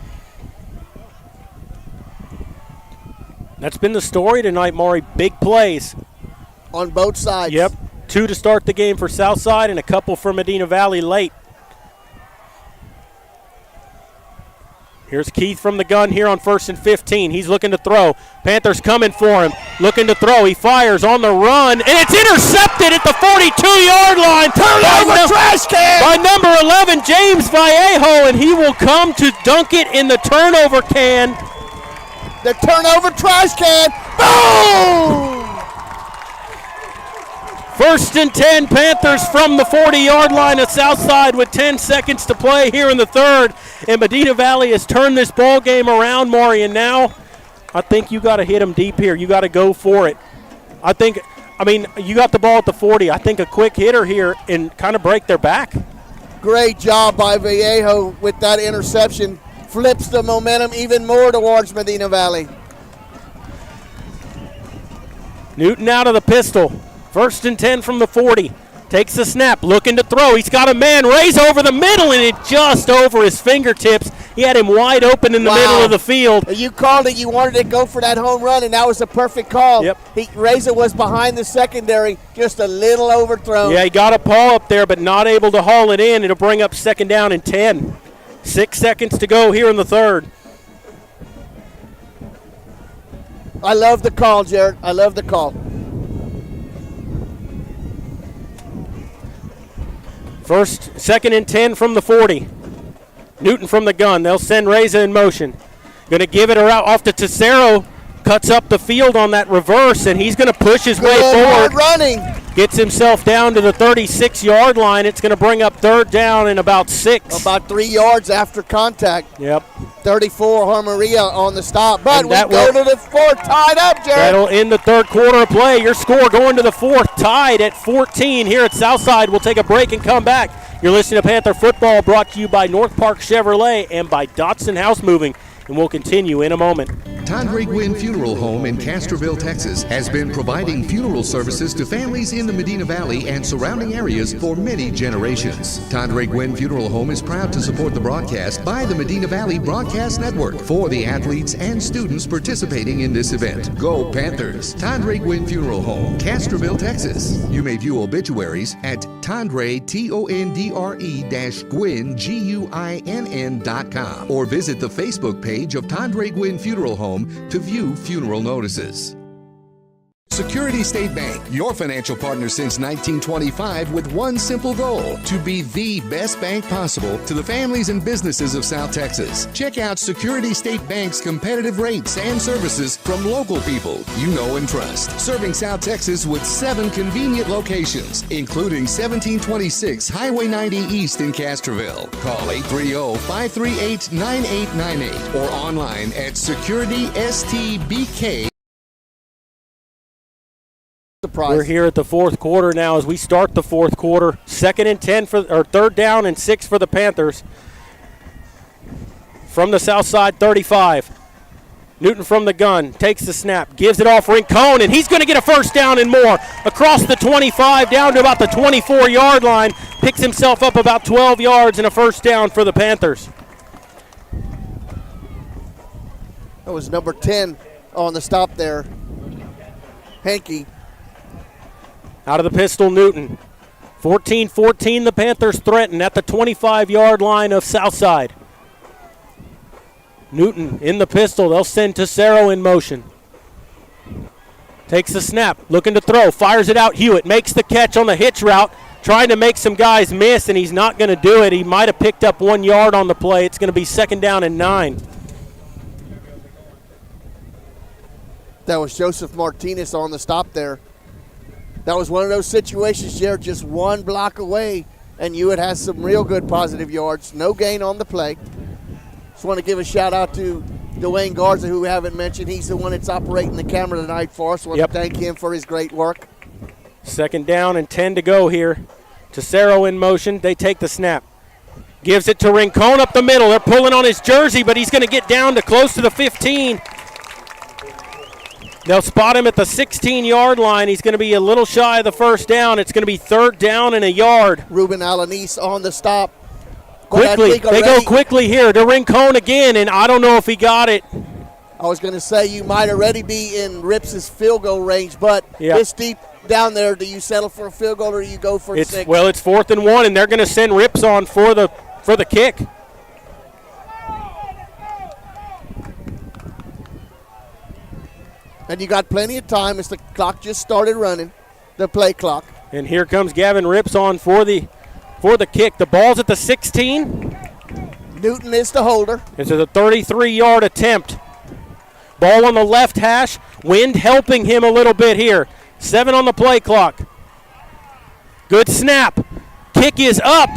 That's been the story tonight, Maury. Big plays. On both sides. Yep. 2 to start the game for Southside and a couple for Medina Valley late. Here's Keith from the gun here on 1st and 15. He's looking to throw. Panthers coming for him. Looking to throw. He fires on the run, and it's intercepted at the 42-yard line. Turnover trash can! By number 11, James Vallejo, and he will come to dunk it in the turnover can. The turnover trash can. Boom! 1st and 10, Panthers from the 40-yard line of Southside with 10 seconds to play here in the third. And Medina Valley has turned this ball game around, Maury, and now I think you got to hit them deep here. You got to go for it. You got the ball at the 40. I think a quick hitter here and kind of break their back. Great job by Vallejo with that interception. Flips the momentum even more towards Medina Valley. Newton out of the pistol. 1st and 10 from the 40. Takes the snap, looking to throw. He's got a man raise over the middle, and it just over his fingertips. He had him wide open in the middle of the field. You called it. You wanted to go for that home run, and that was a perfect call. Yep. Reza was behind the secondary, just a little overthrown. Yeah, he got a paw up there, but not able to haul it in. It'll bring up 2nd down and 10. 6 seconds to go here in the third. I love the call, Jared. I love the call. 2nd and 10 from the 40. Newton from the gun. They'll send Reza in motion. Going to give it off to Tesoro. Cuts up the field on that reverse, and he's going to push his way forward. Running. Gets himself down to the 36-yard line. It's going to bring up 3rd down and about 6. About 3 yards after contact. Yep. 34, Harmaria on the stop. But we go to the 4th, tied up, Jared. That'll end the third quarter of play. Your score going to the 4th, tied at 14 here at Southside. We'll take a break and come back. You're listening to Panther Football, brought to you by North Park Chevrolet and by Dotson House Moving. And we'll continue in a moment. Tandre Gwynn Funeral Home in Castroville, Texas, has been providing funeral services to families in the Medina Valley and surrounding areas for many generations. Tandre Gwynn Funeral Home is proud to support the broadcast by the Medina Valley Broadcast Network for the athletes and students participating in this event. Go Panthers! Tandre Gwynn Funeral Home, Castroville, Texas. You may view obituaries at Tandre, Tondre-Gwynn, Guinn.com, or visit the Facebook page of Tandre Gwynn Funeral Home to view funeral notices. Security State Bank, your financial partner since 1925, with one simple goal: to be the best bank possible to the families and businesses of South Texas. Check out Security State Bank's competitive rates and services from local people you know and trust. Serving South Texas with 7 convenient locations, including 1726 Highway 90 East in Castroville. Call 830-538-9898 or online at securitystbk. Surprise. We're here at the fourth quarter now as we start the fourth quarter. 2nd and 10 or 3rd down and 6 for the Panthers. From the Southside 35. Newton from the gun, takes the snap, gives it off Rincon, and he's going to get a first down and more. Across the 25, down to about the 24-yard line. Picks himself up about 12 yards and a first down for the Panthers. That was number 10 on the stop there. Henke. Out of the pistol, Newton. 14-14, the Panthers threaten at the 25-yard line of Southside. Newton in the pistol. They'll send Tesoro in motion. Takes the snap, looking to throw, fires it out. Hewitt makes the catch on the hitch route, trying to make some guys miss, and he's not going to do it. He might have picked up 1 yard on the play. It's going to be 2nd down and 9. That was Joseph Martinez on the stop there. That was one of those situations, Jared, just one block away, and you would have some real good positive yards. No gain on the play. Just want to give a shout-out to Dwayne Garza, who we haven't mentioned. He's the one that's operating the camera tonight for us. Want to thank him for his great work. 2nd down and 10 to go here. Tesoro in motion. They take the snap. Gives it to Rincon up the middle. They're pulling on his jersey, but he's going to get down to close to the 15. They'll spot him at the 16-yard line. He's going to be a little shy of the first down. It's going to be 3rd down and a yard. Ruben Alanis on the stop. Quickly, they go quickly here to Rincon again, and I don't know if he got it. I was going to say you might already be in Rips' field goal range, but this deep down there, do you settle for a field goal or do you go for a 6? Well, it's 4th and 1, and they're going to send Rips on for the kick. And you got plenty of time as the clock just started running, the play clock. And here comes Gavin Rips on for the kick. The ball's at the 16. Newton is the holder. This is a 33-yard attempt. Ball on the left hash. Wind helping him a little bit here. 7 on the play clock. Good snap. Kick is up.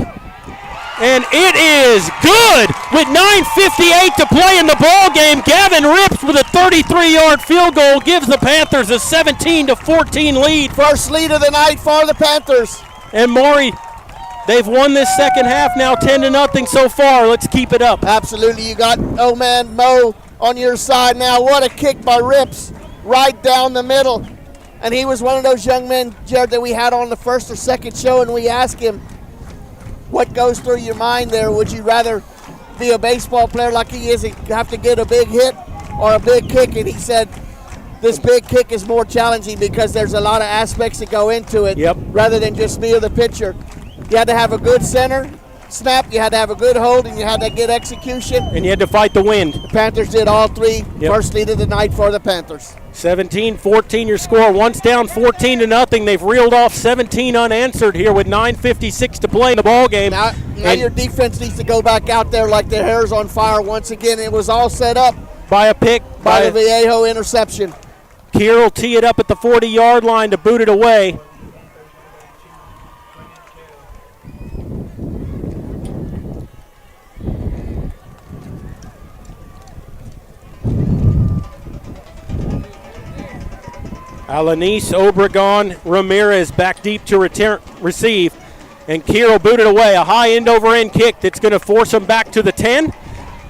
And it is good with 9:58 to play in the ball game. Gavin Rips with a 33-yard field goal gives the Panthers a 17-14 lead. First lead of the night for the Panthers. And Maury, they've won this second half now 10-0 so far. Let's keep it up. Absolutely. You got old man Mo on your side now. What a kick by Rips right down the middle. And he was one of those young men, Jared, that we had on the first or second show, and we asked him, what goes through your mind there? Would you rather be a baseball player like he is and have to get a big hit or a big kick? And he said this big kick is more challenging because there's a lot of aspects that go into it rather than just near the pitcher. You had to have a good center snap, you had to have a good hold, and you had to get execution. And you had to fight the wind. The Panthers did all three. First lead of the night for the Panthers. 17-14 your score. Once down 14-0. They've reeled off 17 unanswered here with 9:56 to play in the ball game. Now your defense needs to go back out there like their hair's on fire once again. It was all set up by a pick. By the Vallejo interception. Kier will tee it up at the 40-yard line to boot it away. Alanis, Obregon, Ramirez back deep to receive. And Kier will boot it away. A high end-over-end kick that's going to force them back to the 10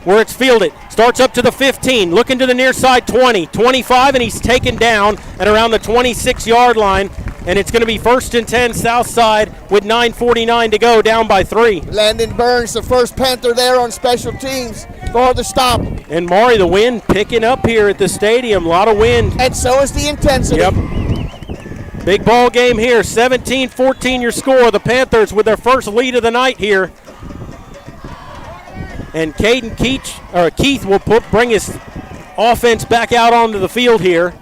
where it's fielded. Starts up to the 15, looking to the near side, 20, 25, and he's taken down at around the 26-yard line. And it's going to be 1st and 10 Southside with 9:49 to go, down by 3. Landon Burns, the first Panther there on special teams for the stop. And Maury, the wind picking up here at the stadium. A lot of wind. And so is the intensity. Yep. Big ball game here. 17-14 your score. The Panthers with their first lead of the night here. And Caden Keith will bring his offense back out onto the field here.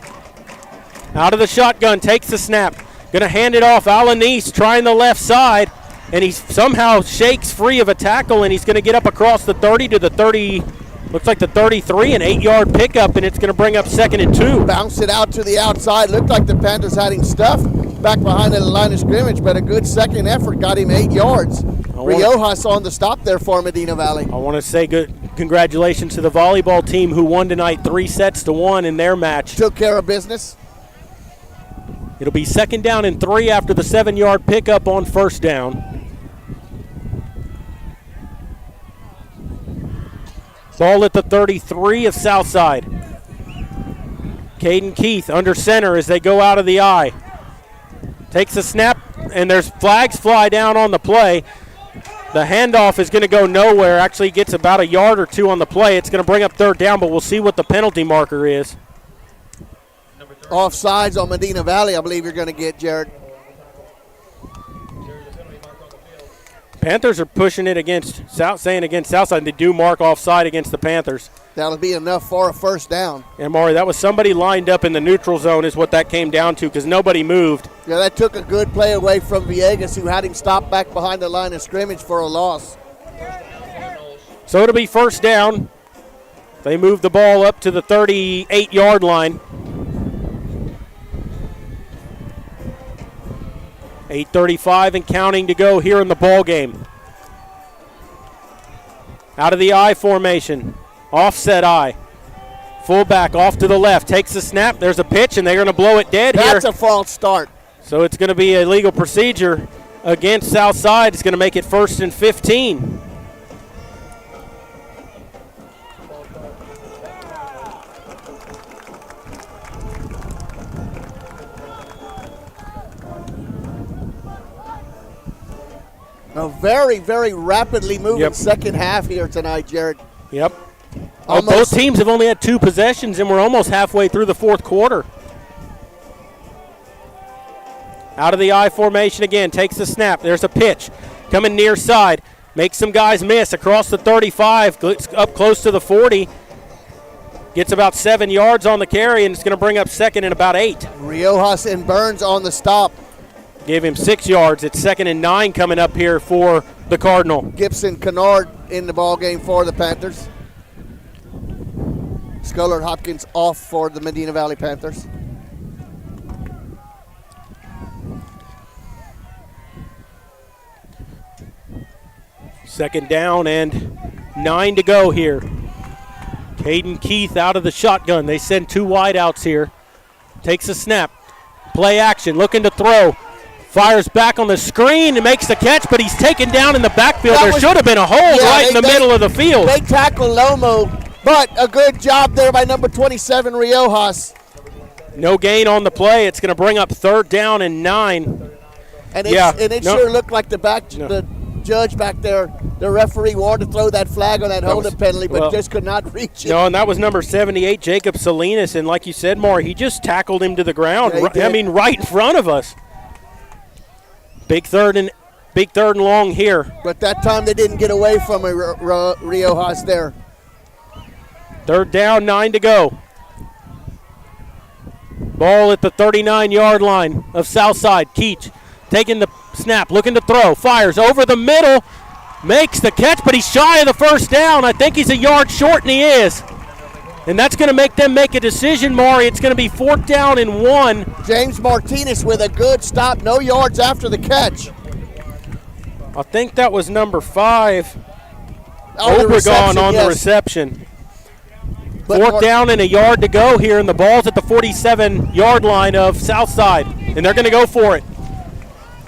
Out of the shotgun, takes the snap. Going to hand it off. Alanis trying the left side, and he somehow shakes free of a tackle, and he's going to get up across the 30 to the 30, looks like the 33, an 8-yard pickup, and it's going to bring up 2nd and 2. Bounce it out to the outside. Looked like the Panthers had him stuffed back behind the line of scrimmage, but a good second effort got him 8 yards. Riojas on the stop there for Medina Valley. I want to say good congratulations to the volleyball team who won tonight 3-1 in their match. Took care of business. It'll be 2nd down and 3 after the 7-yard pickup on 1st down. Ball at the 33 of Southside. Caden Keith under center as they go out of the eye. Takes a snap, and there's flags fly down on the play. The handoff is going to go nowhere. Actually gets about a yard or 2 on the play. It's going to bring up 3rd down, but we'll see what the penalty marker is. Offsides on Medina Valley, I believe you're going to get, Jared. Panthers are pushing it against Southside. They do mark offside against the Panthers. That'll be enough for a 1st down. And Maury, that was somebody lined up in the neutral zone is what that came down to because nobody moved. Yeah, that took a good play away from Villegas, who had him stopped back behind the line of scrimmage for a loss. So it'll be 1st down. They move the ball up to the 38-yard line. 8:35 and counting to go here in the ball game. Out of the I formation. Offset I. Fullback off to the left. Takes the snap. There's a pitch, and they're going to blow it dead here. That's a false start. So it's going to be a legal procedure against Southside. It's going to make it 1st and 15. A very, very rapidly moving second half here tonight, Jared. Yep. Both teams have only had 2 possessions, and we're almost halfway through the 4th quarter. Out of the I formation again, takes the snap. There's a pitch. Coming near side. Makes some guys miss across the 35, up close to the 40. Gets about 7 yards on the carry, and it's going to bring up 2nd and about 8. Riojas and Burns on the stop. Gave him 6 yards. It's 2nd and 9 coming up here for the Cardinal. Gibson Kennard in the ball game for the Panthers. Scullard Hopkins off for the Medina Valley Panthers. Second down and 9 to go here. Caden Keith out of the shotgun. They send 2 wideouts here. Takes a snap. Play action, looking to throw. Fires back on the screen and makes the catch, but he's taken down in the backfield. There should have been a hole in the middle of the field. They tackle Lomo, but a good job there by number 27, Riojas. No gain on the play. It's going to bring up 3rd down and 9. And it sure looked like the judge back there, the referee wanted to throw that flag on that holding penalty, but just could not reach it. No, and that was number 78, Jacob Salinas. And like you said, Maury, he just tackled him to the ground. Yeah, right in front of us. Big third and long here. But that time they didn't get away from Riojas there. 3rd down, 9 to go. Ball at the 39-yard line of Southside. Keach taking the snap, looking to throw. Fires over the middle. Makes the catch, but he's shy of the 1st down. I think he's a yard short, and he is. And that's going to make them make a decision, Maury. It's going to be 4th down and 1. James Martinez with a good stop, no yards after the catch. I think that was number 5. Obregon on the reception. 4th down and a yard to go here, and the ball's at the 47-yard line of Southside. And they're going to go for it.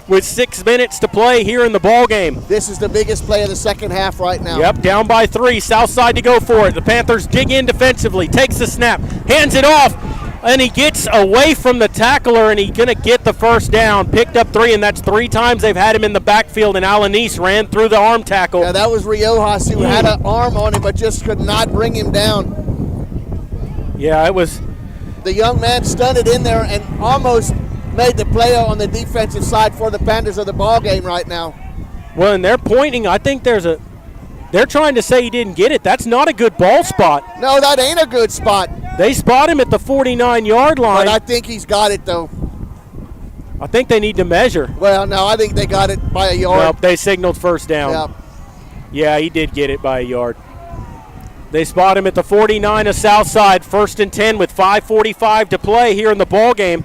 with 6 minutes to play here in the ball game. This is the biggest play of the second half right now. Yep, down by 3. Southside to go for it. The Panthers dig in defensively, takes the snap, hands it off, and he gets away from the tackler, and he's going to get the first down. Picked up 3, and that's 3 times they've had him in the backfield, and Alanis ran through the arm tackle. Yeah, that was Riojas who had an arm on him but just could not bring him down. Yeah, it was. The young man stunted in there and almost made the play on the defensive side for the Panthers of the ball game right now. Well, and they're pointing. I think they're trying to say he didn't get it. That's not a good ball spot. No, that ain't a good spot. They spot him at the 49-yard line. But I think he's got it, though. I think they need to measure. Well, no, I think they got it by a yard. Well, they signaled first down. Yep. Yeah, he did get it by a yard. They spot him at the 49 of Southside, 1st and 10 with 5:45 to play here in the ball game.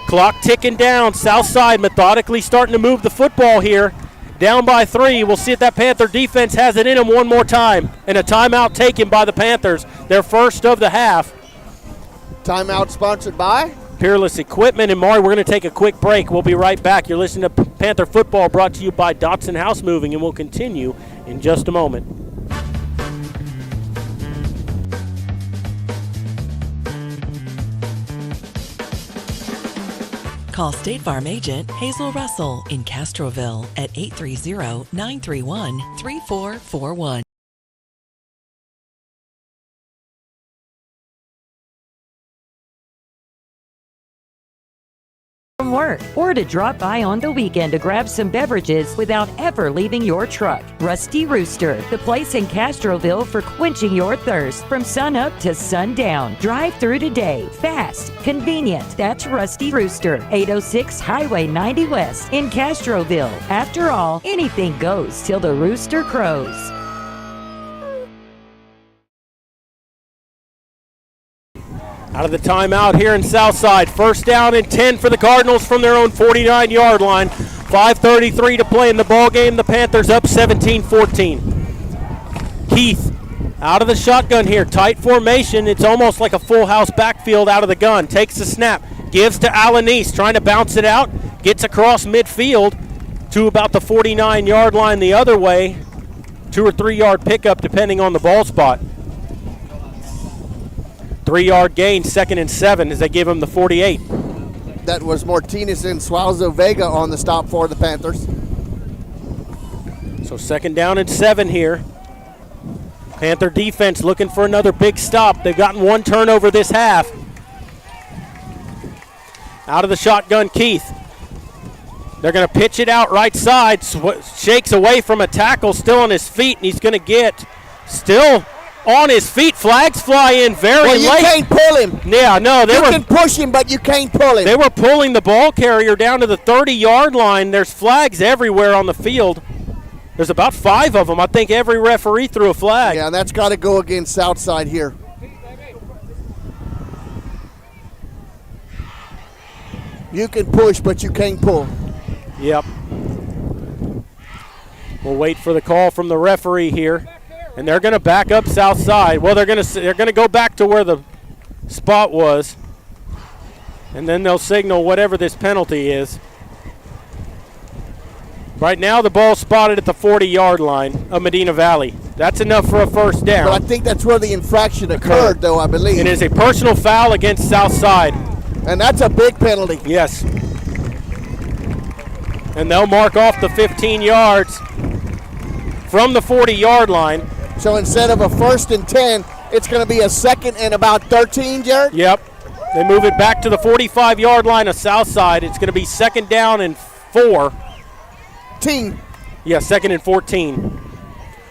Clock ticking down. Southside methodically starting to move the football here. Down by 3. We'll see if that Panther defense has it in them one more time. And a timeout taken by the Panthers, their first of the half. Timeout sponsored by Peerless Equipment. And Maury, we're going to take a quick break. We'll be right back. You're listening to Panther Football, brought to you by Dotson House Moving, and we'll continue in just a moment. Call State Farm agent Hazel Russell in Castroville at 830-931-3441. From work, or to drop by on the weekend to grab some beverages without ever leaving your truck. Rusty Rooster, the place in Castroville for quenching your thirst from sun up to sundown. Drive through today. Fast, convenient. That's Rusty Rooster, 806 Highway 90 West in Castroville. After all, anything goes till the rooster crows. Out of the timeout here in Southside. 1st down and 10 for the Cardinals from their own 49-yard line. 5:33 to play in the ball game. The Panthers up 17-14. Keith out of the shotgun here. Tight formation. It's almost like a full house backfield out of the gun. Takes the snap. Gives to Alanis. Trying to bounce it out. Gets across midfield to about the 49-yard line the other way. 2 or 3 yard pickup depending on the ball spot. 3-yard gain, 2nd and 7 as they give him the 48. That was Martinez and Suazo Vega on the stop for the Panthers. So 2nd down and 7 here. Panther defense looking for another big stop. They've gotten 1 turnover this half. Out of the shotgun, Keith. They're going to pitch it out right side. Shakes away from a tackle, still on his feet, and he's going to get still on his feet. Flags fly in very late. You can't pull him. Yeah, no. You can push him, but you can't pull him. They were pulling the ball carrier down to the 30-yard line. There's flags everywhere on the field. There's about 5 of them. I think every referee threw a flag. Yeah, that's got to go against Southside here. You can push, but you can't pull. Yep. We'll wait for the call from the referee here. And they're going to back up Southside. Well, they're going to go back to where the spot was, and then they'll signal whatever this penalty is. Right now, the ball's spotted at the 40-yard line of Medina Valley. That's enough for a 1st down. But I think that's where the infraction occurred, though, I believe. It is a personal foul against Southside. And that's a big penalty. Yes. And they'll mark off the 15 yards from the 40-yard line. So instead of a 1st and 10, it's going to be a 2nd and about 13, Jared? Yep. They move it back to the 45-yard line of Southside. It's going to be 2nd down and 4. Yeah, 2nd and 14.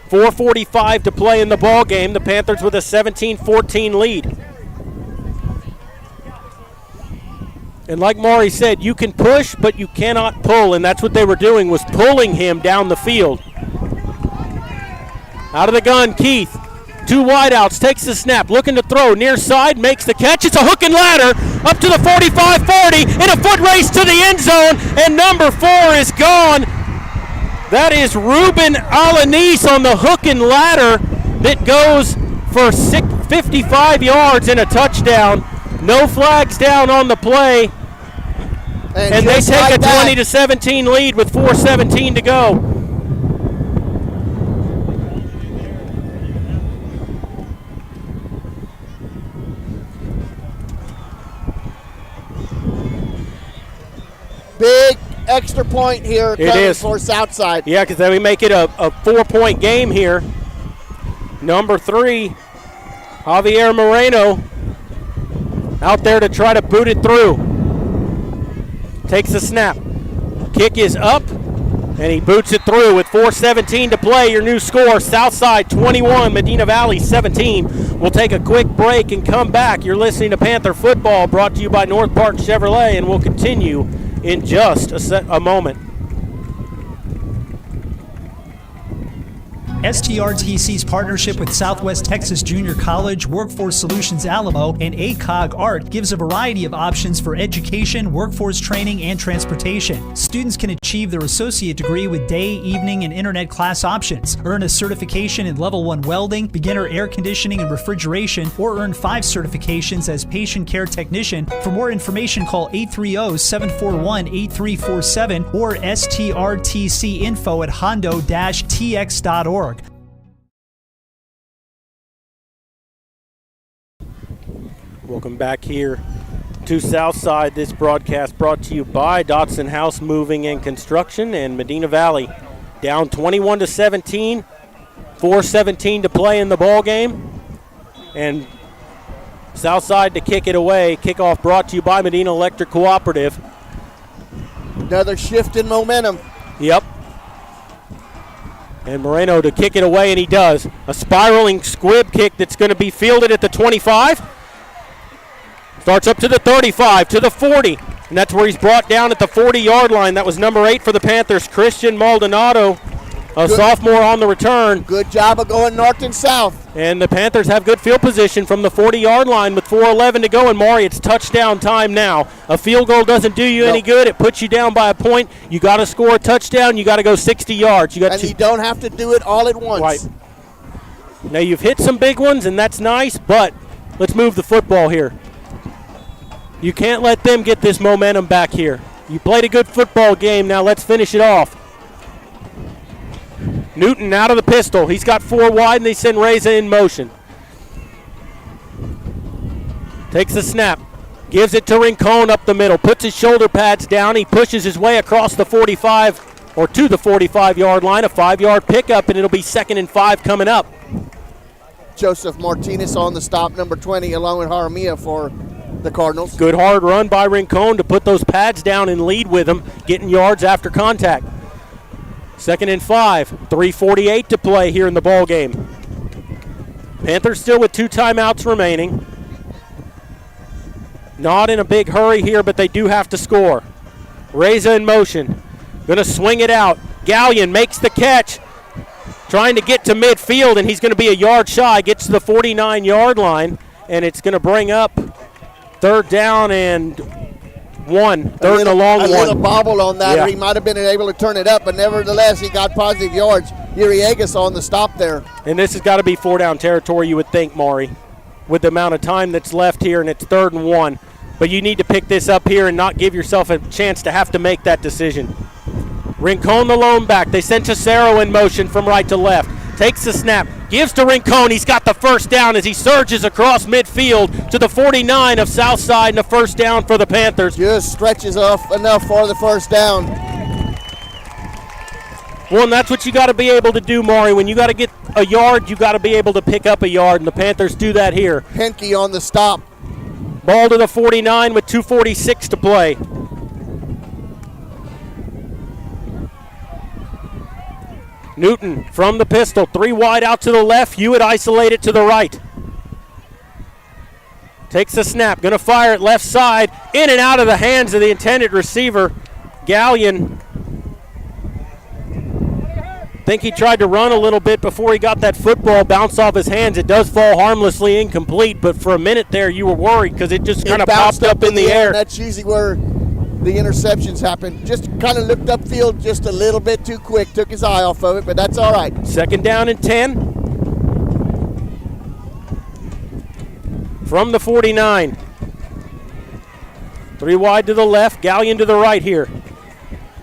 4:45 to play in the ball game. The Panthers with a 17-14 lead. And like Maury said, you can push, but you cannot pull, and that's what they were doing, was pulling him down the field. Out of the gun, Keith. 2 wideouts, takes the snap, looking to throw, near side, makes the catch. It's a hook and ladder up to the 45-40 in a foot race to the end zone, and number 4 is gone. That is Ruben Alanis on the hook and ladder that goes for 55 yards and a touchdown. No flags down on the play. And they take a 20-17 lead with 4:17 to go. Big extra point here coming for Southside. Yeah, because then we make it a 4-point game here. Number 3, Javier Moreno out there to try to boot it through. Takes the snap. Kick is up, and he boots it through with 4:17 to play. Your new score, Southside 21, Medina Valley 17. We'll take a quick break and come back. You're listening to Panther Football, brought to you by North Park Chevrolet, and we'll continue in just a moment. STRTC's partnership with Southwest Texas Junior College, Workforce Solutions Alamo, and ACOG Art gives a variety of options for education, workforce training, and transportation. Students can achieve their associate degree with day, evening, and internet class options, earn a certification in Level 1 welding, beginner air conditioning and refrigeration, or earn 5 certifications as patient care technician. For more information, call 830-741-8347 or strtcinfo@hondo-tx.org. Welcome back here to Southside. This broadcast brought to you by Dotson House Moving and Construction and Medina Valley. Down 21-17, 4:17 to play in the ball game, and Southside to kick it away. Kickoff brought to you by Medina Electric Cooperative. Another shift in momentum. Yep. And Moreno to kick it away, and he does. A spiraling squib kick that's going to be fielded at the 25. Starts up to the 35, to the 40, and that's where he's brought down at the 40-yard line. That was number 8 for the Panthers, Christian Maldonado, a sophomore on the return. Good job of going north and south. And the Panthers have good field position from the 40-yard line with 4:11 to go. And Maury, it's touchdown time now. A field goal doesn't do you any good. It puts you down by a point. You got to score a touchdown. You got to go 60 yards. You don't have to do it all at once. Right. Now you've hit some big ones, and that's nice. But let's move the football here. You can't let them get this momentum back here. You played a good football game. Now let's finish it off. Newton out of the pistol. He's got 4 wide, and they send Reza in motion. Takes the snap. Gives it to Rincon up the middle. Puts his shoulder pads down. He pushes his way across the 45 or to the 45-yard line. A 5-yard pickup, and it'll be 2nd and 5 coming up. Joseph Martinez on the stop, number 20, along with Jaramillo for the Cardinals. Good hard run by Rincon to put those pads down and lead with them, getting yards after contact. 2nd and 5, 3:48 to play here in the ball game. Panthers still with 2 timeouts remaining. Not in a big hurry here, but they do have to score. Reza in motion. Going to swing it out. Gallion makes the catch. Trying to get to midfield, and he's going to be a yard shy. Gets to the 49-yard line, and it's going to bring up 3rd down and 1. 3rd and a long one. A little bobble on that, Yeah. or he might have been able to turn it up, but nevertheless, he got positive yards. Uriegas on the stop there. And this has got to be 4-down territory, you would think, Maury, with the amount of time that's left here, and it's 3rd and 1. But you need to pick this up here and not give yourself a chance to have to make that decision. Rincon the lone back. They send Cesaro in motion from right to left. Takes the snap. Gives to Rincon. He's got the first down as he surges across midfield to the 49 of Southside, and a first down for the Panthers. Just stretches off enough for the first down. Well, and that's what you got to be able to do, Maury. When you got to get a yard, you got to be able to pick up a yard, and the Panthers do that here. Henke on the stop. Ball to the 49 with 2:46 to play. Newton from the pistol, 3 wide out to the left. Hewitt isolated to the right. Takes the snap, going to fire it left side, in and out of the hands of the intended receiver, Gallion. Think he tried to run a little bit before he got that football bounce off his hands. It does fall harmlessly incomplete, but for a minute there you were worried because it just kind of popped up in the air. That's usually where the interceptions happen. Just kind of looked upfield just a little bit too quick, took his eye off of it, but that's all right. 2nd down and 10. From the 49. 3 wide to the left, Gallion to the right here.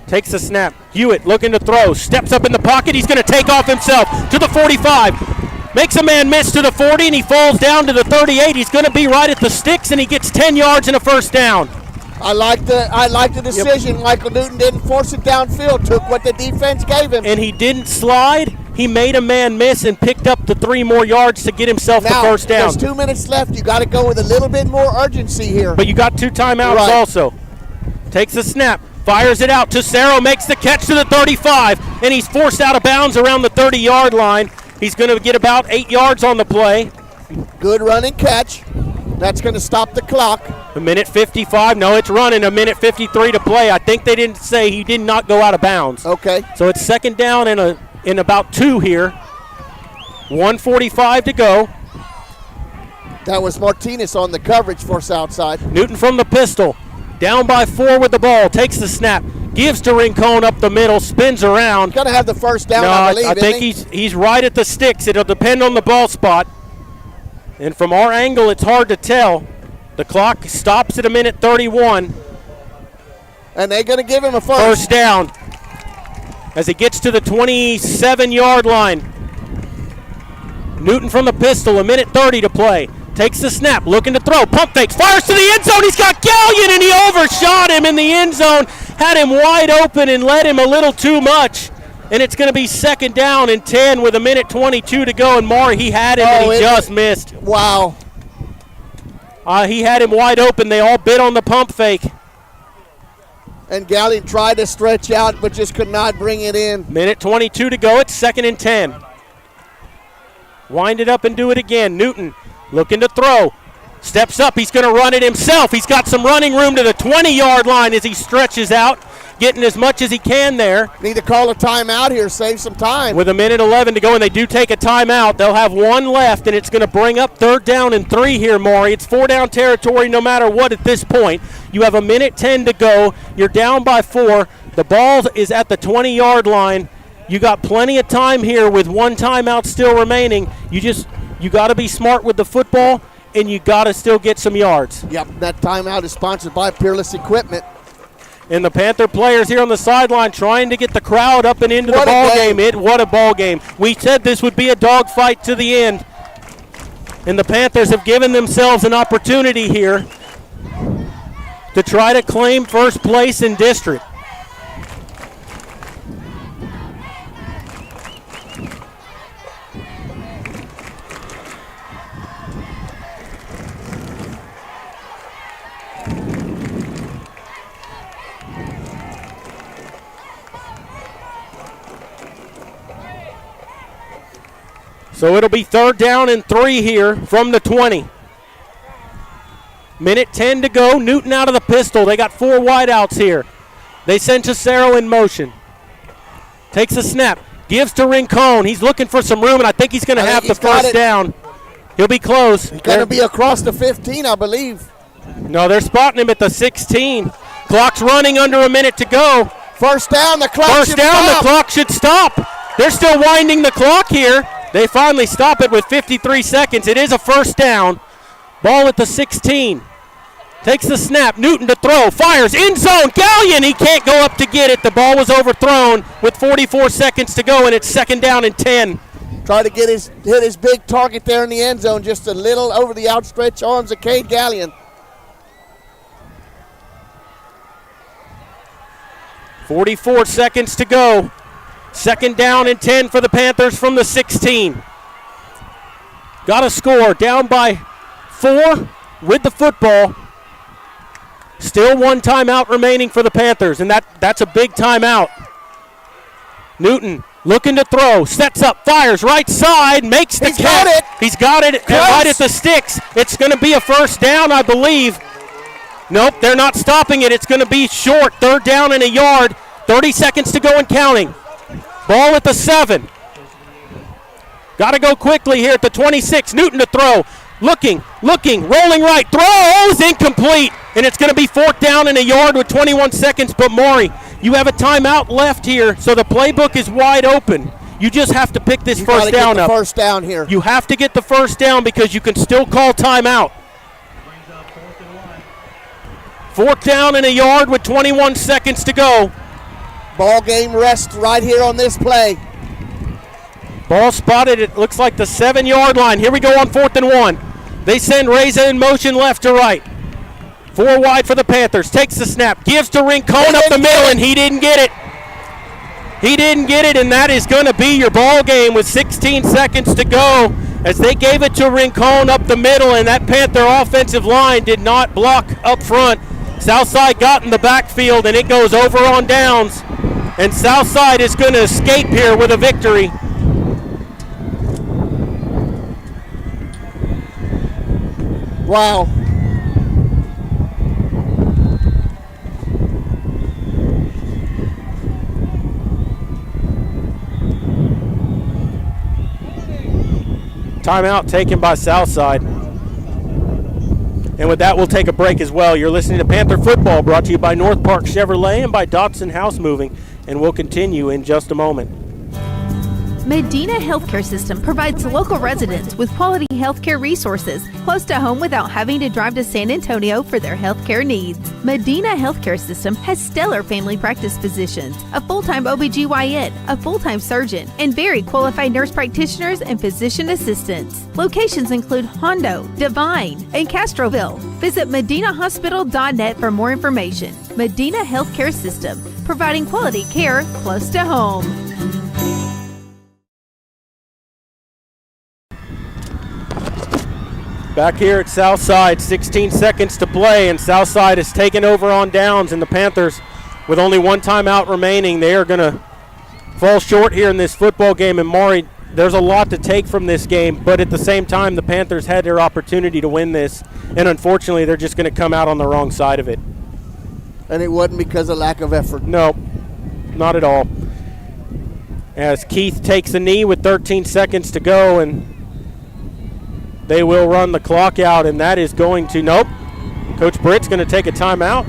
Takes the snap. Hewitt looking to throw. Steps up in the pocket. He's going to take off himself to the 45. Makes a man miss to the 40, and he falls down to the 38. He's going to be right at the sticks, and he gets 10 yards and a first down. I like the decision. Yep. Michael Newton didn't force it downfield. Took what the defense gave him. And he didn't slide. He made a man miss and picked up the 3 more yards to get himself the first down. There's 2 minutes left. You got to go with a little bit more urgency here. But you got 2 timeouts also. Takes the snap. Fires it out to Cerro, makes the catch to the 35, and he's forced out of bounds around the 30-yard line. He's going to get about 8 yards on the play. Good running catch. That's going to stop the clock. A minute 55. No, it's running. A minute 53 to play. I think they didn't say he did not go out of bounds. Okay. So it's second down in about 2 here. 1:45 to go. That was Martinez on the coverage for Southside. Newton from the pistol. Down by 4 with the ball. Takes the snap. Gives to Rincon up the middle. Spins around. Going to have the first down, no, I believe. I think he's right at the sticks. It'll depend on the ball spot. And from our angle, it's hard to tell. The clock stops at a minute 31. And they're going to give him a first down as he gets to the 27-yard line. Newton from the pistol, a minute 30 to play. Takes the snap, looking to throw, pump fakes, fires to the end zone. He's got Gallion, and he overshot him in the end zone. Had him wide open and led him a little too much. And it's going to be second down and 10 with a minute 22 to go. And Maury, he had him, and he just missed. Wow. He had him wide open. They all bid on the pump fake. And Gallion tried to stretch out, but just could not bring it in. Minute 22 to go. It's second and 10. Wind it up and do it again. Newton looking to throw. Steps up. He's going to run it himself. He's got some running room to the 20-yard line as he stretches out, getting as much as he can there. Need to call a timeout here, save some time. With a minute 11 to go, and they do take a timeout. They'll have 1 left, and it's going to bring up third down and 3 here, Maury. It's 4-down territory no matter what at this point. You have a minute 10 to go. You're down by 4. The ball is at the 20-yard line. You got plenty of time here with 1 timeout still remaining. You got to be smart with the football, and you got to still get some yards. Yep, that timeout is sponsored by Peerless Equipment. And the Panther players here on the sideline trying to get the crowd up and into the ball game. What a ball game. We said this would be a dogfight to the end. And the Panthers have given themselves an opportunity here to try to claim first place in district. So it'll be third down and 3 here from the 20. Minute 10 to go. Newton out of the pistol. They got 4 wideouts here. They send Cesaro in motion. Takes a snap. Gives to Rincon. He's looking for some room, and I think he's going to have the first down. He'll be close. He's going to be across the 15, I believe. No, they're spotting him at the 16. Clock's running under a minute to go. First down, the clock should stop. The clock should stop. They're still winding the clock here. They finally stop it with 53 seconds. It is a first down. Ball at the 16. Takes the snap. Newton to throw. Fires. End zone. Gallion. He can't go up to get it. The ball was overthrown with 44 seconds to go, and it's second down and 10. Try to hit his big target there in the end zone, just a little over the outstretched arms of Cade Gallion. 44 seconds to go. Second down and 10 for the Panthers from the 16. Got to score. Down by 4 with the football. Still 1 timeout remaining for the Panthers, and that's a big timeout. Newton looking to throw. Sets up. Fires. Right side. Makes the catch. He's got it right at the sticks. It's going to be a first down, I believe. Nope, they're not stopping it. It's going to be short. Third down and a yard. 30 seconds to go and counting. Ball at the 7. Got to go quickly here at the 26. Newton to throw. Looking, rolling right. Throw is incomplete. And it's going to be fourth down and a yard with 21 seconds. But Maury, you have a timeout left here, so the playbook is wide open. You just have to pick this first down up. First down here. You have to get the first down because you can still call timeout. 4th down and a yard with 21 seconds to go. Ball game rest right here on this play. Ball spotted, it looks like the 7-yard line. Here we go on 4th and 1. They send Reza in motion left to right. 4 wide for the Panthers. Takes the snap, gives to Rincon up the middle, and he didn't get it. He didn't get it, and that is going to be your ball game with 16 seconds to go as they gave it to Rincon up the middle, and that Panther offensive line did not block up front. Southside got in the backfield, and it goes over on downs, and Southside is going to escape here with a victory. Wow. Timeout taken by Southside. And with that, we'll take a break as well. You're listening to Panther Football, brought to you by North Park Chevrolet and by Dotson House Moving. And we'll continue in just a moment. Medina Healthcare System provides local residents with quality healthcare resources close to home without having to drive to San Antonio for their healthcare needs. Medina Healthcare System has stellar family practice physicians, a full-time OBGYN, a full-time surgeon, and very qualified nurse practitioners and physician assistants. Locations include Hondo, Divine, and Castroville. Visit medinahospital.net for more information. Medina Healthcare System, providing quality care close to home. Back here at Southside, 16 seconds to play, and Southside is taken over on downs, and the Panthers, with only 1 timeout remaining, they are going to fall short here in this football game. And Maury, there's a lot to take from this game, but at the same time, the Panthers had their opportunity to win this, and unfortunately, they're just going to come out on the wrong side of it. And it wasn't because of lack of effort. No, not at all. As Keith takes a knee with 13 seconds to go, and they will run the clock out, and that is going to, nope. Coach Britt's going to take a timeout.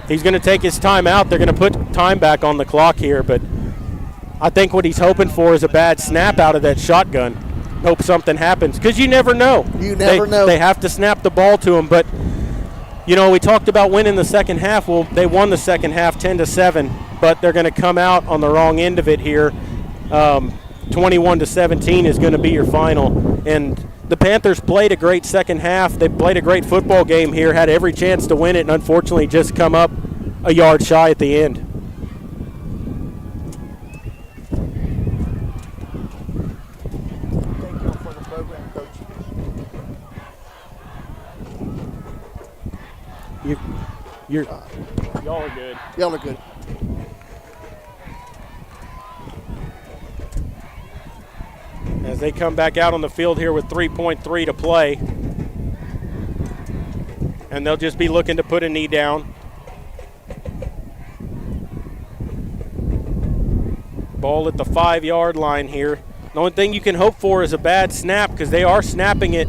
He's going to take his timeout. They're going to put time back on the clock here, but I think what he's hoping for is a bad snap out of that shotgun. Hope something happens, because you never know. You never know. They have to snap the ball to him, but, you know, we talked about winning the second half. Well, they won the second half 10-7, but they're going to come out on the wrong end of it here. 21-17 is going to be your final. And the Panthers played a great second half. They played a great football game here, had every chance to win it, and unfortunately just come up a yard shy at the end. Thank you for the program, Coach. Y'all are good. Y'all are good. As they come back out on the field here with 3.3 to play. And they'll just be looking to put a knee down. Ball at the 5-yard line here. The only thing you can hope for is a bad snap, because they are snapping it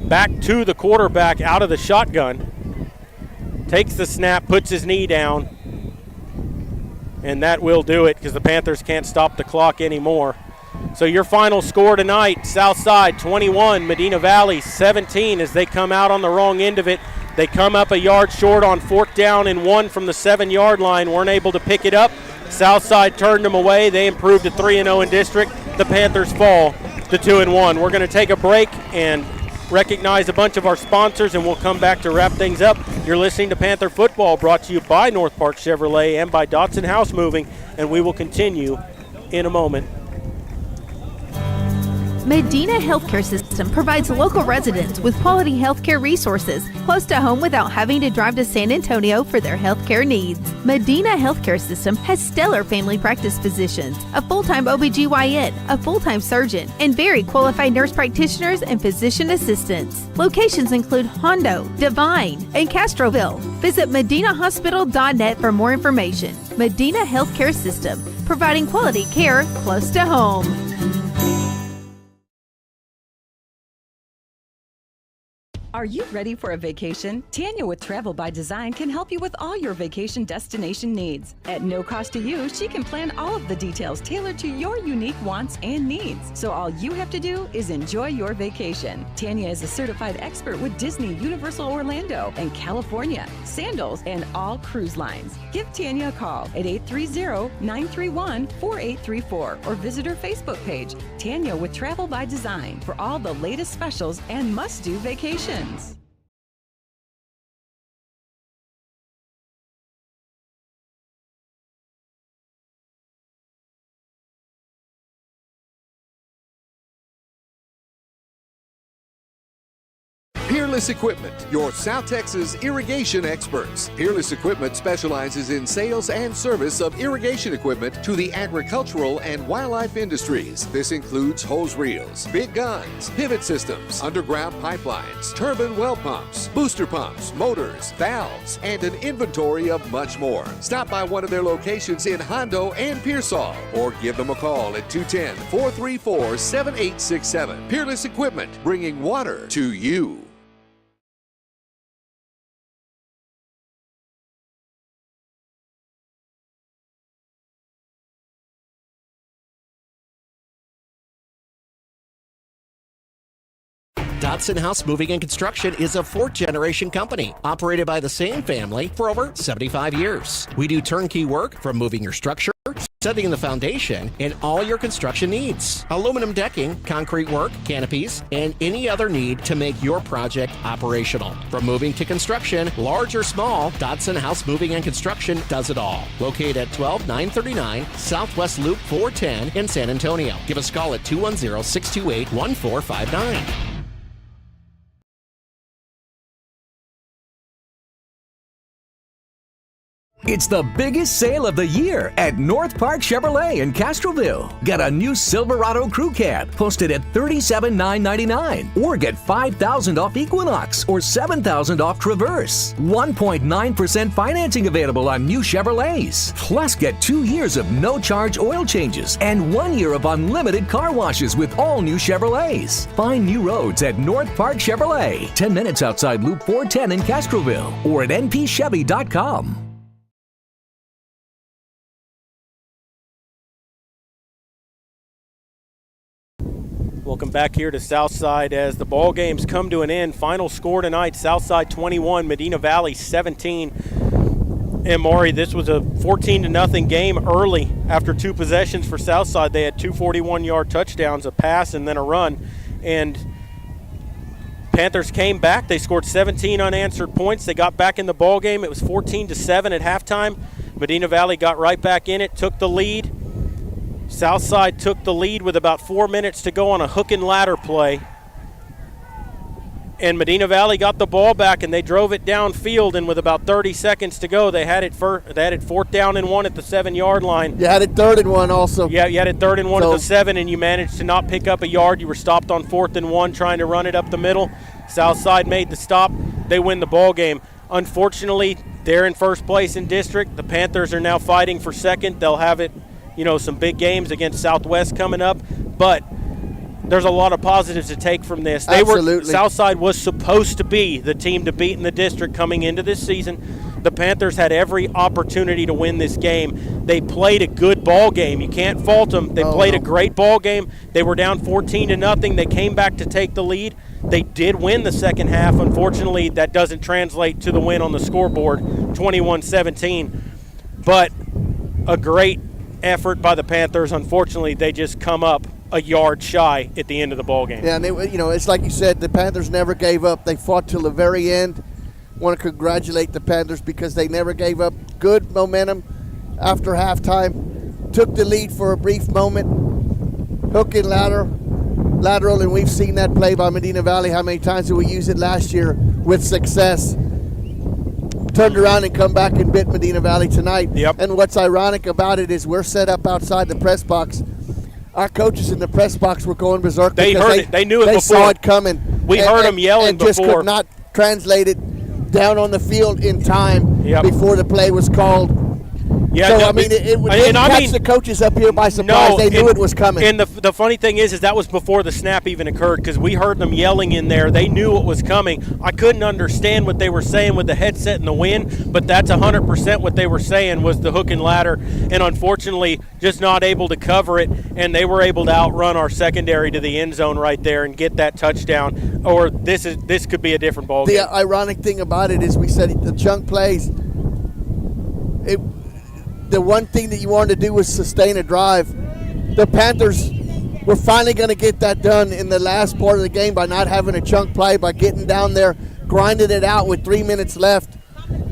back to the quarterback out of the shotgun. Takes the snap, puts his knee down, and that will do it, because the Panthers can't stop the clock anymore. So your final score tonight, Southside 21, Medina Valley 17, as they come out on the wrong end of it. They come up a yard short on 4th down and 1 from the 7-yard line, weren't able to pick it up. Southside turned them away. They improved to 3-0 in district. The Panthers fall to 2-1. We're going to take a break and recognize a bunch of our sponsors, and we'll come back to wrap things up. You're listening to Panther Football, brought to you by North Park Chevrolet and by Dotson House Moving, and we will continue in a moment. Medina Healthcare System provides local residents with quality healthcare resources close to home without having to drive to San Antonio for their healthcare needs. Medina Healthcare System has stellar family practice physicians, a full-time OBGYN, a full-time surgeon, and very qualified nurse practitioners and physician assistants. Locations include Hondo, Divine, and Castroville. Visit medinahospital.net for more information. Medina Healthcare System, providing quality care close to home. Are you ready for a vacation? Tanya with Travel by Design can help you with all your vacation destination needs. At no cost to you, she can plan all of the details tailored to your unique wants and needs. So all you have to do is enjoy your vacation. Tanya is a certified expert with Disney, Universal Orlando, and California, Sandals, and all cruise lines. Give Tanya a call at 830-931-4834 or visit her Facebook page, Tanya with Travel by Design, for all the latest specials and must-do vacations. Peerless Equipment, your South Texas irrigation experts. Peerless Equipment specializes in sales and service of irrigation equipment to the agricultural and wildlife industries. This includes hose reels, big guns, pivot systems, underground pipelines, turbine well pumps, booster pumps, motors, valves, and an inventory of much more. Stop by one of their locations in Hondo and Pearsall or give them a call at 210-434-7867. Peerless Equipment, bringing water to you. Dodson House Moving and Construction is a fourth-generation company operated by the same family for over 75 years. We do turnkey work from moving your structure, setting the foundation, and all your construction needs. Aluminum decking, concrete work, canopies, and any other need to make your project operational. From moving to construction, large or small, Dodson House Moving and Construction does it all. Located at 12939 Southwest Loop 410 in San Antonio. Give us a call at 210-628-1459. It's the biggest sale of the year at North Park Chevrolet in Castroville. Get a new Silverado Crew Cab posted at $37,999, or get $5,000 off Equinox or $7,000 off Traverse. 1.9% financing available on new Chevrolets. Plus, get 2 years of no-charge oil changes and 1 year of unlimited car washes with all new Chevrolets. Find new roads at North Park Chevrolet, 10 minutes outside Loop 410 in Castroville, or at npchevy.com. Welcome back here to Southside as the ball games come to an end. Final score tonight, Southside 21, Medina Valley 17. And Maury, this was a 14-0 game early after 2 possessions for Southside. They had 2 41-yard touchdowns, a pass and then a run. And Panthers came back. They scored 17 unanswered points. They got back in the ball game. It was 14-7 at halftime. Medina Valley got right back in it, took the lead. Southside took the lead with about 4 minutes to go on a hook and ladder play. And Medina Valley got the ball back, and they drove it downfield, and with about 30 seconds to go, they had it 4th down and 1 at the 7-yard line. You had it 3rd and 1 also. Yeah, you had it 3rd and 1 at the 7, and you managed to not pick up a yard. You were stopped on 4th and 1 trying to run it up the middle. Southside made the stop. They win the ball game. Unfortunately, they're in first place in district. The Panthers are now fighting for second. They'll have it, some big games against Southwest coming up, but there's a lot of positives to take from this. Absolutely. Southside was supposed to be the team to beat in the district coming into this season. The Panthers had every opportunity to win this game. They played a good ball game. You can't fault them. They played a great ball game. They were down 14-0. They came back to take the lead. They did win the second half. Unfortunately, that doesn't translate to the win on the scoreboard, 21-17. But a great effort by the Panthers. Unfortunately, they just come up a yard shy at the end of the ball game. Yeah, and it's like you said, the Panthers never gave up. They fought till the very end. Want to congratulate the Panthers because they never gave up. Good momentum after halftime. Took the lead for a brief moment. Hook and lateral, and we've seen that play by Medina Valley. How many times did we use it last year with success? Turned around and come back and bit Medina Valley tonight. Yep. And what's ironic about it is we're set up outside the press box. Our coaches in the press box were going berserk. They heard it. They knew it before. They saw it coming. We heard them yelling and just before. could not translate it down on the field in time before the play was called. Yeah, so, it didn't catch the coaches up here by surprise. They knew it was coming. And the funny thing is that was before the snap even occurred because we heard them yelling in there. They knew it was coming. I couldn't understand what they were saying with the headset and the wind, but that's 100% what they were saying was the hook and ladder, and unfortunately just not able to cover it, and they were able to outrun our secondary to the end zone right there and get that touchdown, or this could be a different ball game. The ironic thing about it is we said the chunk plays, the one thing that you wanted to do was sustain a drive. The Panthers were finally going to get that done in the last part of the game by not having a chunk play, by getting down there, grinding it out with 3 minutes left.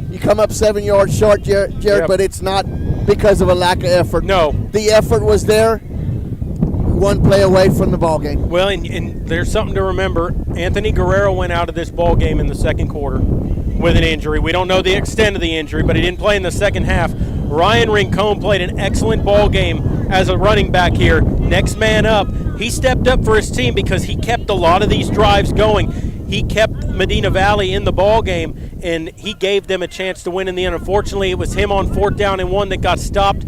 You come up 7 yards short, Jared, Yep. but it's not because of a lack of effort. No. The effort was there, one play away from the ball game. Well, and there's something to remember. Anthony Guerrero went out of this ball game in the second quarter with an injury. We don't know the extent of the injury, but he didn't play in the second half. Ryan Rincon played an excellent ball game as a running back here. Next man up. He stepped up for his team because he kept a lot of these drives going. He kept Medina Valley in the ball game, and he gave them a chance to win in the end. Unfortunately, it was him on 4th down and 1 that got stopped,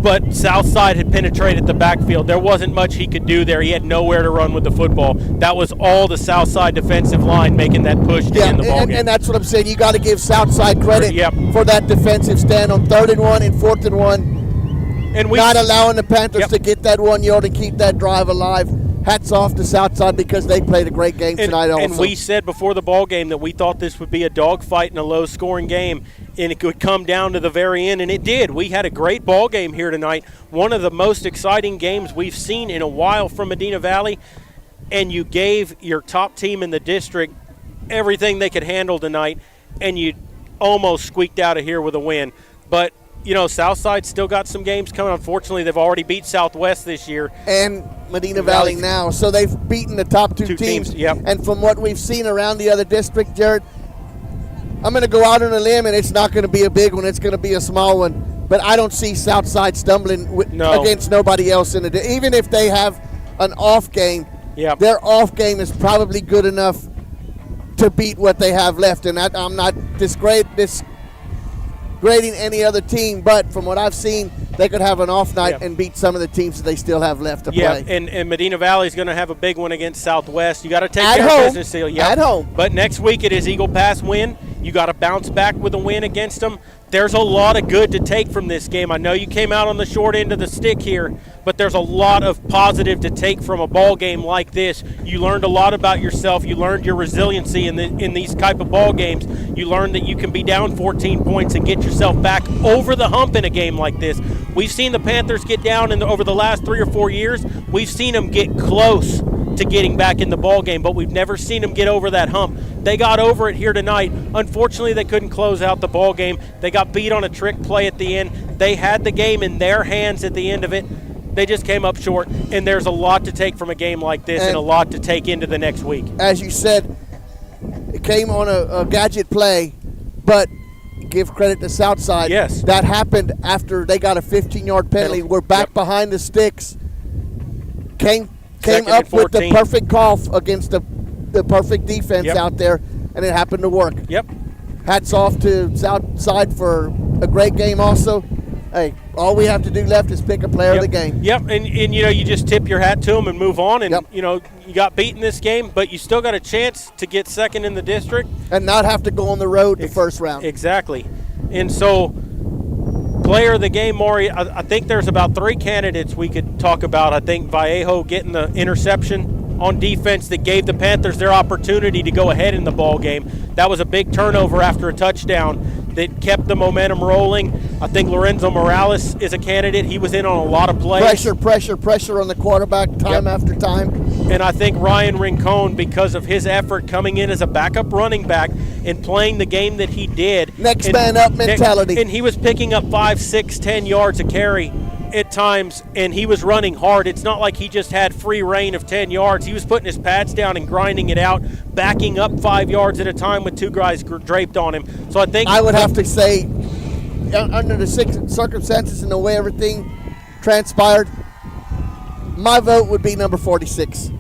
but Southside had penetrated the backfield. There wasn't much he could do there. He had nowhere to run with the football. That was all the Southside defensive line making that push to end the ball game. And that's what I'm saying. You got to give Southside credit for that defensive stand on 3rd and 1 and 4th and 1. And not allowing the Panthers to get that 1 yard and keep that drive alive. Hats off to Southside because they played a great game tonight also. And we said before the ball game that we thought this would be a dogfight and a low-scoring game, and it could come down to the very end, and it did. We had a great ball game here tonight, one of the most exciting games we've seen in a while from Medina Valley, and you gave your top team in the district everything they could handle tonight, and you almost squeaked out of here with a win. But Southside still got some games coming. Unfortunately, they've already beat Southwest this year. And Medina Valley now. So they've beaten the top two teams. Yep. And from what we've seen around the other district, Jared, I'm going to go out on a limb, and it's not going to be a big one. It's going to be a small one. But I don't see Southside stumbling against nobody else in it. Even if they have an off game, their off game is probably good enough to beat what they have left. And I'm not disgrading any other team, but from what I've seen, they could have an off night and beat some of the teams that they still have left to play. And Medina Valley is going to have a big one against Southwest. You got to take at care home, of business still. At home. But next week it is Eagle Pass win. You got to bounce back with a win against them. There's a lot of good to take from this game. I know you came out on the short end of the stick here, but there's a lot of positive to take from a ball game like this. You learned a lot about yourself. You learned your resiliency in these type of ball games. You learned that you can be down 14 points and get yourself back over the hump in a game like this. We've seen the Panthers get down over the last 3 or 4 years. We've seen them get close to getting back in the ball game, but we've never seen them get over that hump. They got over it here tonight. Unfortunately, they couldn't close out the ball game. They got beat on a trick play at the end. They had the game in their hands at the end of it. They just came up short, and there's a lot to take from a game like this and a lot to take into the next week. As you said, it came on a gadget play, but give credit to Southside. Yes. That happened after they got a 15-yard penalty. We're back behind the sticks. Came up with the perfect call against the perfect defense out there, and it happened to work. Yep. Hats off to Southside for a great game also. Hey, all we have to do left is pick a player of the game. Yep, and you just tip your hat to them and move on, and you got beaten this game, but you still got a chance to get second in the district. And not have to go on the road the first round. Exactly. And so, player of the game, Maury, I think there's about 3 candidates we could talk about. I think Vallejo getting the interception on defense that gave the Panthers their opportunity to go ahead in the ball game. That was a big turnover after a touchdown that kept the momentum rolling. I think Lorenzo Morales is a candidate. He was in on a lot of plays. Pressure on the quarterback time after time. And I think Ryan Rincon, because of his effort coming in as a backup running back and playing the game that he did. Next man up mentality. And he was picking up 5, 6, 10 yards a carry at times, and he was running hard. It's not like he just had free reign of 10 yards. He was putting his pads down and grinding it out, backing up 5 yards at a time with 2 guys draped on him. So I think I would have to say, under the circumstances and the way everything transpired, my vote would be number 46.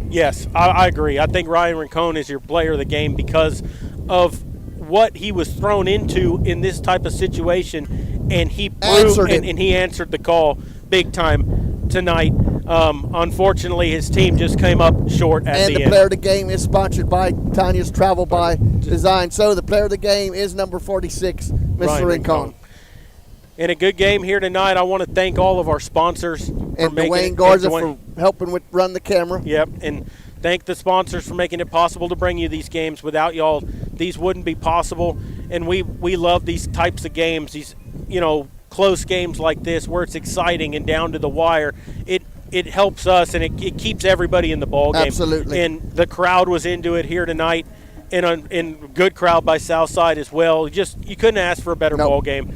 Yes, I agree. I think Ryan Rincon is your player of the game because of what he was thrown into in this type of situation and he answered the call big time tonight. Unfortunately, his team just came up short at the end. And the player of the game is sponsored by Tanya's Travel by Design. So the player of the game is number 46, Mr. Rincon. In a good game here tonight, I want to thank all of our sponsors. And Dwayne Garza for helping run the camera. Yep, and thank the sponsors for making it possible to bring you these games. Without y'all, these wouldn't be possible. And we love these types of games, these, close games like this where it's exciting and down to the wire. It helps us, and it keeps everybody in the ball game. Absolutely. And the crowd was into it here tonight, and good crowd by Southside as well. You couldn't ask for a better ball game.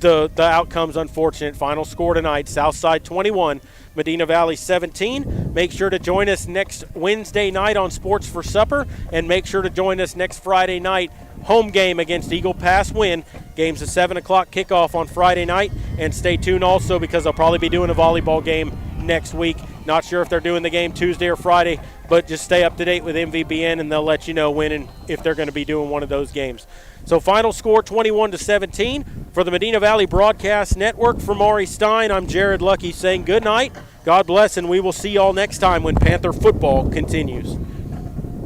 The outcome's unfortunate. Final score tonight, Southside 21, Medina Valley 17. Make sure to join us next Wednesday night on Sports for Supper, and make sure to join us next Friday night, home game against Eagle Pass Win. Game's a 7 o'clock kickoff on Friday night, and stay tuned also because I'll probably be doing a volleyball game next week. Not sure if they're doing the game Tuesday or Friday, but just stay up to date with MVBN, and they'll let you know when and if they're going to be doing one of those games. So final score 21-17 for the Medina Valley Broadcast Network. For Maury Stein, I'm Jared Lucky saying good night, God bless, and we will see y'all next time when Panther football continues.